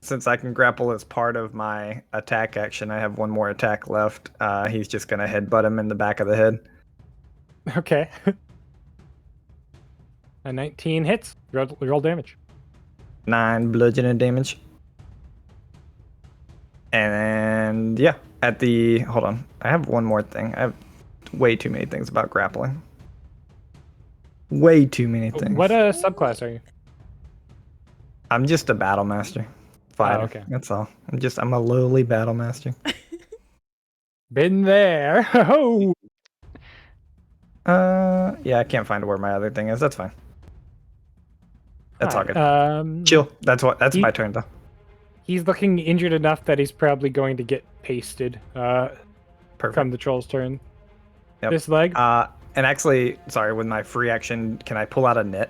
since I can grapple as part of my attack action, I have one more attack left. He's just going to headbutt him in the back of the head. Okay. A 19 hits. Roll damage. 9 bludgeoning damage. And yeah, hold on. I have one more thing. I have way too many things about grappling. Way too many things. What subclass are you? I'm just a battle master. Fighter. okay. That's all. I'm a lowly battle master. Been there. Oh. Yeah, I can't find where my other thing is. That's fine. That's all Alright, good. Chill. That's he- my turn though. He's looking injured enough that he's probably going to get pasted Perfect. from the troll's turn. Yep. This leg. And actually, sorry, with my free action, can I pull out a net?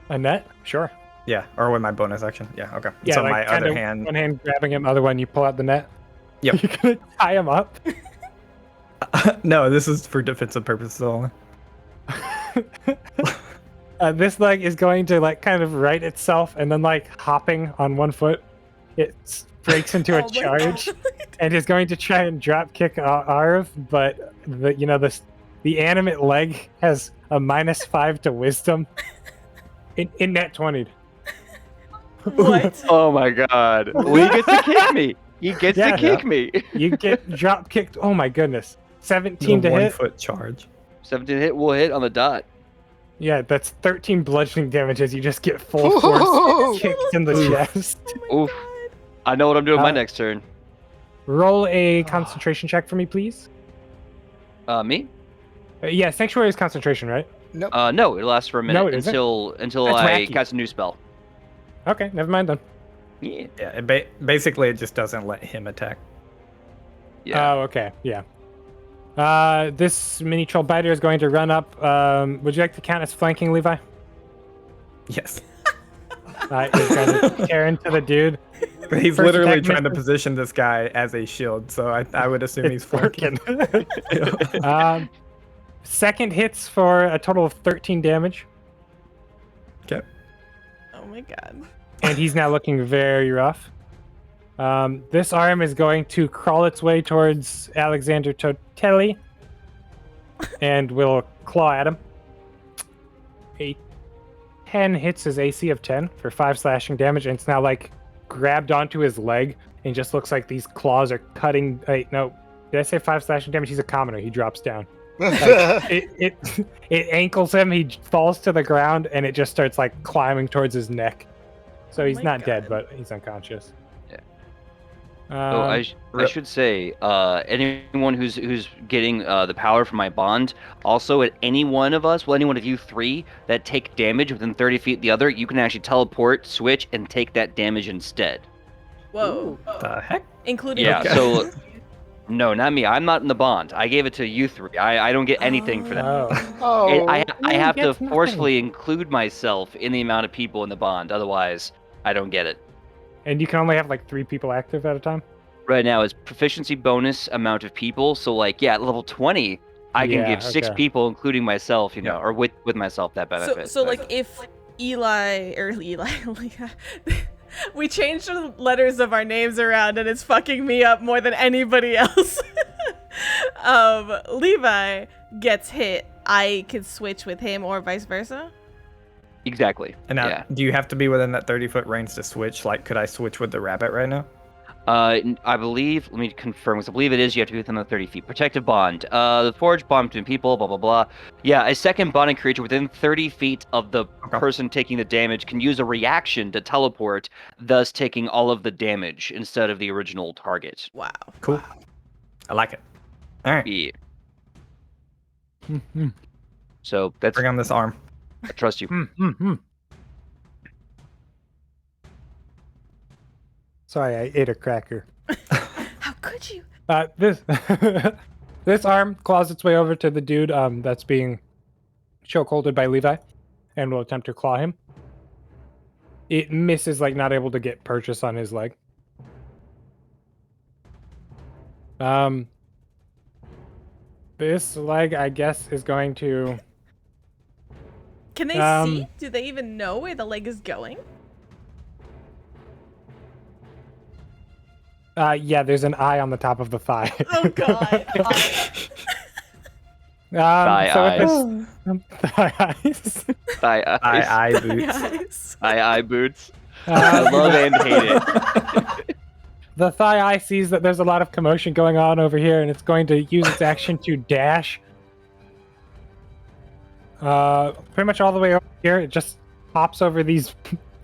A net? Sure. Yeah, or with my bonus action. Yeah, okay. Yeah, So like my kinda other hand. One hand grabbing him, other one you pull out the net. Yep. You're gonna tie him up. No, this is for defensive purposes only. This leg is going to like kind of right itself and then like hopping on one foot. It breaks into a Oh my charge God. and is going to try and drop kick Aariv, but the animate leg has a -5 to wisdom. In net 20. What? Oh my god. Well, he gets to kick me. He gets Yeah. to kick me. You get drop kicked. Oh my goodness. 17 The to hit. 1 foot charge. 17 hit will hit on the dot. Yeah, that's 13 bludgeoning damage as you just get full Ooh. force kicked in the Oof. chest. Oh my Oof. God. I know what I'm doing my Uh, next turn. Roll a concentration check for me, please. Me? Yeah, Sanctuary is concentration, right? Nope. No, it lasts for a minute No, it isn't. until That's I wacky. cast a new spell. Okay, never mind then. Yeah. Yeah, basically it just doesn't let him attack. Yeah. Oh, okay, yeah. This mini troll biter is going to run up. Would you like to count as flanking, Levi? Yes. He's going to tear into the dude. He's First literally attack trying to misses. position this guy as a shield, so I would assume he's It's flanking. working. Second hits for a total of 13 damage, Okay. Oh my god. and he's now looking very rough. This arm is going to crawl its way towards Alexander Totelli, and will claw at him. A 10 hits his AC of 10 for 5 slashing damage, and it's now like grabbed onto his leg, and just looks like these claws are cutting. No, did I say 5 slashing damage? He's a commoner. He drops down. It ankles him. He falls to the ground, and it just starts like climbing towards his neck. So he's my not dead, God. but he's unconscious. Yeah. Um, I should say, anyone who's getting the power from my bond, also at any one of us, well, any one of you three that take damage within 30 feet of the other, you can actually teleport, switch, and take that damage instead. Whoa. The heck? Including Yeah, Okay. so... No, not me. I'm not in the bond. I gave it to you three. I don't get anything for that. oh. I Oh, have to gets nothing. forcefully include myself in the amount of people in the bond. Otherwise, I don't get it. And you can only have like 3 people active at a time? Right now, it's proficiency bonus amount of people. So, like, yeah, at level 20, I can Yeah, give 6 okay. people, including myself, you know, Yeah. or with myself, that benefit. So but- like if Eli, we changed the letters of our names around and it's fucking me up more than anybody else. Levi gets hit, I could switch with him or vice versa. Exactly. And now, yeah. do you have to be within that 30-foot range to switch? Like, could I switch with the rabbit right now? I believe, let me confirm, because I believe it is, you have to be within the 30 feet. Protective bond. The forged bond between people, blah, blah, blah. Yeah, a second bonding creature within 30 feet of the Okay. person taking the damage can use a reaction to teleport, thus taking all of the damage instead of the original target. Wow. Cool. I like it. All right, Yeah. So that's, bring on this arm. I trust you. Sorry, I ate a cracker. How could you? This this arm claws its way over to the dude that's being chokeholded by Levi, and will attempt to claw him. It misses, like not able to get purchase on his leg. This leg, I guess, is going to. Can they see? Do they even know where the leg is going? Yeah, there's an eye on the top of the thigh. Oh god. Thigh Thigh eyes. Thigh Boots. Guys. eye boots. I love and hate it. The thigh eye sees that there's a lot of commotion going on over here, and it's going to use its action to dash. Pretty much all the way over here. It just hops over these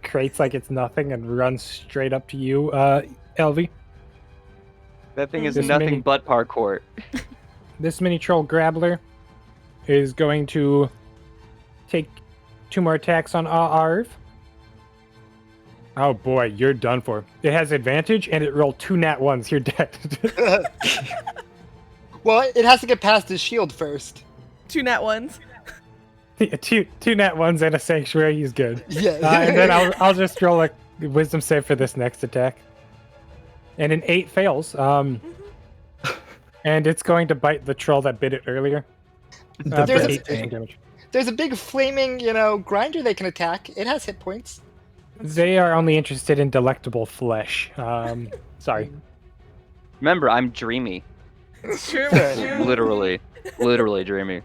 crates like it's nothing and runs straight up to you, Elvi. That thing is This nothing mini- but parkour. This mini troll Grabbler is going to take 2 more attacks on Aariv. Oh boy, you're done for. It has advantage, and it rolled 2 nat 1s. You're dead. well, it has to get past his shield first. 2 nat ones. two nat 1s and a sanctuary. He's good. Yeah. And then I'll just roll a wisdom save for this next attack. And an 8 fails. And it's going to bite the troll that bit it earlier. For There's a- 8 piercing damage. There's a big flaming, grinder they can attack. It has hit points. They are only interested in delectable flesh. Sorry. Remember, I'm dreamy. It's true. Literally dreamy.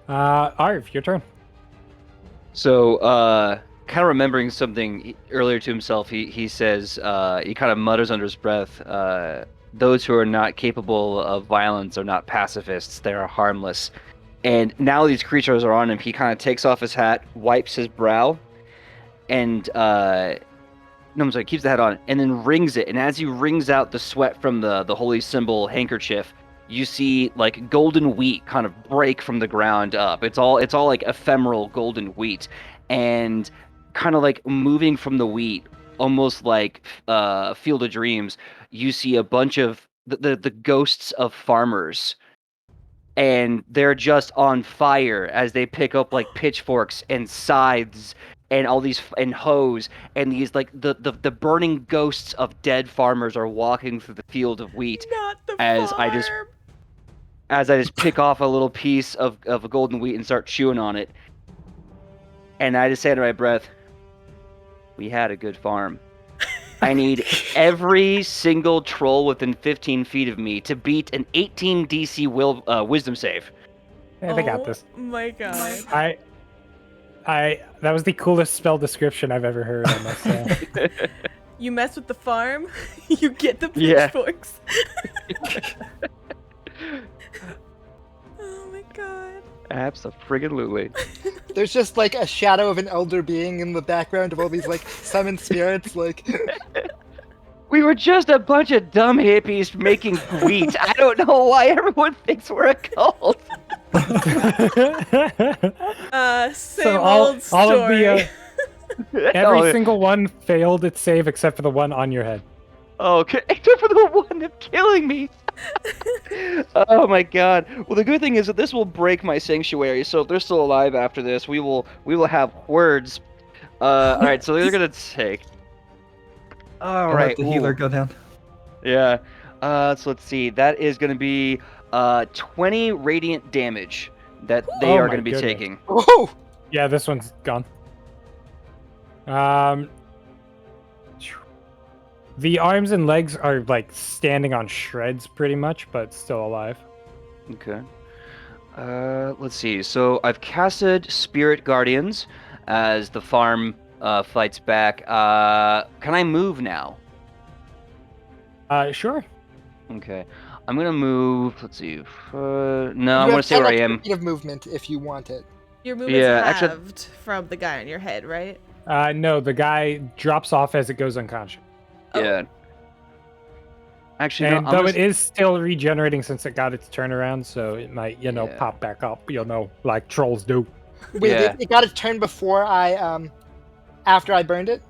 Aariv, your turn. So, kind of remembering something earlier to himself, he says, he kind of mutters under his breath, those who are not capable of violence are not pacifists, they are harmless. And now these creatures are on him, he kind of takes off his hat, wipes his brow, and, keeps the hat on, and then wrings it. And as he wrings out the sweat from the holy symbol handkerchief, you see like golden wheat kind of break from the ground up. It's all like ephemeral golden wheat, and kind of like moving from the wheat, almost like Field of Dreams. You see a bunch of the ghosts of farmers, and they're just on fire as they pick up like pitchforks and scythes and all these and hoes, and these like the burning ghosts of dead farmers are walking through the field of wheat Not the as farm. I just pick off a little piece of a golden wheat and start chewing on it. And I just say under my breath, we had a good farm. I need every single troll within 15 feet of me to beat an 18 DC wisdom save. Yeah, they got this. Oh my god. That was the coolest spell description I've ever heard, I must say. You mess with the farm, you get the Yeah. pitchforks. Oh my god. Abso-friggin-lutely. There's just like a shadow of an elder being in the background of all these like summoned spirits. Like, We were just a bunch of dumb hippies making wheat. I don't know why everyone thinks we're a cult. Same all old story. of the every Oh, single one failed its save except for the one on your head. okay, except for the one that's killing me. Oh my god. Well, the good thing is that this will break my sanctuary, so if they're still alive after this, we will have words. All right, so they're gonna take. All I'll right. let the healer ooh, go down. Yeah. So let's see. That is gonna be 20 radiant damage that they Oh are my gonna be goodness. taking. oh, Yeah, this one's gone. The arms and legs are like standing on shreds pretty much, but still alive. Okay. Let's see. So I've casted Spirit Guardians as the farm fights back. Can I move now? Sure. Okay. I'm gonna move. Let's see. No, you I'm have gonna stay where I 10 am. extra feet of movement if you want it. Your movement's Yeah, actually- halved from the guy on your head, right? No, the guy drops off as it goes unconscious. Oh. Yeah. Actually, And no, though I'm just... it is still regenerating since it got its turnaround, so it might, Yeah. pop back up, like trolls do. Wait, Yeah. it got its turn before after I burned it.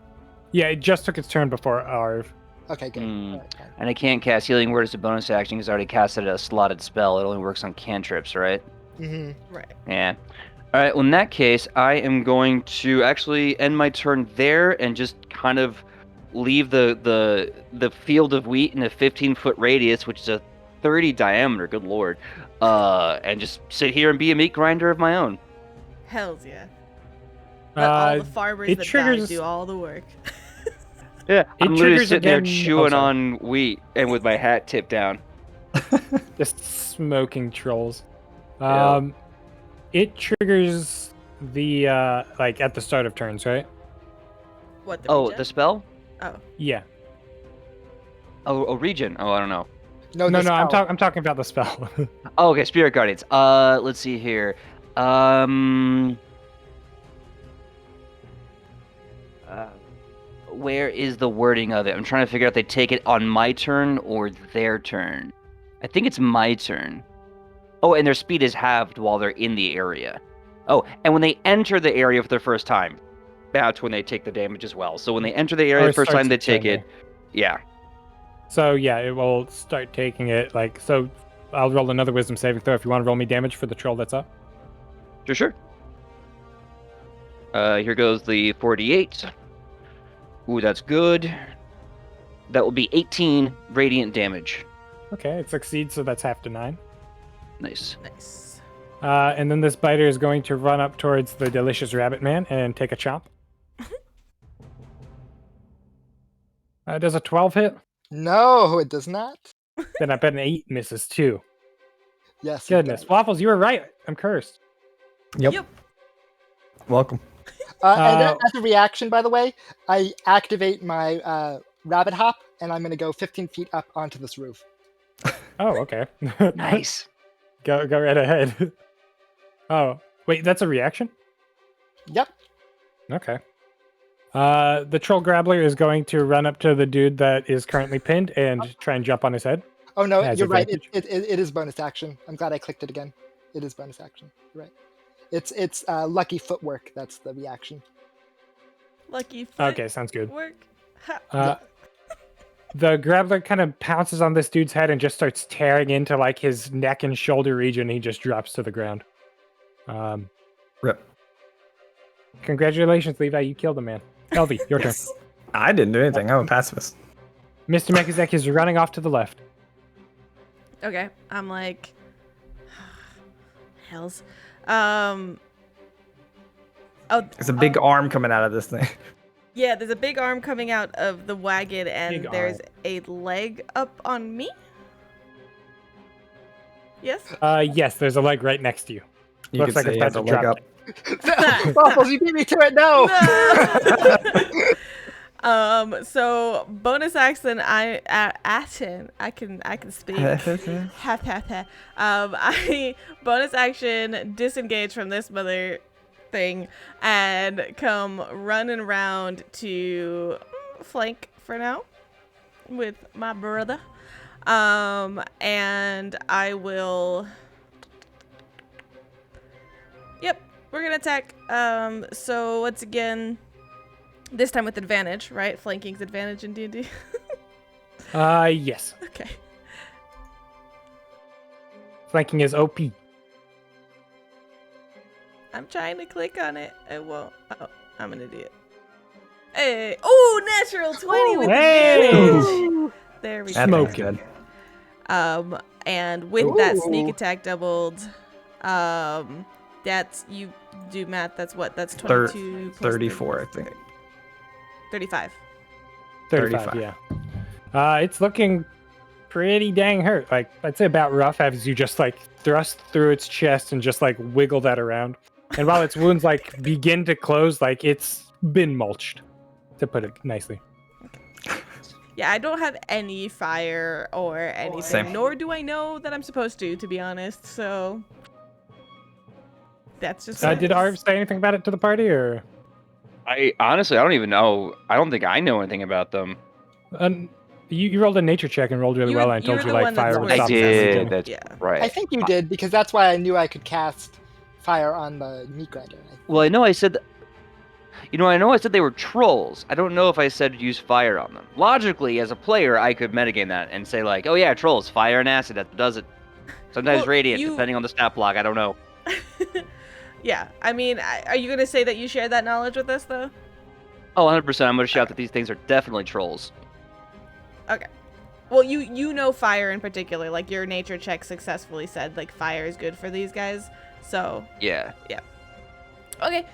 Yeah, it just took its turn before Aariv. Okay, good. Hmm. Alright, fine. And I can't cast Healing Word as a bonus action because I already casted a slotted spell. It only works on cantrips, right? Mhm. Right. Yeah. All right. Well, in that case, I am going to actually end my turn there and just kind of leave the field of wheat in a 15-foot radius, which is a 30 diameter. Good lord. And just sit here and be a meat grinder of my own. Hells yeah. Let all the Uh, farmers it that triggers- died do all the work. Yeah. I'm literally triggers sitting there again- chewing sorry. on wheat and with my hat tipped down. Just smoking trolls. Yeah. It triggers the like at the start of turns, right? What, the Oh, regen? the spell? Oh. Yeah. Oh, regen. Oh, I don't know. No, No, the I'm spell. talking about the spell. Oh, okay, Spirit Guardians. Let's see here. Where is the wording of it? I'm trying to figure out if they take it on my turn or their turn. I think it's my turn. Oh, and their speed is halved while they're in the area. Oh, and when they enter the area for the first time, that's when they take the damage as well. So when they enter the area Or the first starts time they its take turn it, yeah. So yeah, it will start taking it. Like, so I'll roll another wisdom saving throw if you want to roll me damage for the troll that's up. Sure. Here goes the 48. Ooh, that's good. That will be 18 radiant damage. Okay, it succeeds, so that's half to 9. Nice. Nice. And then this biter is going to run up towards the delicious rabbit man and take a chomp. Does a 12 hit? No, it does not. Then I bet an 8 misses too. Yes. it Goodness, does. Waffles, you were right. I'm cursed. Yep. Uh, Welcome. And as a reaction, by the way, I activate my rabbit hop, and I'm going to go 15 feet up onto this roof. Oh, okay. Nice. Go right ahead. Oh, wait, that's a reaction? Yep. Okay. The troll grabbler is going to run up to the dude that is currently pinned and try and jump on his head. Oh no, Has you're right. advantage. It is bonus action. I'm glad I clicked it again. It is bonus action. You're right. It's lucky footwork. That's the reaction. Lucky foot Okay, sounds good. work. Ha. The grabbler kind of pounces on this dude's head and just starts tearing into like his neck and shoulder region. He just drops to the ground. Rip. Congratulations, Levi. You killed a man. Elvi, your turn. Yes. I didn't do anything. I'm a pacifist. Mr. Mechizek is running off to the left. Okay, I'm like, hells. Oh, There's a big arm coming out of this thing. yeah. There's a big arm coming out of the wagon, and Big there's arm. a leg up on me. Yes. Yes, there's a leg right next to you. You Looks could like say it's he about has a to leg drop up. down. Waffles, you beat me to it. No. No. So bonus action, I can speak. I bonus action disengage from this mother thing and come running around to flank for now with my brother. And I will. Yep, we're gonna attack. So once again, this time with advantage, right? Flanking's advantage in D&D. Yes. Okay. Flanking is OP. I'm trying to click on it. It won't. Oh, I'm an idiot. Hey. Oh, natural 20 with Hey! advantage. There we That's go. Smoking. good. And with that sneak Ooh. attack doubled, that's, you do math, that's what? That's 22 plus 34, I think. 35. 35, yeah. It's looking pretty dang hurt. Like, I'd say about rough as you just, like, thrust through its chest and just, like, wiggle that around. And while its wounds, like, begin to close, like, it's been mulched, to put it nicely. Yeah, I don't have any fire or anything, Same. nor do I know that I'm supposed to be honest, so... That's just... Did Aariv say anything about it to the party, or...? I honestly, I don't even know. I don't think I know anything about them. You rolled a nature check and rolled really well, and I told you're you, the like, one that's fire was more stopping did, everything. that's- Yeah. Right. I think you did because that's why I knew I could cast fire on the meat grinder. Well, I know I said. I know I said they were trolls. I don't know if I said use fire on them. Logically, as a player, I could metagame that and say like, oh yeah, trolls, fire and acid, that does it. Sometimes Well, radiant, you- depending on the stat block. I don't know. Yeah, I mean, are you gonna say that you share that knowledge with us, though? Oh, 100%. I'm gonna shout that these things are definitely trolls. Okay. Well, you know fire in particular, like your nature check successfully said like fire is good for these guys. So, Yeah. okay.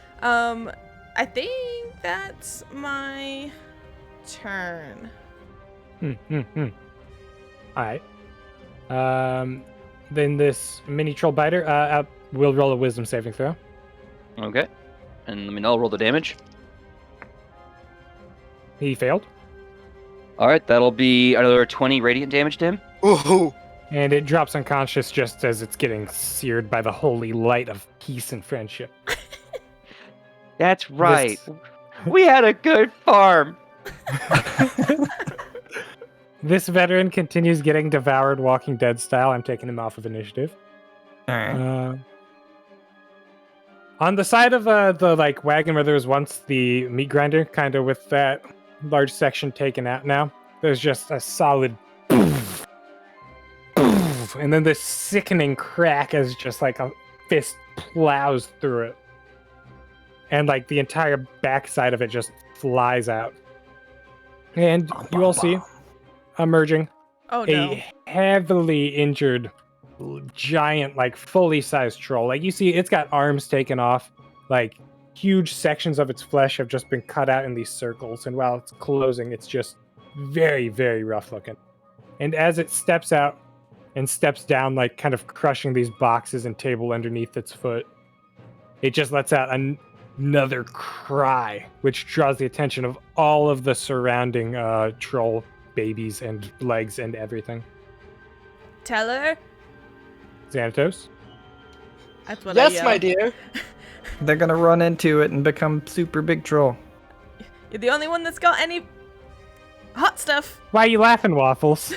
I think that's my turn. Alright. Then this mini troll biter will roll a wisdom saving throw. Okay. And let me know. I'll roll the damage. He failed. All right, that'll be another 20 radiant damage to him. Ooh. And it drops unconscious just as it's getting seared by the holy light of peace and friendship. That's right. We had a good farm. This veteran continues getting devoured Walking Dead style. I'm taking him off of initiative. Alright. On the side of the like wagon where there was once the meat grinder, kind of with that large section taken out now, there's just a solid poof, poof, and then this sickening crack as just like a fist plows through it. And like the entire backside of it just flies out. And you all see emerging Oh no. a heavily injured giant, like fully sized troll. Like you see, it's got arms taken off, like huge sections of its flesh have just been cut out in these circles. And while it's closing, it's just very, very rough looking. And as it steps out and steps down, like kind of crushing these boxes and table underneath its foot, it just lets out another cry, which draws the attention of all of the surrounding troll babies and legs and everything. Tell her. Xanatos? That's what I Yes, yell. my dear. They're gonna run into it and become super big troll. You're the only one that's got any hot stuff. Why are you laughing, Waffles?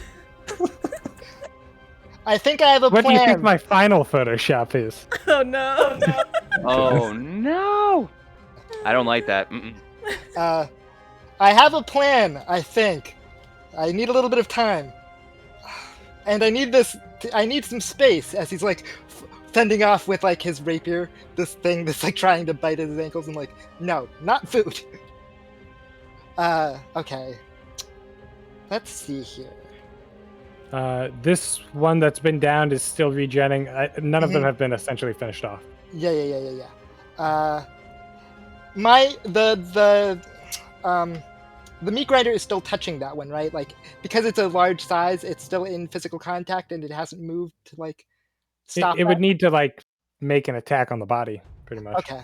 I think I have a What do plan. you think my final Photoshop is? Oh no. Oh no! I don't like that. Mm-mm. I have a plan, I think. I need a little bit of time. And I need this. I need some space as he's like sending off with like his rapier, this thing that's like trying to bite at his ankles, and like, no, not food. Okay. Let's see here. This one that's been downed is still regenning. None of them Mhm. have been essentially finished off. Yeah. The meat grinder is still touching that one, right? Like, because it's a large size, it's still in physical contact, and it hasn't moved to like stop It would that? need to like make an attack on the body, pretty much. Okay.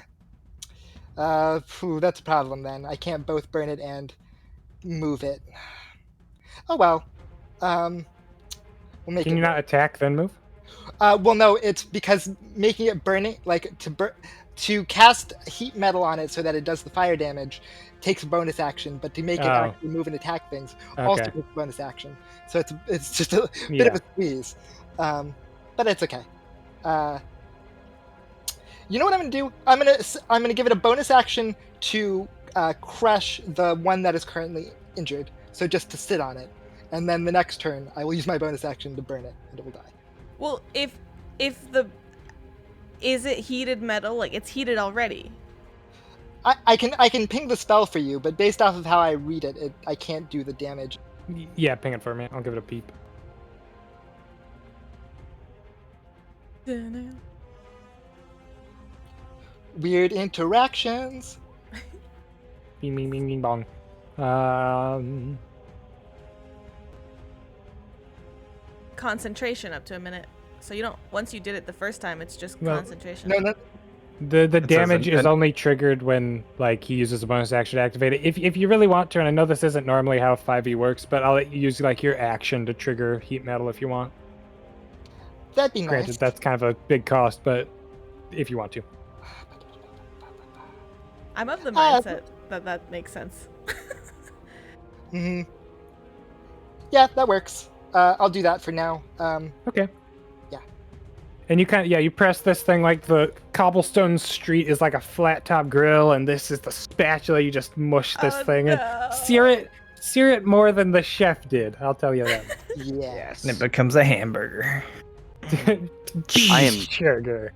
That's a problem then. I can't both burn it and move it. Oh well. We'll make Can it you not attack then move? well, no, it's because making it burning, like to cast heat metal on it so that it does the fire damage, takes a bonus action. But to make it Oh. actually move and attack things also Okay. takes a bonus action. So it's just a bit of a squeeze. But it's okay. You know what I'm gonna do? I'm gonna give it a bonus action to crush the one that is currently injured. So just to sit on it, and then the next turn I will use my bonus action to burn it, and it will die. Well, if the is it heated metal? Like it's heated already. I can ping the spell for you, but based off of how I read it, I can't do the damage. Yeah, ping it for me. I'll give it a peep. Weird interactions. Bing, bing, bing, bing, bong. Concentration up to a minute. So you don't. Once you did it the first time, it's just Well, concentration. No. The says damage is an- only triggered when like he uses a bonus action to activate it. If you really want to, and I know this isn't normally how 5e works, but I'll let you use like your action to trigger heat metal if you want. That'd be Granted, nice. that's kind of a big cost, but if you want to. I'm of the mindset that makes sense. Hmm. Yeah, that works. I'll do that for now. Okay. Yeah. And you you press this thing like the cobblestone street is like a flat top grill, and this is the spatula. You just mush this Oh, thing no. and sear it more than the chef did. I'll tell you that. Yes. And it becomes a hamburger. Sugar.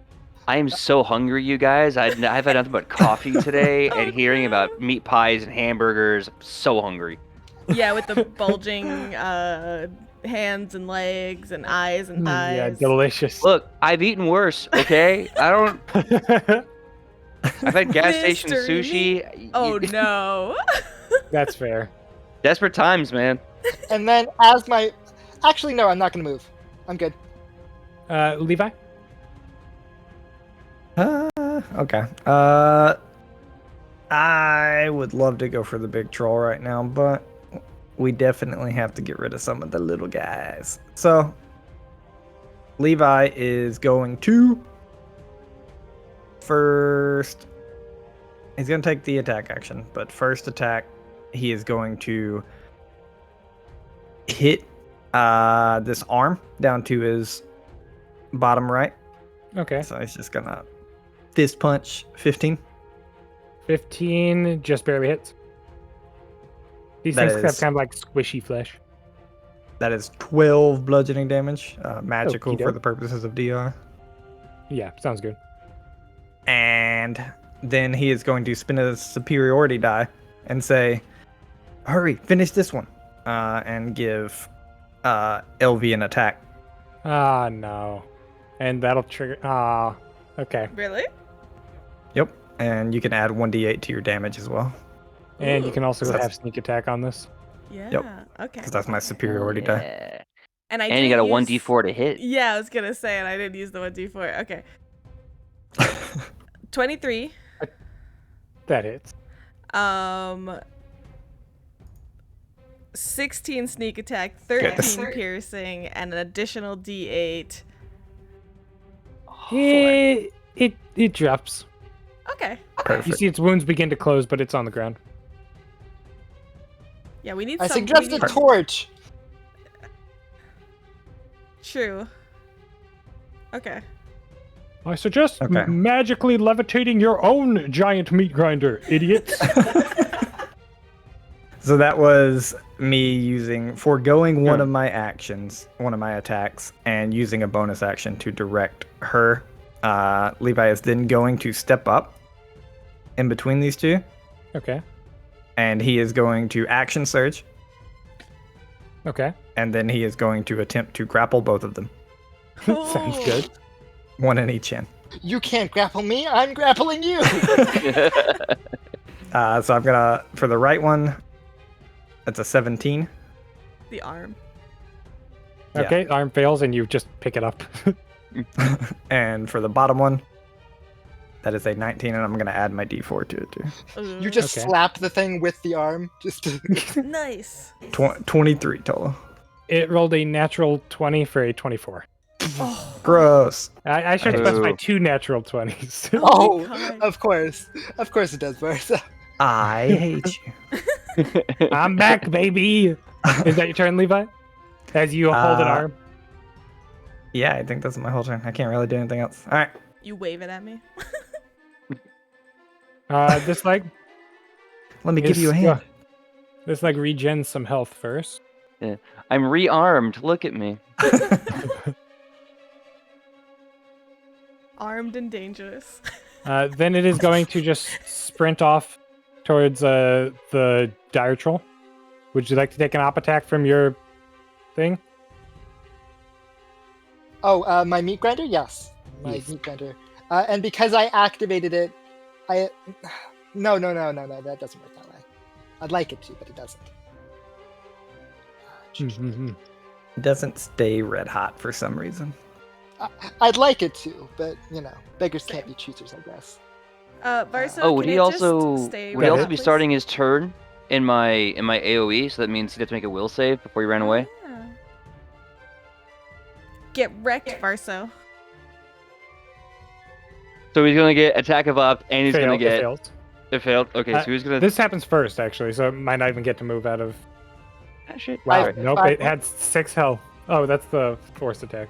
I am so hungry, you guys. I've had nothing but coffee today, Oh, and hearing no. about meat pies and hamburgers. I'm so hungry. Yeah, with the bulging hands and legs and eyes and thighs. Yeah, delicious. Look, I've eaten worse. Okay, I've had gas station Mystery sushi. Oh no. That's fair. Desperate times, man. And then as my, actually no, I'm not gonna move. I'm good. Levi? Okay. I would love to go for the big troll right now, but we definitely have to get rid of some of the little guys. So Levi is going to first. He's going to take the attack action, but first attack, he is going to hit this arm down to his bottom right. Okay. So he's just gonna fist punch 15. 15 just barely hits. These That things have is- kind of like squishy flesh. That is 12 bludgeoning damage, magical Okey for doke. the purposes of DR. Yeah, sounds good. And then he is going to spin a superiority die and say, "Hurry, finish this one," and give Elvi an attack. Ah, no. And that'll trigger. Ah, okay. Really? Yep, and you can add 1d8 to your damage as well, And you Ooh. can also So that's- have sneak attack on this. Yeah. Yep. Okay. because that's my superiority die. Yeah. And I And you didn't got a use- 1d4 to hit. Yeah, I was gonna say, and I didn't use the 1d4. Okay. 23. That hits. 16 sneak attack, 13 Goodness. piercing, and an additional d8. It drops. Okay. You Perfect. see its wounds begin to close, but it's on the ground. Yeah, we need I some. suggest we a need- torch. True. Okay. I suggest Okay. magically levitating your own giant meat grinder, idiots. So that was me foregoing one Hmm. of my actions, one of my attacks, and using a bonus action to direct her Levi is then going to step up in between these two, Okay. and he is going to action surge, Okay. and then he is going to attempt to grapple both of them. Sounds good. One in each hand. You can't grapple me. I'm grappling you. So I'm gonna, for the right one, that's a 17. The arm. Yeah. Okay, arm fails and you just pick it up. And for the bottom one, that is a 19, and I'm gonna add my d4 to it too. You just Okay. slap the thing with the arm. Just to... Nice. 23 total. It rolled a natural 20 for a 24. Oh, Gross. I should Ooh. specify 2 natural 20s. Oh, God. of course it does, VarSoh. I hate you. I'm back, baby! Is that your turn, Levi? As you hold an arm? Yeah, I think that's my whole turn. I can't really do anything else. All right. You wave it at me. This like Let me give is- you a hand. this like regens some health first. I'm rearmed. Look at me. Armed and dangerous. Then it is going to just sprint off towards the dire troll. Would you like to take an op attack from your thing? Oh, my meat grinder? Yes. My Yes. meat grinder. And because I activated it, I... No, that doesn't work that way. I'd like it to, but it doesn't. Mhm. It doesn't stay red hot for some reason. I'd like it to, but, beggars can't be choosers, I guess. VarSoh, Oh, would can he it just also stay would he also red, be please? starting his turn in my AOE? So that means he'd have to make a will save before he ran away. Yeah. Get wrecked, VarSoh. So he's gonna get attack of up, and he's Failed, gonna it get failed. it failed. Okay, so he's gonna. This happens first, actually, so it might not even get to move out of. Ah, shit. Wow, Alright. nope, it had 6 health. Oh, that's the forced attack.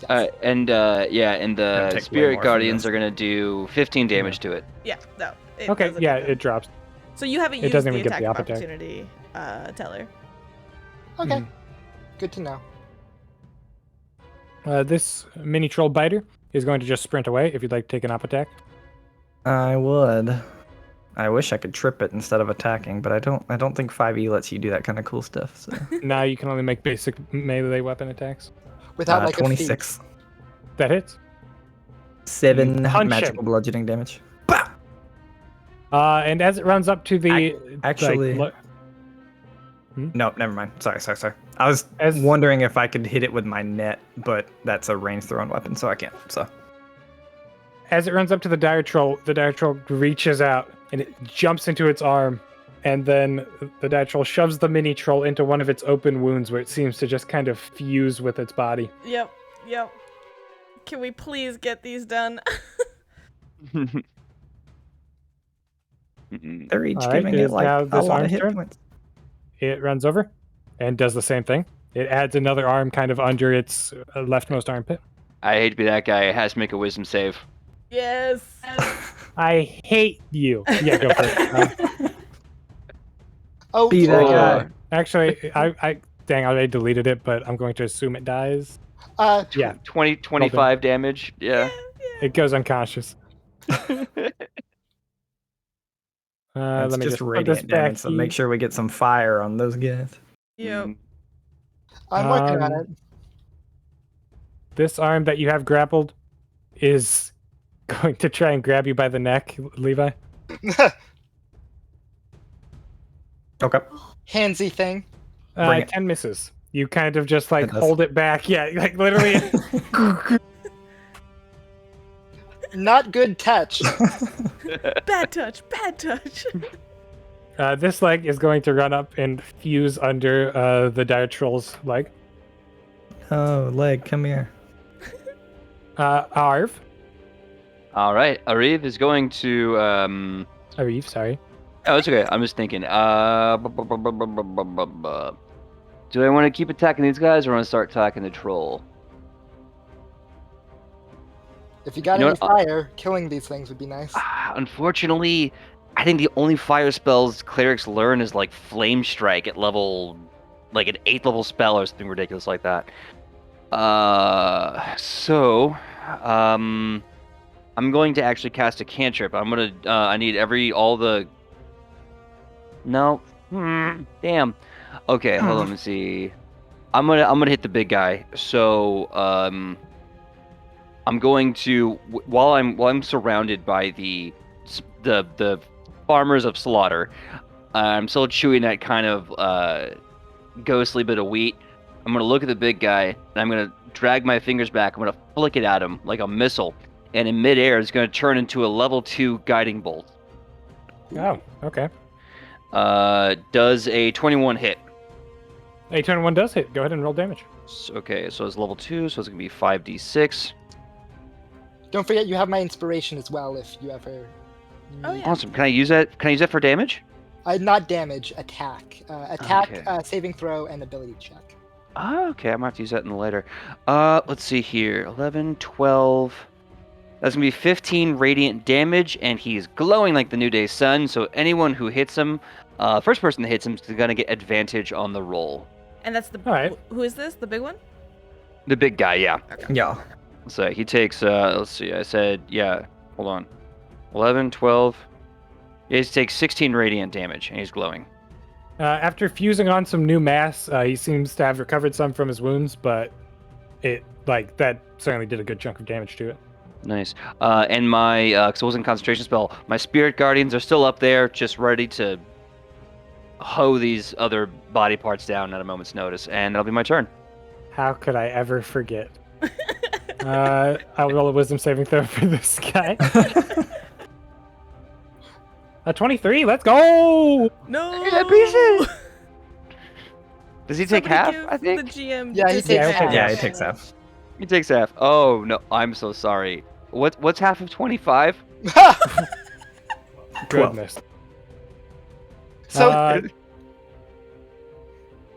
Yes. And Gonna the take way spirit more from guardians this. are gonna do 15 damage to it. Yeah, no. It Okay, doesn't yeah, do that. it drops. So you haven't it used doesn't the even get attack the of op attack. opportunity, Teller. Okay. Mhm. Good to know. This mini troll biter is going to just sprint away if you'd like to take an op attack. I would. I wish I could trip it instead of attacking, but I don't think 5e lets you do that kind of cool stuff. So Now you can only make basic melee weapon attacks. Without, like, 26. That hits. 7 Punch magical him. bludgeoning damage. And as it runs up to the Actually- like, Nope, never mind. Sorry. I was As- wondering if I could hit it with my net, but that's a range thrown weapon, so I can't. So as it runs up to the dire troll reaches out and it jumps into its arm, and then the dire troll shoves the mini troll into one of its open wounds where it seems to just kind of fuse with its body. Yep. Can we please get these done? they're each All right, giving it it is like now a this lot of arm's hit turn. points. It runs over and does the same thing. It adds another arm kind of under its leftmost armpit. I hate to be that guy. It has to make a wisdom save. Yes. I hate you. Yeah, go for it. Oh, Be that guy. Actually, I deleted it, but I'm going to assume it dies. Yeah, 25 damage. Yeah. it goes unconscious. It's Let me just just put this radiant back damage, so make sure we get some fire on those guys. Yep. Mm. I'm working on Um, it. This arm that you have grappled is going to try and grab you by the neck, Levi. Okay. Handsy thing. Bring it. 10 misses. You kind of just like It does. hold it back. Yeah, like literally. Not good touch. Bad touch. This leg is going to run up and fuse under the dire troll's leg. Oh, leg, come here. Aariv. All right. Aariv is going to. Aariv, sorry. Oh, it's okay. I'm just thinking. Do I want to keep attacking these guys, or want to start attacking the troll? If you got You know any what? fire, killing these things would be nice. Unfortunately, I think the only fire spells clerics learn is like flame strike at level, like an 8th level spell or something ridiculous like that. I'm going to actually cast a cantrip. I'm gonna. I need all the. No. Damn. Okay, hold on. Let me see. I'm gonna hit the big guy. So I'm going to while I'm surrounded by the farmers of slaughter. I'm still chewing that kind of ghostly bit of wheat. I'm gonna look at the big guy and I'm gonna drag my fingers back. I'm gonna flick it at him like a missile, and in midair it's gonna turn into a level 2 guiding bolt. Oh, okay. Does a 21 hit? A 21 does hit. Go ahead and roll damage. Okay, so it's level 2, so it's gonna be 5d6. Don't forget you have my inspiration as well if you ever. Oh, yeah. Awesome. Can I use that? Can I use that for damage? Not damage, attack. Attack, Okay. saving throw, and ability check. Oh, okay, I might have to use that in later. Let's see here. 11, 12. That's gonna be 15 radiant damage, and he's glowing like the new day sun. So anyone who hits him, first person that hits him is gonna get advantage on the roll. And that's the. All right. Who is this? The big one? The big guy, yeah. Yeah. So he takes. Let's see. I said, yeah. Hold on. 11, 12. He takes 16 radiant damage, and he's glowing. After fusing on some new mass, he seems to have recovered some from his wounds, but that certainly did a good chunk of damage to it. Nice. And my, because it wasn't a concentration spell, my spirit guardians are still up there, just ready to hoe these other body parts down at a moment's notice, and that'll be my turn. How could I ever forget? I'll roll a wisdom saving throw for this guy. A 23, let's go! No. Yeah, piece it. Does he take Somebody half? give I think The GM. Yeah, he takes half. Yeah, he takes half. he takes half. Oh no, I'm so sorry. What's half of 25? Goodness. So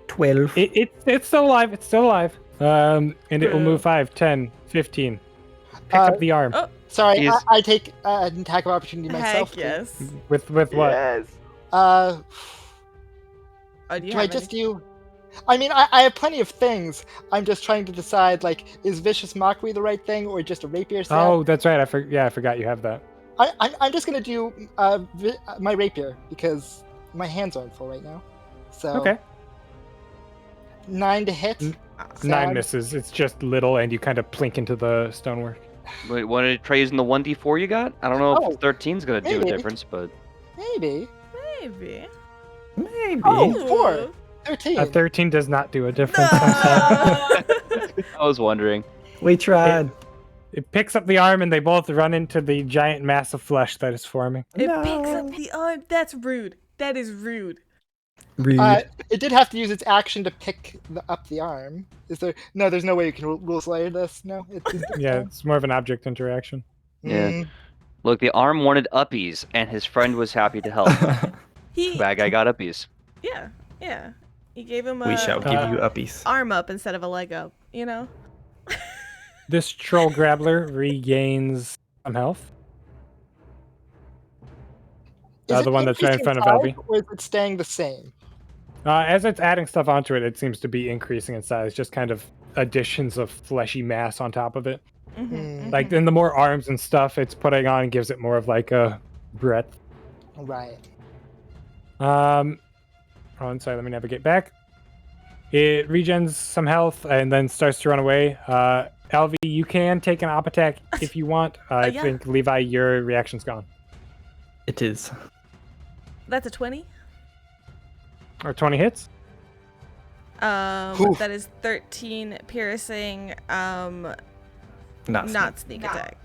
12. It's still alive. It's still alive. And it will move 5, 10, 15. Pick up the arm. Oh, sorry, He's- I take an attack of opportunity myself. heck yes. With what? Yes. Uh, Oh, do you do I have just any? do? I mean, I have plenty of things. I'm just trying to decide, like, is vicious mockery the right thing or just a rapier stab? Oh, that's right. I forgot you have that. I'm just gonna do my rapier because my hands aren't full right now. So Okay. 9 to hit. 9 Sad. misses. It's just little, and you kind of plink into the stonework. Wait, want to try using the 1d4 you got? I don't know Oh, if 13's gonna do a maybe. difference, but Maybe. Maybe. Maybe. Oh, 4. Ooh. 13. A 13 does not do a difference. No. I was wondering. We tried. It picks up the arm, and they both run into the giant mass of flesh that is forming. It No. picks up the arm. That's rude. That is rude. Rude. It did have to use its action to pick up the arm. Is there? No, there's no way you can rule slayer this. No. Yeah, it's more of an object interaction. Yeah. Mm. Look, the arm wanted uppies, and his friend was happy to help. He. Bad guy got uppies. Yeah. Yeah. He gave him we shall a give you uppies. arm up instead of a leg up. You know. This troll grappler regains some health. Is The it one that's right in increasing front of size, Elvi. or is it staying the same? As it's adding stuff onto it, it seems to be increasing in size, just kind of additions of fleshy mass on top of it. Mm-hmm, Like, then the more arms and stuff it's putting on gives it more of like a breadth. Right. Oh, I'm sorry, let me navigate back. It regens some health and then starts to run away. Elvi, you can take an op attack if you want. I Yeah. think, Levi, your reaction's gone. It is. That's a 20. Or 20 hits? Oof. That is 13 piercing. Not Not sneak attack.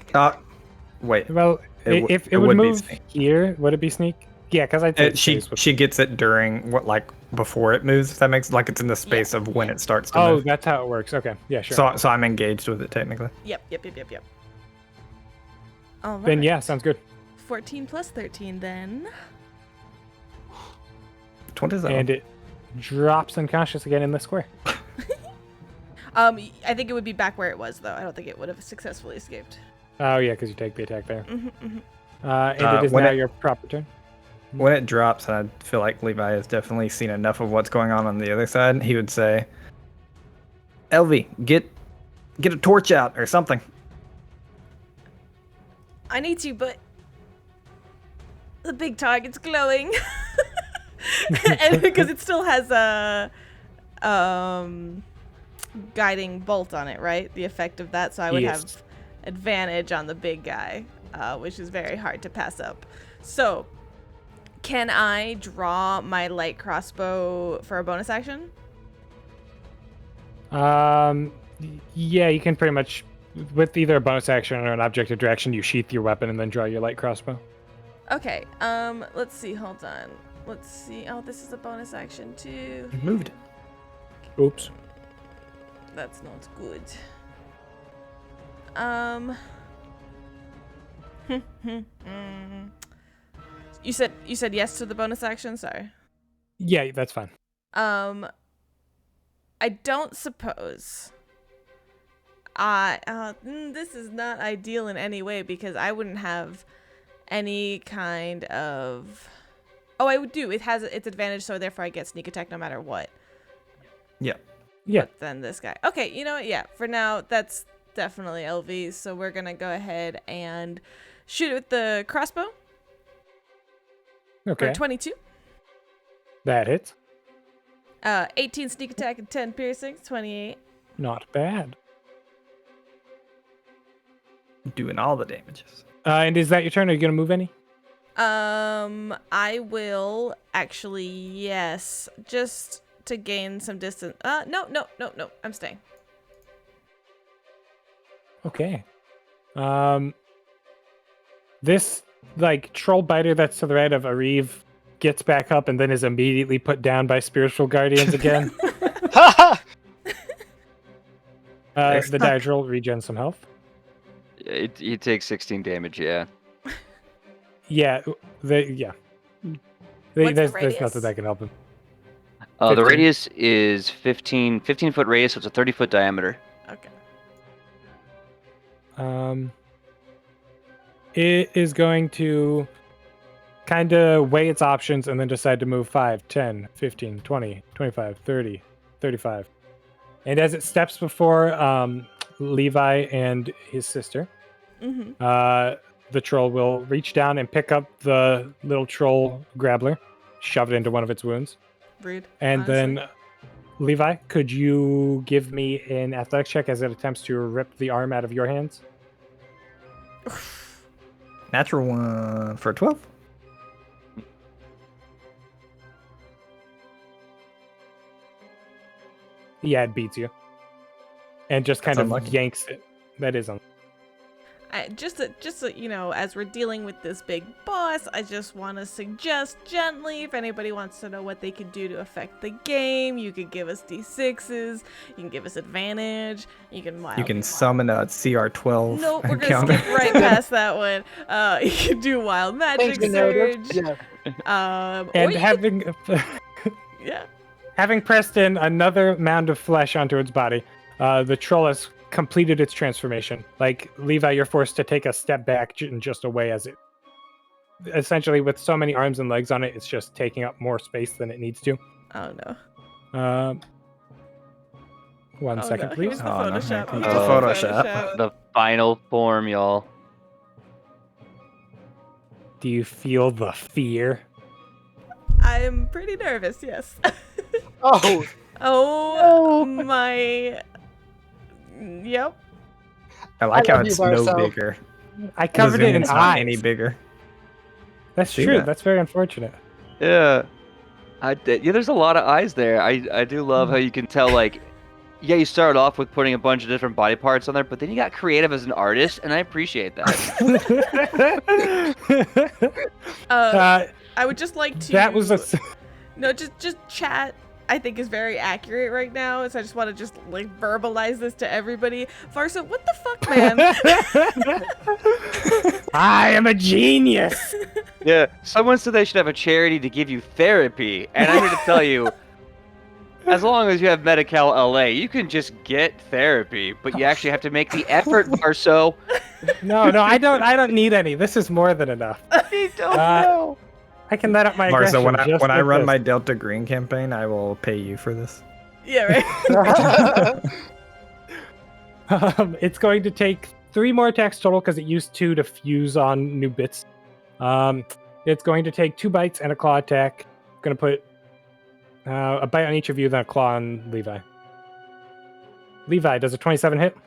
Wait. Well, It if w- it it would would be move sneak. here, would it be sneak? Yeah, because I think She gets it during before it moves. If that makes it's in the space of when it starts to Oh, move. that's how it works. Okay, yeah, sure. So I'm engaged with it technically. Yep. All right. Then yeah, sounds good. 14 plus 13 then. 27. And it drops unconscious again in the square. I think it would be back where it was though. I don't think it would have successfully escaped. Oh yeah, because you take the attack there. Mm-hmm. And it is when now it- your proper turn. When it drops, and I feel like Levi has definitely seen enough of what's going on the other side, he would say, Elvi, get a torch out or something. I need to, but the big target's glowing. And because it still has a guiding bolt on it, right? The effect of that, so I would have advantage on the big guy, which is very hard to pass up. So, can I draw my light crossbow for a bonus action? Yeah, you can pretty much, with either a bonus action or an object of direction, you sheath your weapon and then draw your light crossbow. Okay, let's see, hold on. Let's see. Oh, this is a bonus action too. You moved it. Oops. That's not good. You said yes to the bonus action? Sorry. Yeah, that's fine. I don't suppose. This is not ideal in any way because I wouldn't have any kind of. Oh, I would do. It has its advantage, so therefore I get sneak attack no matter what. Yeah. Yeah. But then this guy. Okay, you know what? Yeah, for now, that's definitely Elvi. So we're going to go ahead and shoot it with the crossbow. Okay. For 22. That hits. 18 sneak attack and 10 piercing. 28. Not bad. Doing all the damages. And is that your turn? Are you going to move any? I will actually, yes. Just to gain some distance. No. I'm staying. Okay. This, troll biter that's to the right of Aariv gets back up and then is immediately put down by spiritual guardians again. The dice roll regen some health. You take 16 damage, yeah. Yeah, there's nothing that can help him. The 15. radius is 15-foot radius, so it's a 30-foot diameter. Okay. It is going to kind of weigh its options and then decide to move 5, 10, 15, 20, 25, 30, 35. And as it steps before Levi and his sister, the troll will reach down and pick up the little troll grappler, shove it into one of its wounds. Rude. And honestly. then, Levi, could you give me an athletics check as it attempts to rip the arm out of your hands? Natural one for 12. Yeah, it beats you. And just kind That's of unlucky. yanks it. That is unlucky. Just so, as we're dealing with this big boss, I just want to suggest gently, if anybody wants to know what they can do to affect the game, you could give us D6s, you can give us advantage, you can Summon a CR12 Nope, we're gonna encounter. skip right past that one. You can do wild magic surge. Yeah. And or having yeah. having pressed in another mound of flesh onto its body, the troll has completed its transformation. Levi, you're forced to take a step back and just away as it essentially, with so many arms and legs on it, it's just taking up more space than it needs to. Oh no. One second, no. please. Here's the Oh, no. Photoshop. Here's Here's the the Photoshop. The final form, y'all. Do you feel the fear? I'm pretty nervous, yes. Oh, Oh my. Yep. I like I how love you, it's no VarSoh. bigger. I covered it in It's not eyes. any bigger. That's See true. that? That's very unfortunate. Yeah. There's a lot of eyes there. I do love how you can tell, you started off with putting a bunch of different body parts on there, but then you got creative as an artist, and I appreciate that. I would just like to. That was a. No, just chat. I think is very accurate right now, so I just want to verbalize this to everybody. VarSoh, what the fuck, man? I am a genius. Yeah, someone said they should have a charity to give you therapy, and I'm here to tell you, as long as you have Medi-Cal LA, you can just get therapy, but you actually have to make the effort, VarSoh. No, I don't need any. This is more than enough. I don't know. I can let up my aggression. VarSoh, when I like run this. my Delta Green campaign, I will pay you for this. Yeah, right. It's going to take 3 more attacks total because it used 2 to fuse on new bits. It's going to take 2 bites and a claw attack. Going to put a bite on each of you, then a claw on Levi. Levi, does a 27 hit?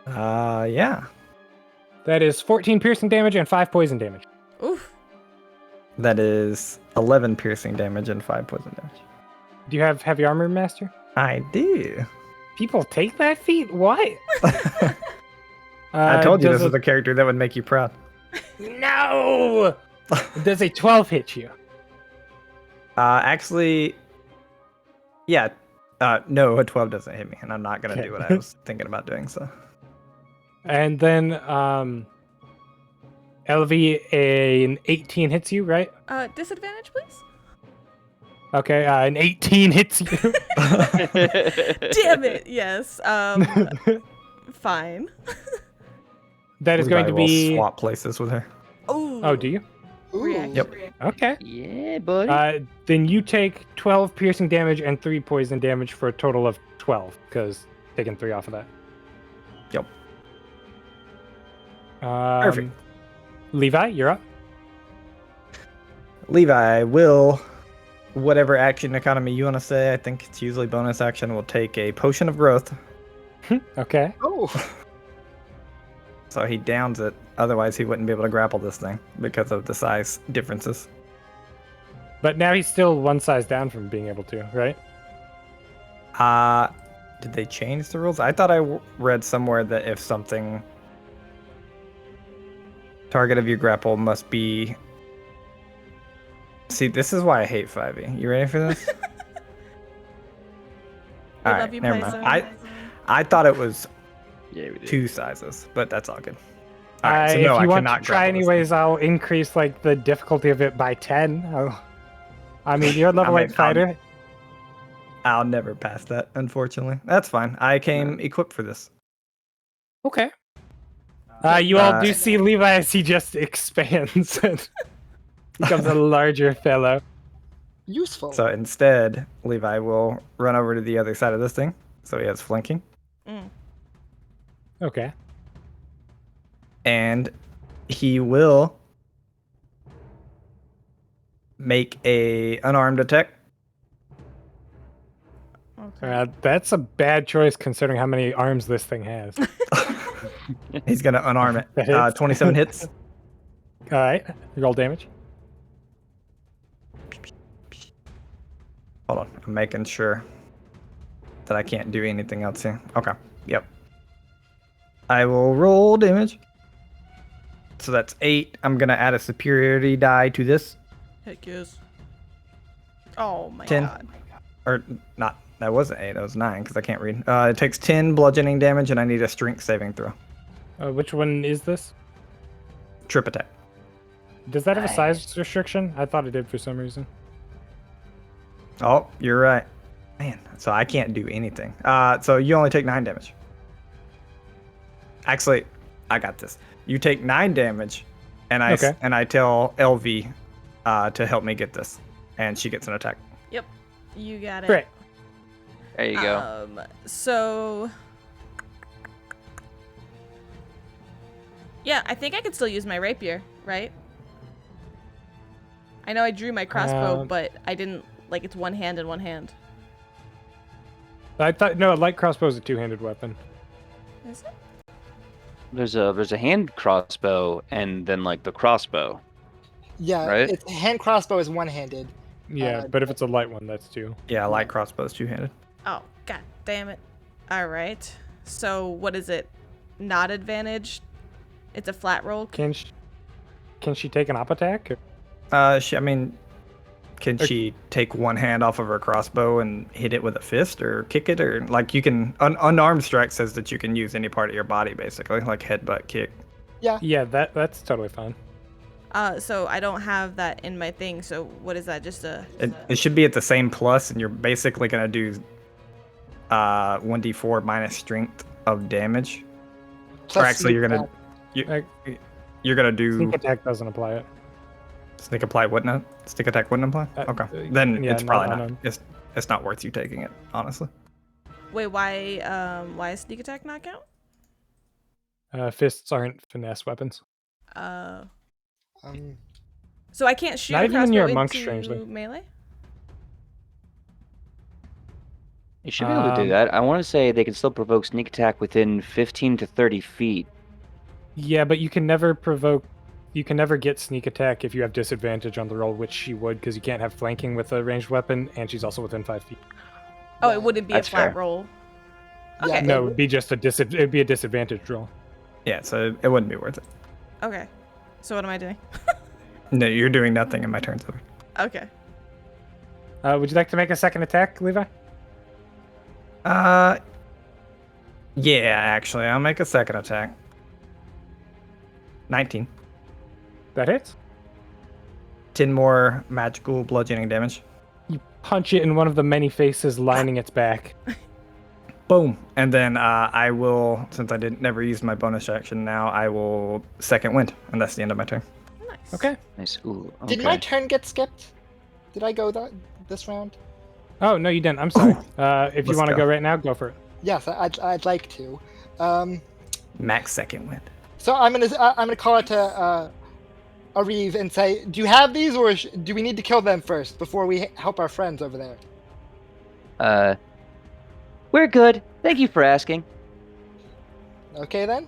Yeah. That is 14 piercing damage and 5 poison damage. Oof. That is 11 piercing damage and 5 poison damage. Do you have heavy armor, Master? I do. People take that feat? What? I told you does this was a character that would make you proud. No! Does a 12 hit you? Actually, yeah. No, a 12 doesn't hit me, and I'm not going to do what I was thinking about doing, so. And then, Elvi, an 18 hits you, right? Disadvantage, please. Okay, an 18 hits you. Damn it. Yes. Fine. That is going to be... swap places with her. Ooh. Oh, do you? Reaction. Yep. Okay. Yeah, buddy. Then you take 12 piercing damage and 3 poison damage for a total of 12, because taking 3 off of that. Yep. Perfect. Levi, you're up. Levi will, whatever action economy you want to say, I think it's usually bonus action, will take a potion of growth. Okay. Oh, So he downs it. Otherwise, he wouldn't be able to grapple this thing because of the size differences. But now he's still 1 size down from being able to, right? Did they change the rules? I thought I read somewhere that if something target of your grapple must be... See, this is why I hate 5e. You ready for this? We All love right, you, never Paizo. mind. I thought it was Yeah, we did. 2 sizes, but that's all good. All right, so if no, you I want to cannot try grapple this anyways, I'll increase like the difficulty of it by 10. I mean, you're a level 8 fighter. I'll never pass that, unfortunately. That's fine. I came equipped for this. Okay. You all do see Levi as he just expands and becomes a larger fellow. useful. So instead, Levi will run over to the other side of this thing. So he has flanking. Okay. And he will make a unarmed attack. That's a bad choice considering how many arms this thing has. He's going to unarm it. That hits. 27 hits. All right. Roll damage. Hold on. I'm making sure that I can't do anything else here. Okay. Yep. I will roll damage. So that's 8. I'm going to add a superiority die to this. Heck yes. Oh my 10. god. Or not. That wasn't 8. That was 9 because I can't read. It takes 10 bludgeoning damage and I need a strength saving throw. Which one is this? Trip attack. Does that have a size restriction? I thought it did for some reason. Oh, you're right. Man, so I can't do anything. So you only take 9 damage. Actually, I got this. You take 9 damage, and I tell Elvi to help me get this, and she gets an attack. Yep. You got it. Great. There you go. So yeah, I think I could still use my rapier, right? I know I drew my crossbow, but I didn't, like, it's one hand and one hand. I thought no, a light crossbow is a 2-handed weapon. Is it? There's a hand crossbow and then like the crossbow. Yeah, Right? It's hand crossbow is one-handed. Yeah, but if it's a light one, that's 2. Yeah, light crossbow is 2-handed. Oh, god damn it. All right. So what is it? Not advantage? It's a flat roll? Can she take an up attack? Can she take one hand off of her crossbow and hit it with a fist or kick it? Or, like, you can... unarmed strike says that you can use any part of your body, basically, like headbutt, kick. Yeah. Yeah, that's totally fine. So I don't have that in my thing, so what is that? Just a... It should be at the same plus, and you're basically going to do 1d4 minus strength of damage. Plus or actually, you're sneak gonna do Sneak attack doesn't apply it. sneak apply wouldn't it? Sneak attack wouldn't apply? Okay, then yeah, it's probably no. not. It's not worth you taking it, honestly. Wait, why sneak attack not count? Fists aren't finesse weapons. Uh, Um, so I can't shoot Not a even when crossbow you're a monk, into strangely. melee? You should be able to do that. I want to say they can still provoke sneak attack within 15 to 30 feet. Yeah, but you can never provoke. You can never get sneak attack if you have disadvantage on the roll, which she would, because you can't have flanking with a ranged weapon, and she's also within 5 feet. Oh, Yeah. it wouldn't be That's a flat fair. roll. Yeah, Okay. No, it'd be just it'd be a disadvantage roll. Yeah, so it wouldn't be worth it. Okay. So what am I doing? No, you're doing nothing and my turn's over. Okay. Would you like to make a second attack, Levi? Yeah, actually, I'll make a second attack. 19. That hits. 10 more magical bludgeoning damage. You punch it in one of the many faces lining its back. Boom. And then I will, since I never used my bonus action now, I will second wind, and that's the end of my turn. Nice. Okay. Nice. Ooh, Did my turn get skipped? Did I go this round? Oh no, you didn't. I'm sorry. If you Let's want to go. go right now, go for it. Yes, I'd like to. Max second wind. So I'm gonna call it to Aariv and say, do you have these, or do we need to kill them first before we help our friends over there? We're good. Thank you for asking. Okay then.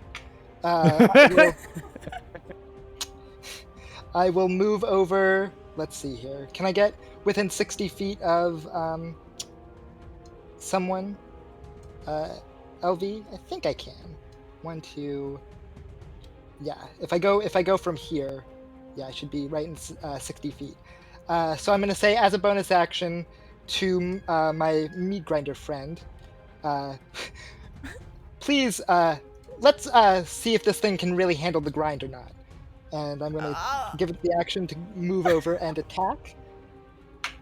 I will move over. Let's see here. Can I get within 60 feet of someone? Elvi? I think I can. 1, 2. Yeah. If I go from here, yeah, I should be right in 60 feet. So I'm gonna say, as a bonus action, to my meat grinder friend, please, let's see if this thing can really handle the grind or not. And I'm gonna give it the action to move over and attack.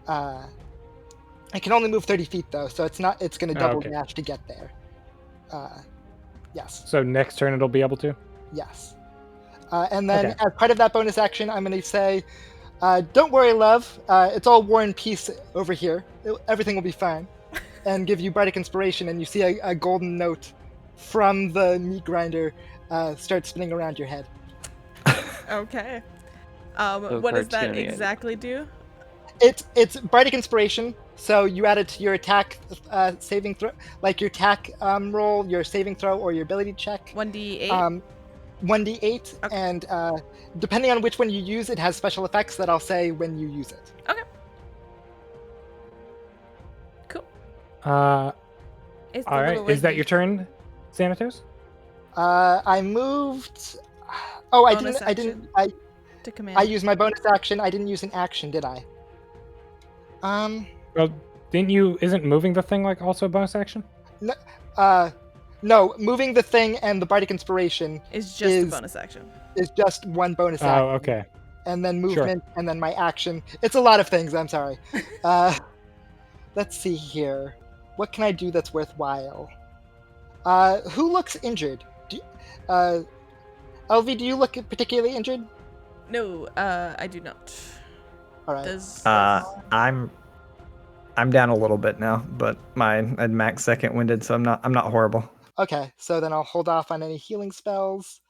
I can only move 30 feet though, so it's gonna double okay. dash to get there. Yes. So next turn it'll be able to. Yes. And then, Okay. as part of that bonus action, I'm going to say, don't worry, love. It's all war and peace over here. Everything will be fine. And give you bardic inspiration, and you see a golden note from the meat grinder start spinning around your head. Okay. So What does that cartoony. exactly do? It's bardic inspiration, so you add it to your attack saving throw, like your attack roll, your saving throw, or your ability check. 1d8? 1d8, Okay. and depending on which one you use, it has special effects that I'll say when you use it. Okay. Cool. All It's the right. little Is that lady. your turn, Xanatos? I moved. Oh, I Bonus didn't. action. To command? I used my bonus action. I didn't use an action, did I? Well, didn't you? Isn't moving the thing like also a bonus action? No. Moving the thing and the bardic inspiration Is just a bonus action. is just one bonus action. Oh, okay. And then Sure. movement, and then my action. It's a lot of things. I'm sorry. Let's see here. What can I do that's worthwhile? Who looks injured? Elvi, do you look particularly injured? No, I do not. All right. Does I'm down a little bit now, but mine at max second winded, so I'm not horrible. Okay, so then I'll hold off on any healing spells.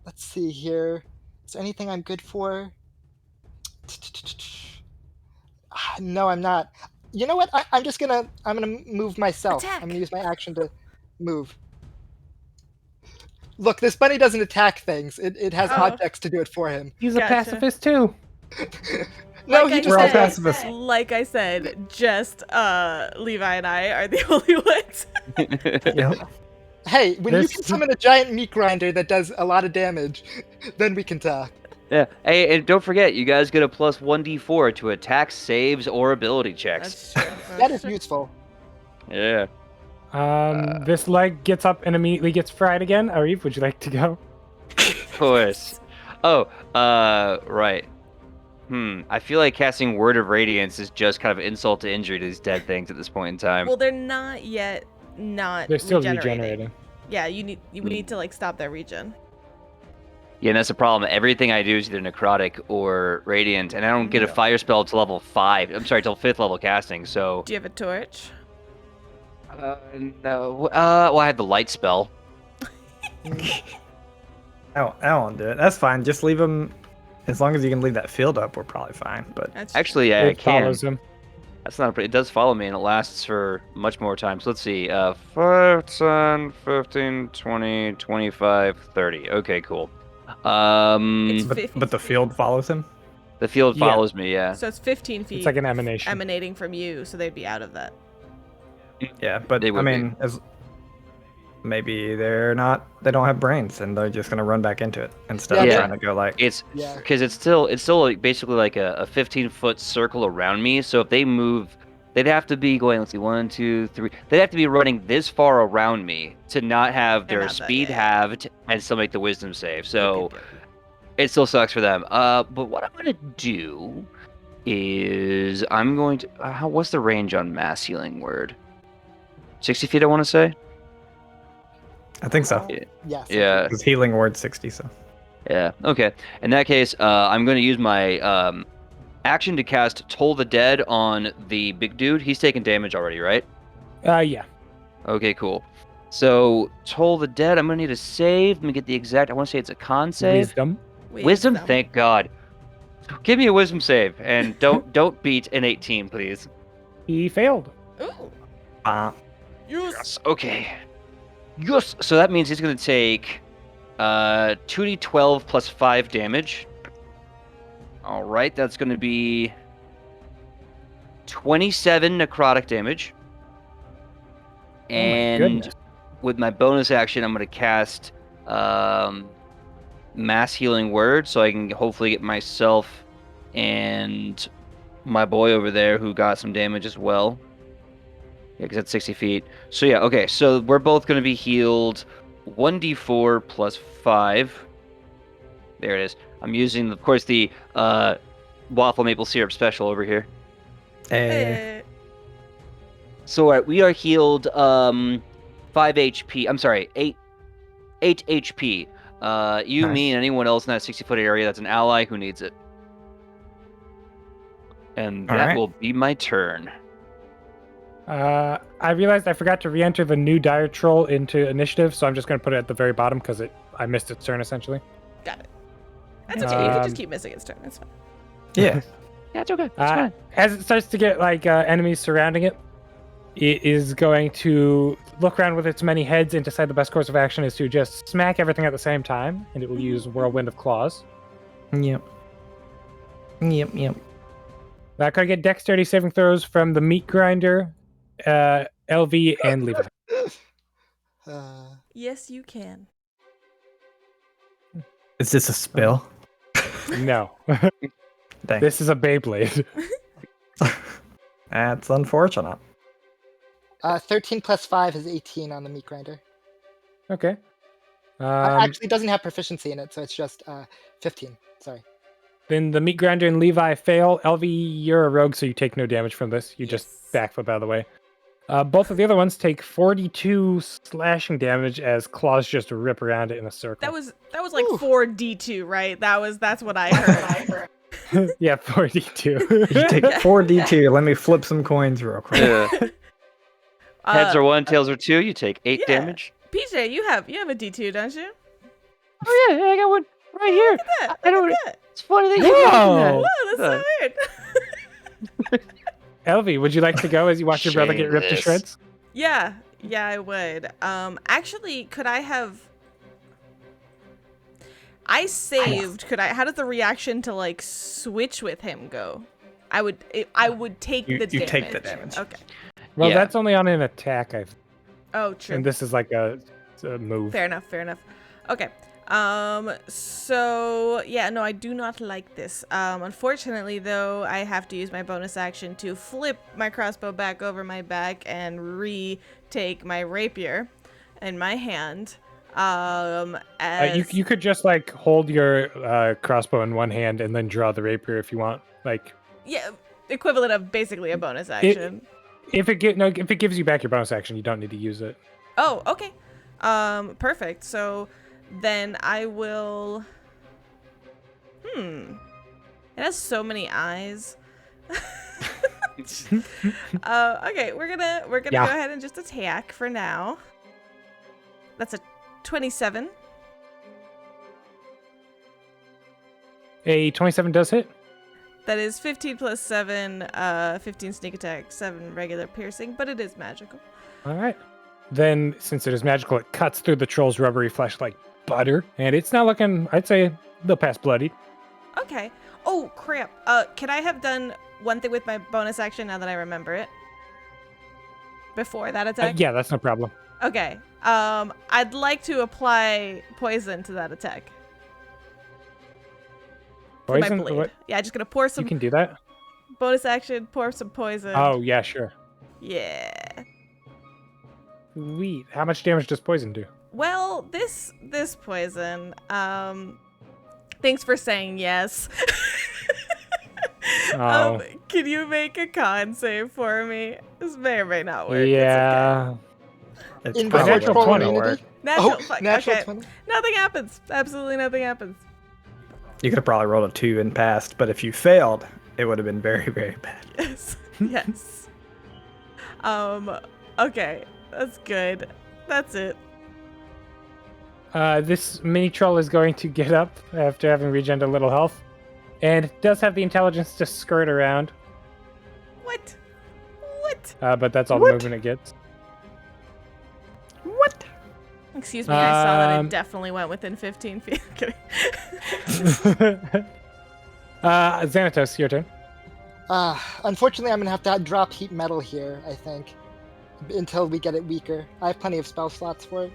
Let's see here. Is there anything I'm good for? No, I'm not. You know what? I'm gonna move myself. Attack. I'm gonna use my action to move. Look, this bunny doesn't attack things. It has Oh. objects to do it for him. He's a Gotcha. pacifist too. No, like he I just We're all said, pacifists. Like I said, just Levi and I are the only ones. Yep. Hey, when you This- can summon a giant meat grinder that does a lot of damage, then we can talk. Yeah. Hey, and don't forget, you guys get a plus 1d4 to attack, saves, or ability checks. That's true. That is true. useful. Yeah. This leg gets up and immediately gets fried again. Aariv, would you like to go? Of course. Oh, right. I feel like casting Word of Radiance is just kind of insult to injury to these dead things at this point in time. Well, they're not yet not They're still regenerating. regenerating. Yeah, we need to like stop their regen. Yeah, and that's the problem. Everything I do is either necrotic or radiant, and I don't get a fire spell till level 5. I'm sorry, till 5th level casting. So Do you have a torch? no. Well, I had the light spell. I won't do it. That's fine. Just leave him. As long as you can leave that field up, we're probably fine. But That's Actually, yeah, I It can. follows him. That's not. It does follow me, and it lasts for much more time. So let's see. 5, 10, 15, 20, 25, 30. Okay, cool. It's but the field follows him. The field Yeah. follows me. Yeah. So it's 15 feet It's like an emanation. emanating from you, so they'd be out of that. Yeah, but They I would be. mean, maybe they don't have brains, and they're just gonna run back into it instead of Yeah. trying to go like. It's Yeah. because it's still like basically like a 15-foot circle around me. So if they move, they'd have to be going. Let's see, 1, 2, 3. They'd have to be running this far around me to not have their have that, speed yeah. halved and still make the wisdom save. So Yep, yep, yep. it still sucks for them. But what I'm gonna do is I'm going to. What's the range on mass healing word? 60 feet, I want to say. I think so. Yes. Yeah. Because healing word 60. So. Yeah. Okay. In that case, I'm going to use my action to cast Toll the Dead on the big dude. He's taking damage already, right? Yeah. Okay. Cool. So Toll the Dead. I'm going to need a save. Let me get the exact. I want to say it's a con save. Wisdom. Thank God. Give me a wisdom save, and don't beat an 18, please. He failed. Ooh. Yes. Okay. Yes. So that means he's going to take 2d12 plus 5 damage. All right, that's going to be 27 necrotic damage. And goodness. with my bonus action, I'm going to cast mass healing word, so I can hopefully get myself and my boy over there who got some damage as well. Yeah, because that's 60 feet. So yeah, okay. So we're both going to be healed 1d4 plus 5. There it is. I'm using, of course, the waffle maple syrup special over here. Hey. So we are healed 5 HP. I'm sorry, 8 HP. You, Nice. me, and anyone else in that 60-foot area that's an ally who needs it. And All that right. will be my turn. I realized I forgot to re-enter the new dire troll into initiative, so I'm just going to put it at the very bottom because I missed its turn essentially. Got it. That's okay. You can Um, just keep missing its turn. That's fine. Yeah. Yeah, it's okay. It's fine. As it starts to get like enemies surrounding it, it is going to look around with its many heads and decide the best course of action is to just smack everything at the same time, and it will use Whirlwind of Claws. Yep. Could I get dexterity saving throws from the meat grinder, Elvi, and Levi? Yes, you can. Is this a spell? No. Dang. This is a Beyblade. That's unfortunate. 13 plus 5 is 18 on the meat grinder. Okay. Actually, it doesn't have proficiency in it, so it's just 15. Sorry. Then the meat grinder and Levi fail. Elvi, you're a rogue, so you take no damage from this. You just backflip out of the way. Both of the other ones take 42 slashing damage as claws just rip around it in a circle. That was like 4d2, right? That's what I heard. Yeah, 42. You take 4d2. Let me flip some coins real quick. Yeah. Heads are 1, tails are 2. You take 8 yeah. damage. PJ, you have a d2, don't you? Oh yeah, I got one right here. Look at that. I don't. Look at that. It's funny that you Whoa. mentioned Whoa, that. that's so weird. Elvi, would you like to go as you watch your brother get ripped to Shameless. shreds? Yeah, I would. Actually, could I have? I saved. Could I? How does the reaction to like switch with him go? I would take You the damage. take the damage. Okay. Well, Yeah. that's only on an attack, Oh, true. and this is like a move. Fair enough. Okay. So yeah, no, I do not like this. Unfortunately though, I have to use my bonus action to flip my crossbow back over my back and retake my rapier in my hand. As You could just like hold your crossbow in one hand and then draw the rapier if you want. Like, yeah, equivalent of basically a bonus action. if it gives you back your bonus action, you don't need to use it. Oh, okay. Perfect. So then I will. It has so many eyes. Okay, we're gonna Yeah. go ahead and just attack for now. That's a 27. A 27 does hit. That is 15 plus 7, 15 sneak attack, 7 regular piercing, but it is magical. All right. Then, since it is magical, it cuts through the troll's rubbery flesh like butter, and it's not looking, I'd say, they'll pass bloodied. Okay. Oh, crap. Can I have done one thing with my bonus action now that I remember it? Before that attack? Yeah, that's no problem. Okay. I'd like to apply poison to that attack. For my Poison? blade. What? Yeah, just gonna pour some You can do that? bonus action, pour some poison. Oh, yeah, sure. Yeah. Sweet. How much damage does poison do? Well, this poison, thanks for saying yes. Oh. Can you make a con save for me? This may or may not work. Yeah. It's In probably natural troll 20 immunity? work. Natural, fuck, natural okay. 20. Nothing happens. Absolutely nothing happens. You could have probably rolled a 2 and passed, but if you failed, it would have been very, very bad. Yes. Yes. Okay. That's good. That's it. This mini troll is going to get up after having regened a little health, and it does have the intelligence to skirt around, What? What? but that's all What? the movement it gets. What? Excuse me, I saw that Um, it definitely went within 15 feet. Kidding. Xanatos, your turn. Unfortunately, I'm going to have drop heat metal here, I think, until we get it weaker. I have plenty of spell slots for it.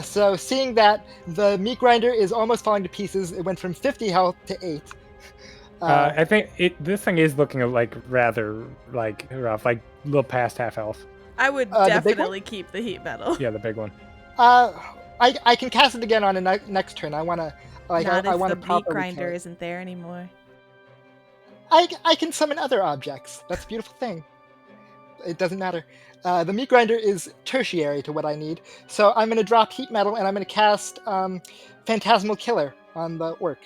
So seeing that the meat grinder is almost falling to pieces, it went from 50 health to 8. I think this thing is looking like rather like rough, like a little past half health. I would The big one? definitely keep the heat metal. Yeah, the big one. I can cast it again on a next turn. I want to like Not I if want the to meat properly grinder kill it. isn't there anymore. I can summon other objects. That's a beautiful thing. It doesn't matter. The meat grinder is tertiary to what I need. So I'm going to drop heat metal and I'm going to cast Phantasmal Killer on the orc,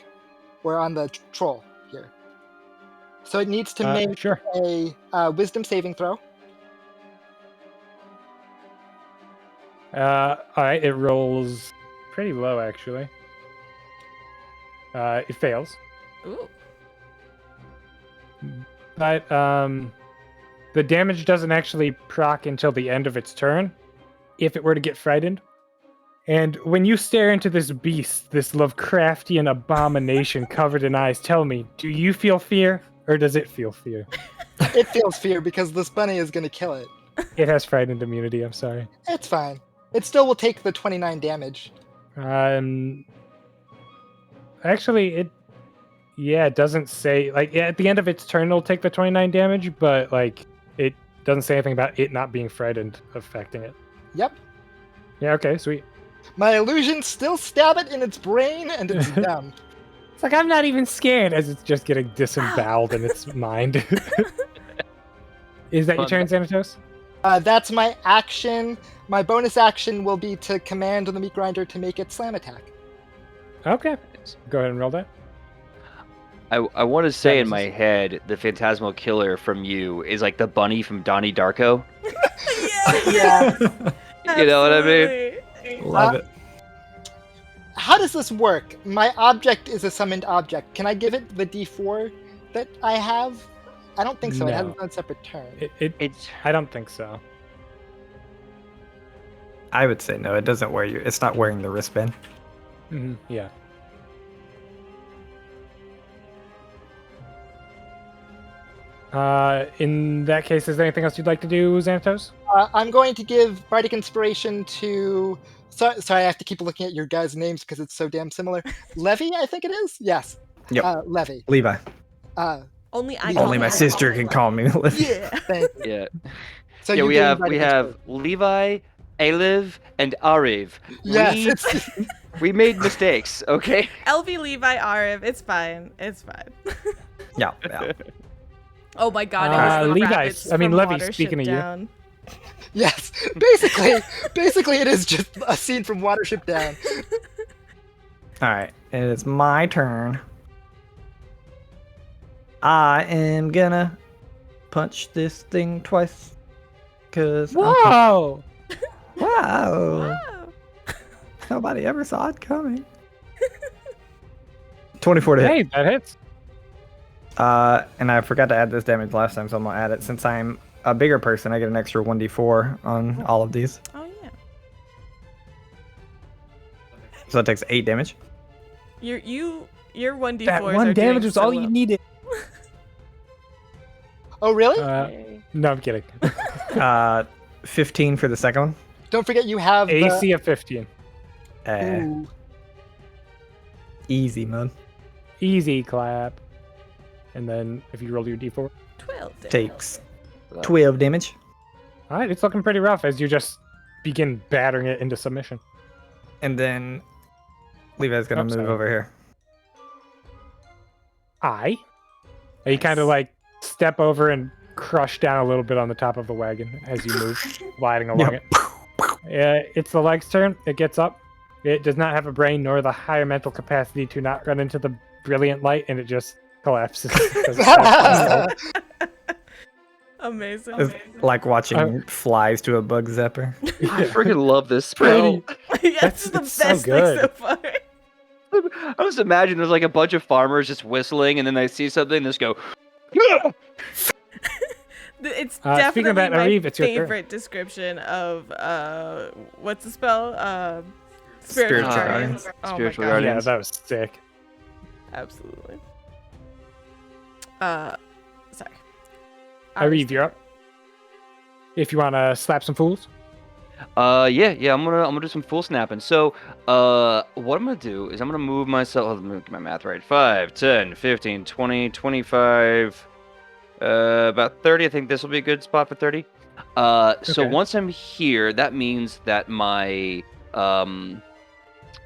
or on the troll here. So it needs to make Sure. a Wisdom saving throw. All right, it rolls pretty low actually. It fails, Ooh. but the damage doesn't actually proc until the end of its turn, if it were to get frightened. And when you stare into this beast, this Lovecraftian abomination covered in eyes, tell me, do you feel fear, or does it feel fear? It feels fear because this bunny is going to kill it. It has frightened immunity, I'm sorry. It's fine. It still will take the 29 damage. Actually, it doesn't say, like, at the end of its turn, it'll take the 29 damage, but, like, it doesn't say anything about it not being frightened affecting it. Yep. Yeah, okay, sweet. My illusions still stab it in its brain, and it's dumb. It's like, I'm not even scared, as it's just getting disemboweled in its mind. Is that your turn, Xanatos? That's my action. My bonus action will be to command the meat grinder to make its slam attack. Okay. Go ahead and roll that. I want to say in Xanatos. my head, the Phantasmal Killer from you is like the bunny from Donnie Darko. Yeah. You know what I mean? Absolutely. Love it. How does this work? My object is a summoned object. Can I give it the D4 that I have? I don't think so. It has No. its own separate turn. It's I don't think so. I would say no. It doesn't wear you. It's not wearing the wristband. Yeah. In that case, is there anything else you'd like to do, Xanatos? I'm going to give Bardic Inspiration to... Sorry, I have to keep looking at your guys' names because it's so damn similar. Levi, I think it is? Yes. Yep. Levi. Levi. Only I. Only my sister can call me Levi. Yeah. Thank you. yeah. So Yeah, you we gave have Bardic Inspiration. Levi, Aariv, and Aariv. Yes. We made mistakes, okay? Elvi, Levi, Aariv. It's fine. It's fine. Yeah. Oh my god, it was the Levi's- rabbits I mean, from Levi, Watership speaking of you. Down. Yes. Basically, it is just a scene from Watership Down. All right. It is my turn. I am gonna punch this thing twice. Cause Whoa! wow. Wow. Nobody ever saw it coming. 24 to hit. Hey, that hits. And I forgot to add this damage last time, so I'm gonna add it. Since I'm a bigger person, I get an extra 1d4 on all of these. Oh yeah. So that takes 8 damage. Your 1d4s That are one damage doing was so all well. you needed. Oh, really? No, I'm kidding. 15 for the second one. Don't forget you have the... AC of 15. Ooh. Easy, man. Easy clap. And then if you roll your d4. 12 damage. Takes 12 damage. All right, it's looking pretty rough as you just begin battering it into submission. And then Levi's gonna Oh, move sorry. over here. You kind of like step over and crush down a little bit on the top of the wagon as you move, gliding along Yep. it. It's the leg's turn. It gets up. It does not have a brain nor the higher mental capacity to not run into the brilliant light, and it just collapses. Amazing. It's like watching flies to a bug zapper. I freaking love this spell. Yeah, this is the it's so best thing good. so far. I just imagine there's like a bunch of farmers just whistling, and then they see something and just go. It's Speaking of definitely that, my Aariv, it's your turn. favorite description of what's the spell? Spiritual Guardians. Guardians. Oh Spiritual my god. Yeah, Guardians. that was sick. Absolutely. Sorry. Aariv, you're up. If you want to slap some fools. Yeah, I'm gonna do some full snapping. So, what I'm gonna do is I'm gonna move myself. Let me get my math right. 5, 10, 15, 20, 25, about 30. I think this will be a good spot for 30. So Okay. once I'm here, that means that my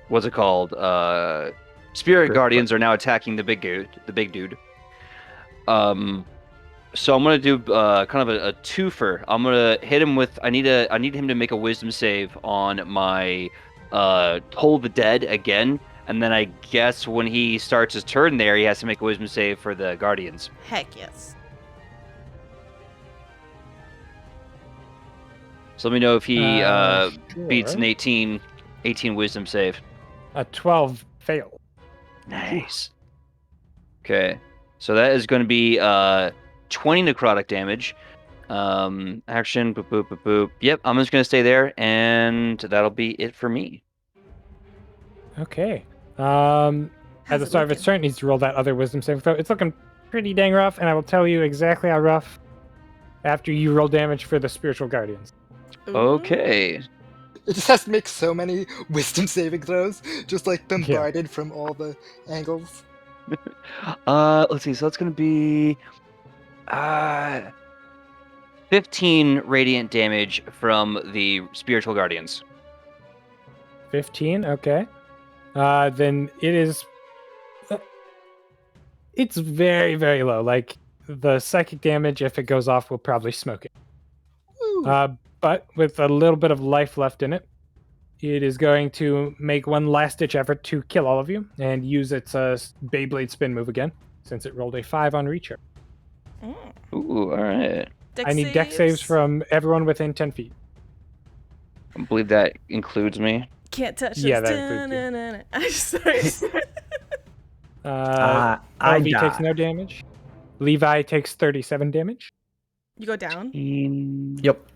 what's it called? Spirit Guardians are now attacking the big dude. So I'm gonna do kind of a twofer. I'm gonna hit him with. I need him to make a Wisdom save on my Toll the Dead again, and then I guess when he starts his turn there, he has to make a Wisdom save for the Guardians. Heck yes. So let me know if he beats Sure. an 18 Wisdom save. A 12 fail. Nice. Okay, so that is going to be 20 necrotic damage. Action, boop, boop, boop, boop. Yep, I'm just going to stay there, and that'll be it for me. Okay. At How's the it start of its looking? turn, it needs to roll that other wisdom saving throw. It's looking pretty dang rough, and I will tell you exactly how rough after you roll damage for the spiritual guardians. Ooh. Okay. It just has to make so many wisdom saving throws, just like bombarded from all the angles. Let's see. So that's going to be 15 radiant damage from the spiritual guardians. 15, okay. Then it is... It's very, very low. Like, the psychic damage, if it goes off, will probably smoke it. Ooh. But with a little bit of life left in it, it is going to make one last-ditch effort to kill all of you and use its Beyblade spin move again, since it rolled a 5 on reach. Mm. Ooh, all right. I need dex saves from everyone within 10 feet. I believe that includes me. Can't touch Yeah, this. that includes you. Da-na-na-na. I'm sorry. I Elvi die. takes no damage. Levi takes 37 damage. You go down. Yep.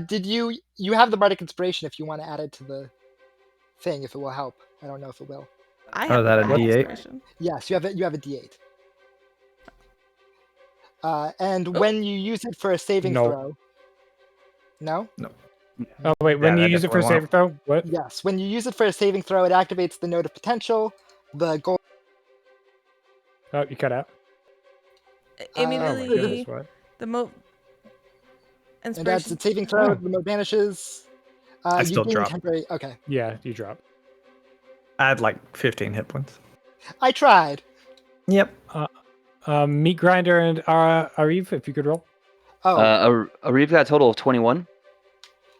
Did you have the bardic inspiration if you want to add it to the thing, if it will help. I don't know if it will. I Oh, have that a bardic D8? inspiration. Yes, you have a D8. And when you use it for a saving No. throw. No? Oh, wait, when Yeah, you that use it for a definitely saving throw? What? Yes, when you use it for a saving throw, it activates the Node of Potential, the goal. Oh, you cut out. Oh, my Immediately, goodness, what? the mo. And adds Inspiration. its saving throw, Oh. the mode vanishes. I You still gain drop. temporary. Okay. Yeah, you drop. I had like 15 hit points. I tried. Yep. Meat Grinder and Aariv, if you could roll. Oh, Aariv got a total of 21.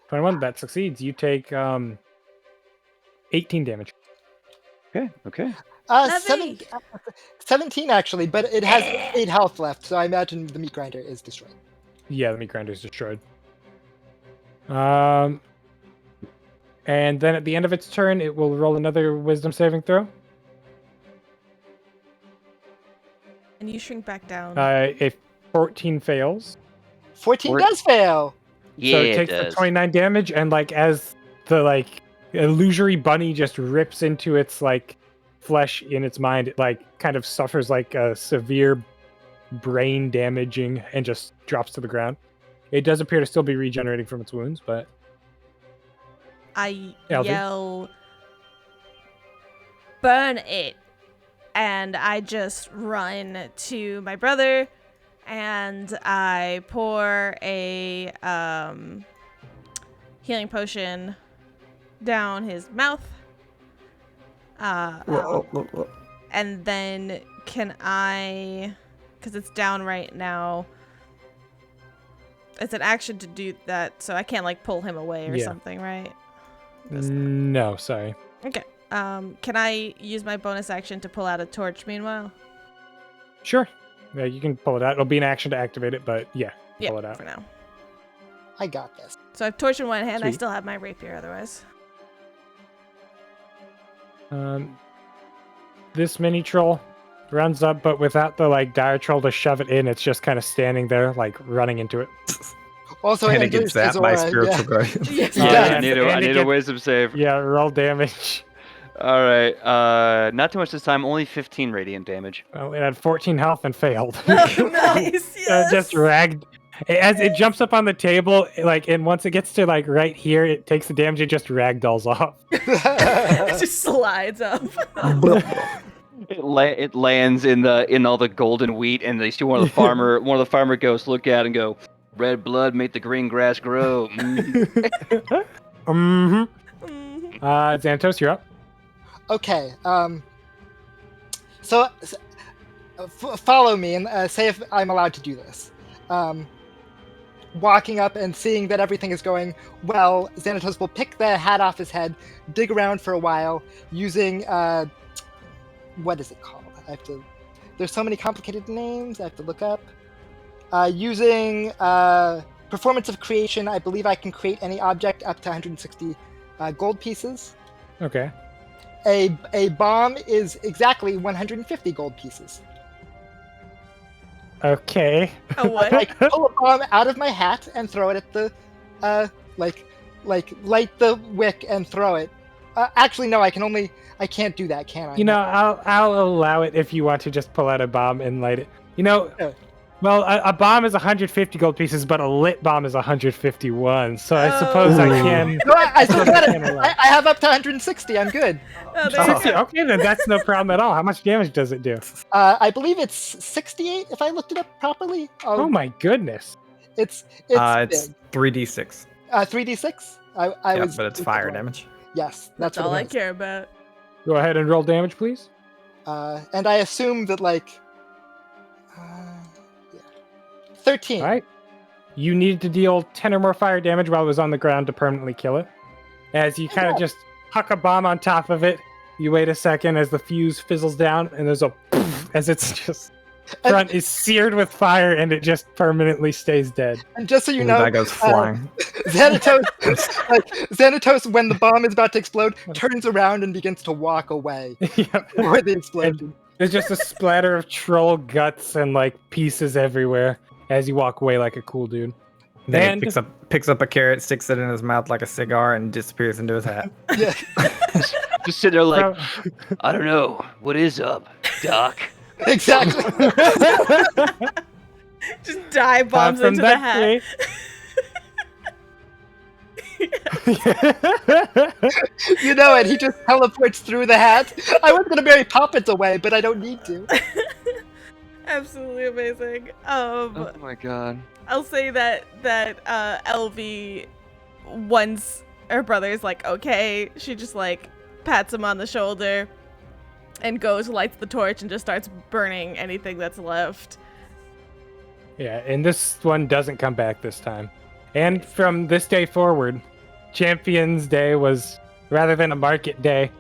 21, that succeeds. You take 18 damage. Okay. Levi! 17 actually, but it has 8 health left, so I imagine the meat grinder is destroyed. Yeah, the Meat Grinder is destroyed. And then at the end of its turn, it will roll another Wisdom saving throw. And you shrink back down. If 14 fails, 14 does fail. Yeah, so it takes does. the 29 damage, and like as the like illusory bunny just rips into its like flesh in its mind, it like kind of suffers like a severe brain damaging and just drops to the ground. It does appear to still be regenerating from its wounds, but I Elvi? yell, burn it. And I just run to my brother and I pour a healing potion down his mouth. Whoa. And then can I, because it's down right now, it's an action to do that, so I can't like pull him away or something, right? no, sorry. Okay. Can I use my bonus action to pull out a torch meanwhile? Sure. Yeah, you can pull it out. It'll be an action to activate it, but yeah, pull it out. For now. I got this. So I have torch in one hand. I Sweet. still have my rapier otherwise. This mini troll runs up, but without the like dire troll to shove it in, it's just kind of standing there, like running into it. Also, And it it gets enters his zapped by aura, spiritual yeah. guardian. Yes. Yeah, Yeah, I need and it a gets- wisdom save. Yeah, roll damage. All right, not too much this time. Only 15 radiant damage. Well, it had 14 health and failed. Nice. Yes. Just ragged. As it jumps up on the table, like, and once it gets to like right here, it takes the damage. It just ragdolls off. It just slides up. It lands in all the golden wheat, and they see one of the farmer ghosts look at it and go, "Red blood make the green grass grow." Mm-hmm. Xanatos, you're up. Okay. So follow me and say if I'm allowed to do this. Walking up and seeing that everything is going well, Xanatos will pick the hat off his head, dig around for a while, using what is it called? There's so many complicated names. I have to look up. Using Performance of Creation, I believe I can create any object up to 160 gold pieces. Okay. A bomb is exactly 150 gold pieces. Okay. A what? Like pull a bomb out of my hat and throw it at the, like light the wick and throw it. Actually, no, I can't do that, can I? You know, I'll allow it if you want to just pull out a bomb and light it. You know, well, a bomb is 150 gold pieces, but a lit bomb is 151. So I suppose I can. No, I still got it. Can allow. I have up to 160. I'm good. Oh, there you 60. go. Okay, then that's no problem at all. How much damage does it do? I believe it's 68 if I looked it up properly. Oh my goodness. It's It's big. 3d6. 3d6. I Yeah, was. but it's fire damage. Yes, That's what all it I is. care about. Go ahead and roll damage, please. And I assume that like. Yeah. 13. All right. You needed to deal 10 or more fire damage while it was on the ground to permanently kill it. As you kind of just huck a bomb on top of it, you wait a second as the fuse fizzles down, and there's a poof as it's just front is seared with fire, and it just permanently stays dead. And just so you Ooh, know, that goes flying. Xanatos, when the bomb is about to explode, turns around and begins to walk away Yep. for the explosion. There's just a splatter of troll guts and like pieces everywhere as you walk away like a cool dude. Then And- he picks up a carrot, sticks it in his mouth like a cigar, and disappears into his hat. Yeah. Just sit there like, From- I don't know, what is up, Doc? Exactly. Just dive bombs from into the that hat. day- You know it. He just teleports through the hat. I was gonna bury Poppets away, but I don't need to. Absolutely amazing. Oh my god. I'll say that Elvi, once her brother's like okay, she just like pats him on the shoulder and goes, lights the torch, and just starts burning anything that's left. Yeah, and this one doesn't come back this time. And from this day forward, Champions Day was, rather than a market day,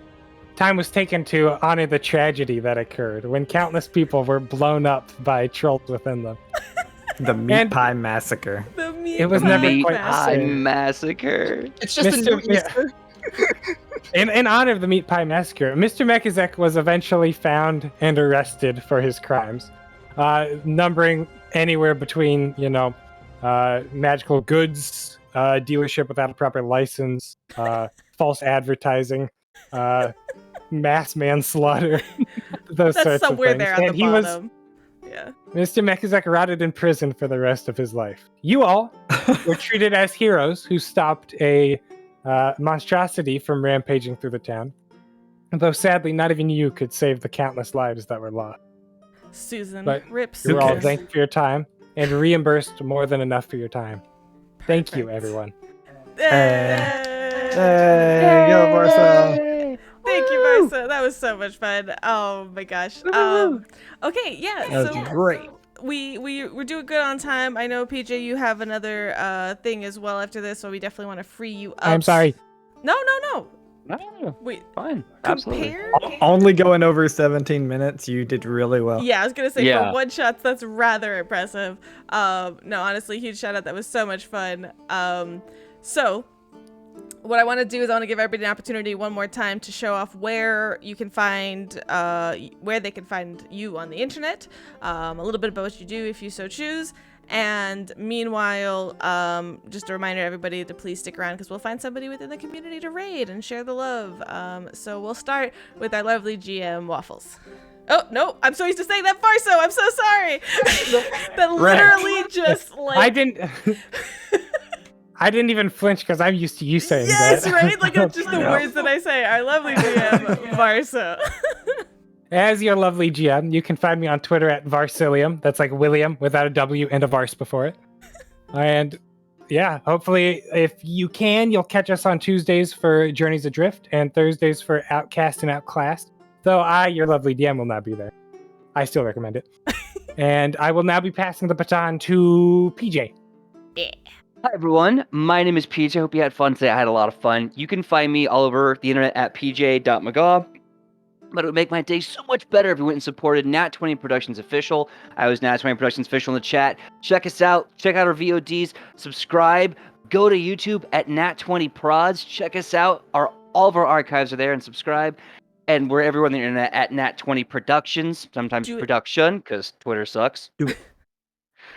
time was taken to honor the tragedy that occurred when countless people were blown up by trolls within them. The meat And- pie massacre. The meat It was pie never Meat quite massacre. the pie massacre. It's just a new Mr. Yeah. Easter. In honor of the Meat Pie Massacre, Mr. Mechizek was eventually found and arrested for his crimes. numbering anywhere between, magical goods dealership without a proper license, false advertising, mass manslaughter, those That's sorts of somewhere things. there at And the he was bottom. Yeah. Mr. Mechizek rotted in prison for the rest of his life. You all were treated as heroes who stopped a monstrosity from rampaging through the town. Though sadly, not even you could save the countless lives that were lost. Susan. But Rip you were all Susan. thanked for your time and reimbursed more than enough for your time. Thank you, Perfect. everyone. Hey, go VarSoh. Thank you, VarSoh. That was so much fun. Oh my gosh. Okay, yeah. That was great. We're doing good on time. I know, PJ, you have another thing as well after this, so we definitely want to free you up. I'm sorry. No. No, Wait. fine. Absolutely. Compare? Only going over 17 minutes, you did really well. Yeah, I was gonna say Yeah. for one shots, that's rather impressive. No, honestly, huge shout out. That was so much fun. So what I want to do is I want to give everybody an opportunity one more time to show off where you can find, where they can find you on the internet, a little bit about what you do if you so choose. And meanwhile, just a reminder to everybody to please stick around because we'll find somebody within the community to raid and share the love. So we'll start with our lovely GM, Waffles. Oh, no, I'm so used to saying that VarSoh. I'm so sorry. That literally just like... I didn't even flinch because I'm used to you saying yes, that. right? Like it's just the Yeah. words that I say. Our lovely GM, VarSoh. As your lovely GM, you can find me on Twitter at Varsilium. That's like William without a W and a Vars before it. And yeah, hopefully if you can, you'll catch us on Tuesdays for Journeys Adrift and Thursdays for Outcast and Outclassed. Though I, your lovely DM, will not be there. I still recommend it. And I will now be passing the baton to PJ. Hi, everyone. My name is PJ. Hope you had fun today. I had a lot of fun. You can find me all over the internet at pj.megaw. But it would make my day so much better if you went and supported Nat20 Productions Official. I was Nat20 Productions Official in the chat. Check us out. Check out our VODs. Subscribe. Go to YouTube at Nat20 Prods. Check us out. All of our archives are there, and subscribe. And we're everywhere on the internet at Nat20 Productions. Sometimes Do it. production, because Twitter sucks. Do it.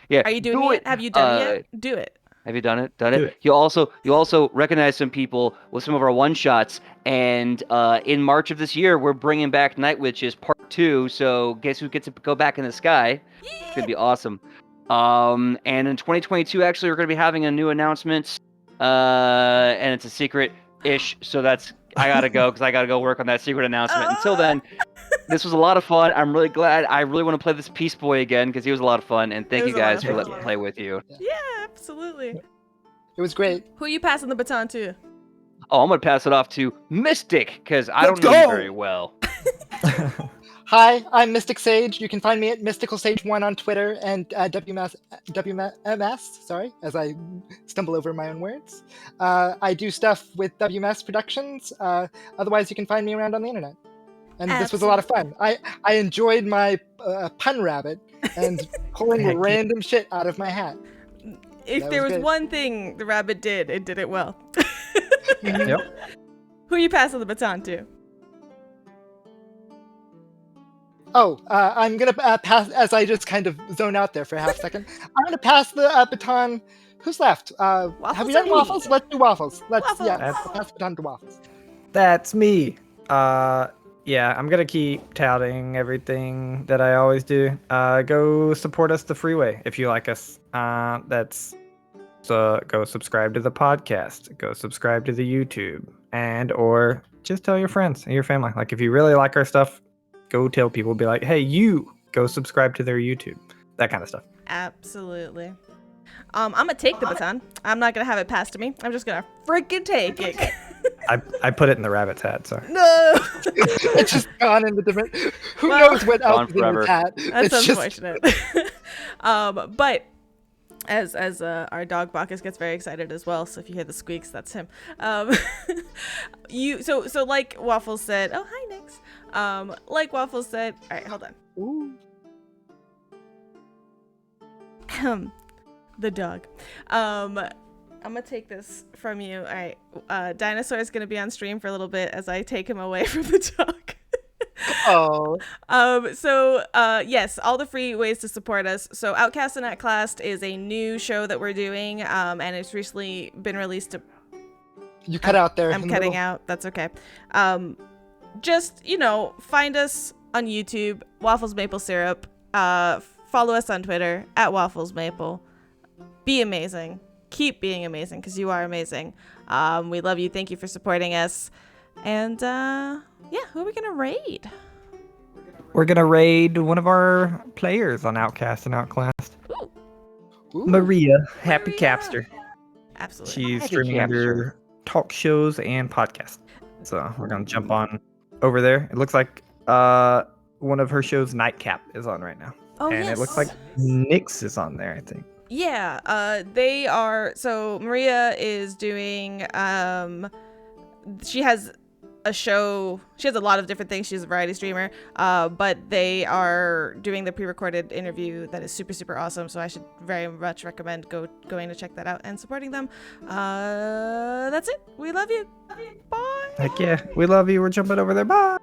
Yeah. Are you doing do it? Have you done it yet? Do it. Have you done it? Do it. You also recognize some people with some of our one shots, and in March of this year, we're bringing back Night Witches Part 2. So guess who gets to go back in the sky? It's gonna be awesome. And in 2022, actually, we're gonna be having a new announcement, and it's a secret-ish. So I gotta go because I gotta go work on that secret announcement. Until then, this was a lot of fun. I'm really glad. I really want to play this Peace Boy again because he was a lot of fun. And thank It you was a lot guys of for fun. letting me play with you. Yeah, absolutely. It was great. Who are you passing the baton to? Oh, I'm gonna pass it off to Mystic because I don't Let's know you go! very well. Hi, I'm Mystic Sage. You can find me at MysticalSage1 on Twitter and WMS, sorry, as I stumble over my own words. I do stuff with WMS Productions. Otherwise, you can find me around on the internet. And this was a lot of fun. I enjoyed my pun rabbit and pulling random shit out of my hat. If That there was was good. one thing the rabbit did, it did it well. Yep. Who are you passing the baton to? Oh, I'm gonna pass, as I just kind of zone out there for a half second. I'm gonna pass the baton. Who's left? Have we done or me? Waffles? Let's do Waffles. Waffles. Pass the baton to Waffles. That's me. Yeah, I'm gonna keep touting everything that I always do. Go support us the freeway if you like us. Go subscribe to the podcast. Go subscribe to the YouTube, or just tell your friends and your family. Like if you really like our stuff, go tell people. Be like, hey, you go subscribe to their YouTube. That kind of stuff. Absolutely. I'm gonna take the baton. I'm not gonna have it passed to me. I'm just gonna freaking take it. I put it in the rabbit's hat. Sorry. No. It's just gone into different. Who Well, knows what gone else is in forever. the hat? That's It's just- unfortunate. But as our dog Bacchus gets very excited as well, so if you hear the squeaks, that's him. So like Waffles said, oh hi Nix. Like Waffles said, all right, hold on. Ooh. The dog. I'm gonna take this from you. All right, Dinosaur is gonna be on stream for a little bit as I take him away from the dog. Oh, Yes, all the free ways to support us. So Outcast and Outclassed is a new show that we're doing, and it's recently been released to you cut out there. I'm in the cutting middle. out. That's okay. Just, find us on YouTube, Waffles Maple Syrup. Follow us on Twitter at Waffles Maple. Be amazing. Keep being amazing because you are amazing. We love you. Thank you for supporting us. And who are we gonna raid? We're gonna raid one of our players on Outcast and Outclassed. Ooh. Maria, Happy Maria. Capster. Absolutely. She's Happy streaming Capster. under talk shows and podcasts. So we're gonna jump on over there. It looks like one of her shows, Nightcap, is on right now. Oh, and yes. it looks like Nyx is on there, I think. Yeah, they are. So Maria is doing. She has a show. She has a lot of different things. She's a variety streamer. But they are doing the pre-recorded interview that is super, super awesome. So I should very much recommend going to check that out and supporting them. That's it. We love you. Bye. Heck yeah, we love you. We're jumping over there. Bye.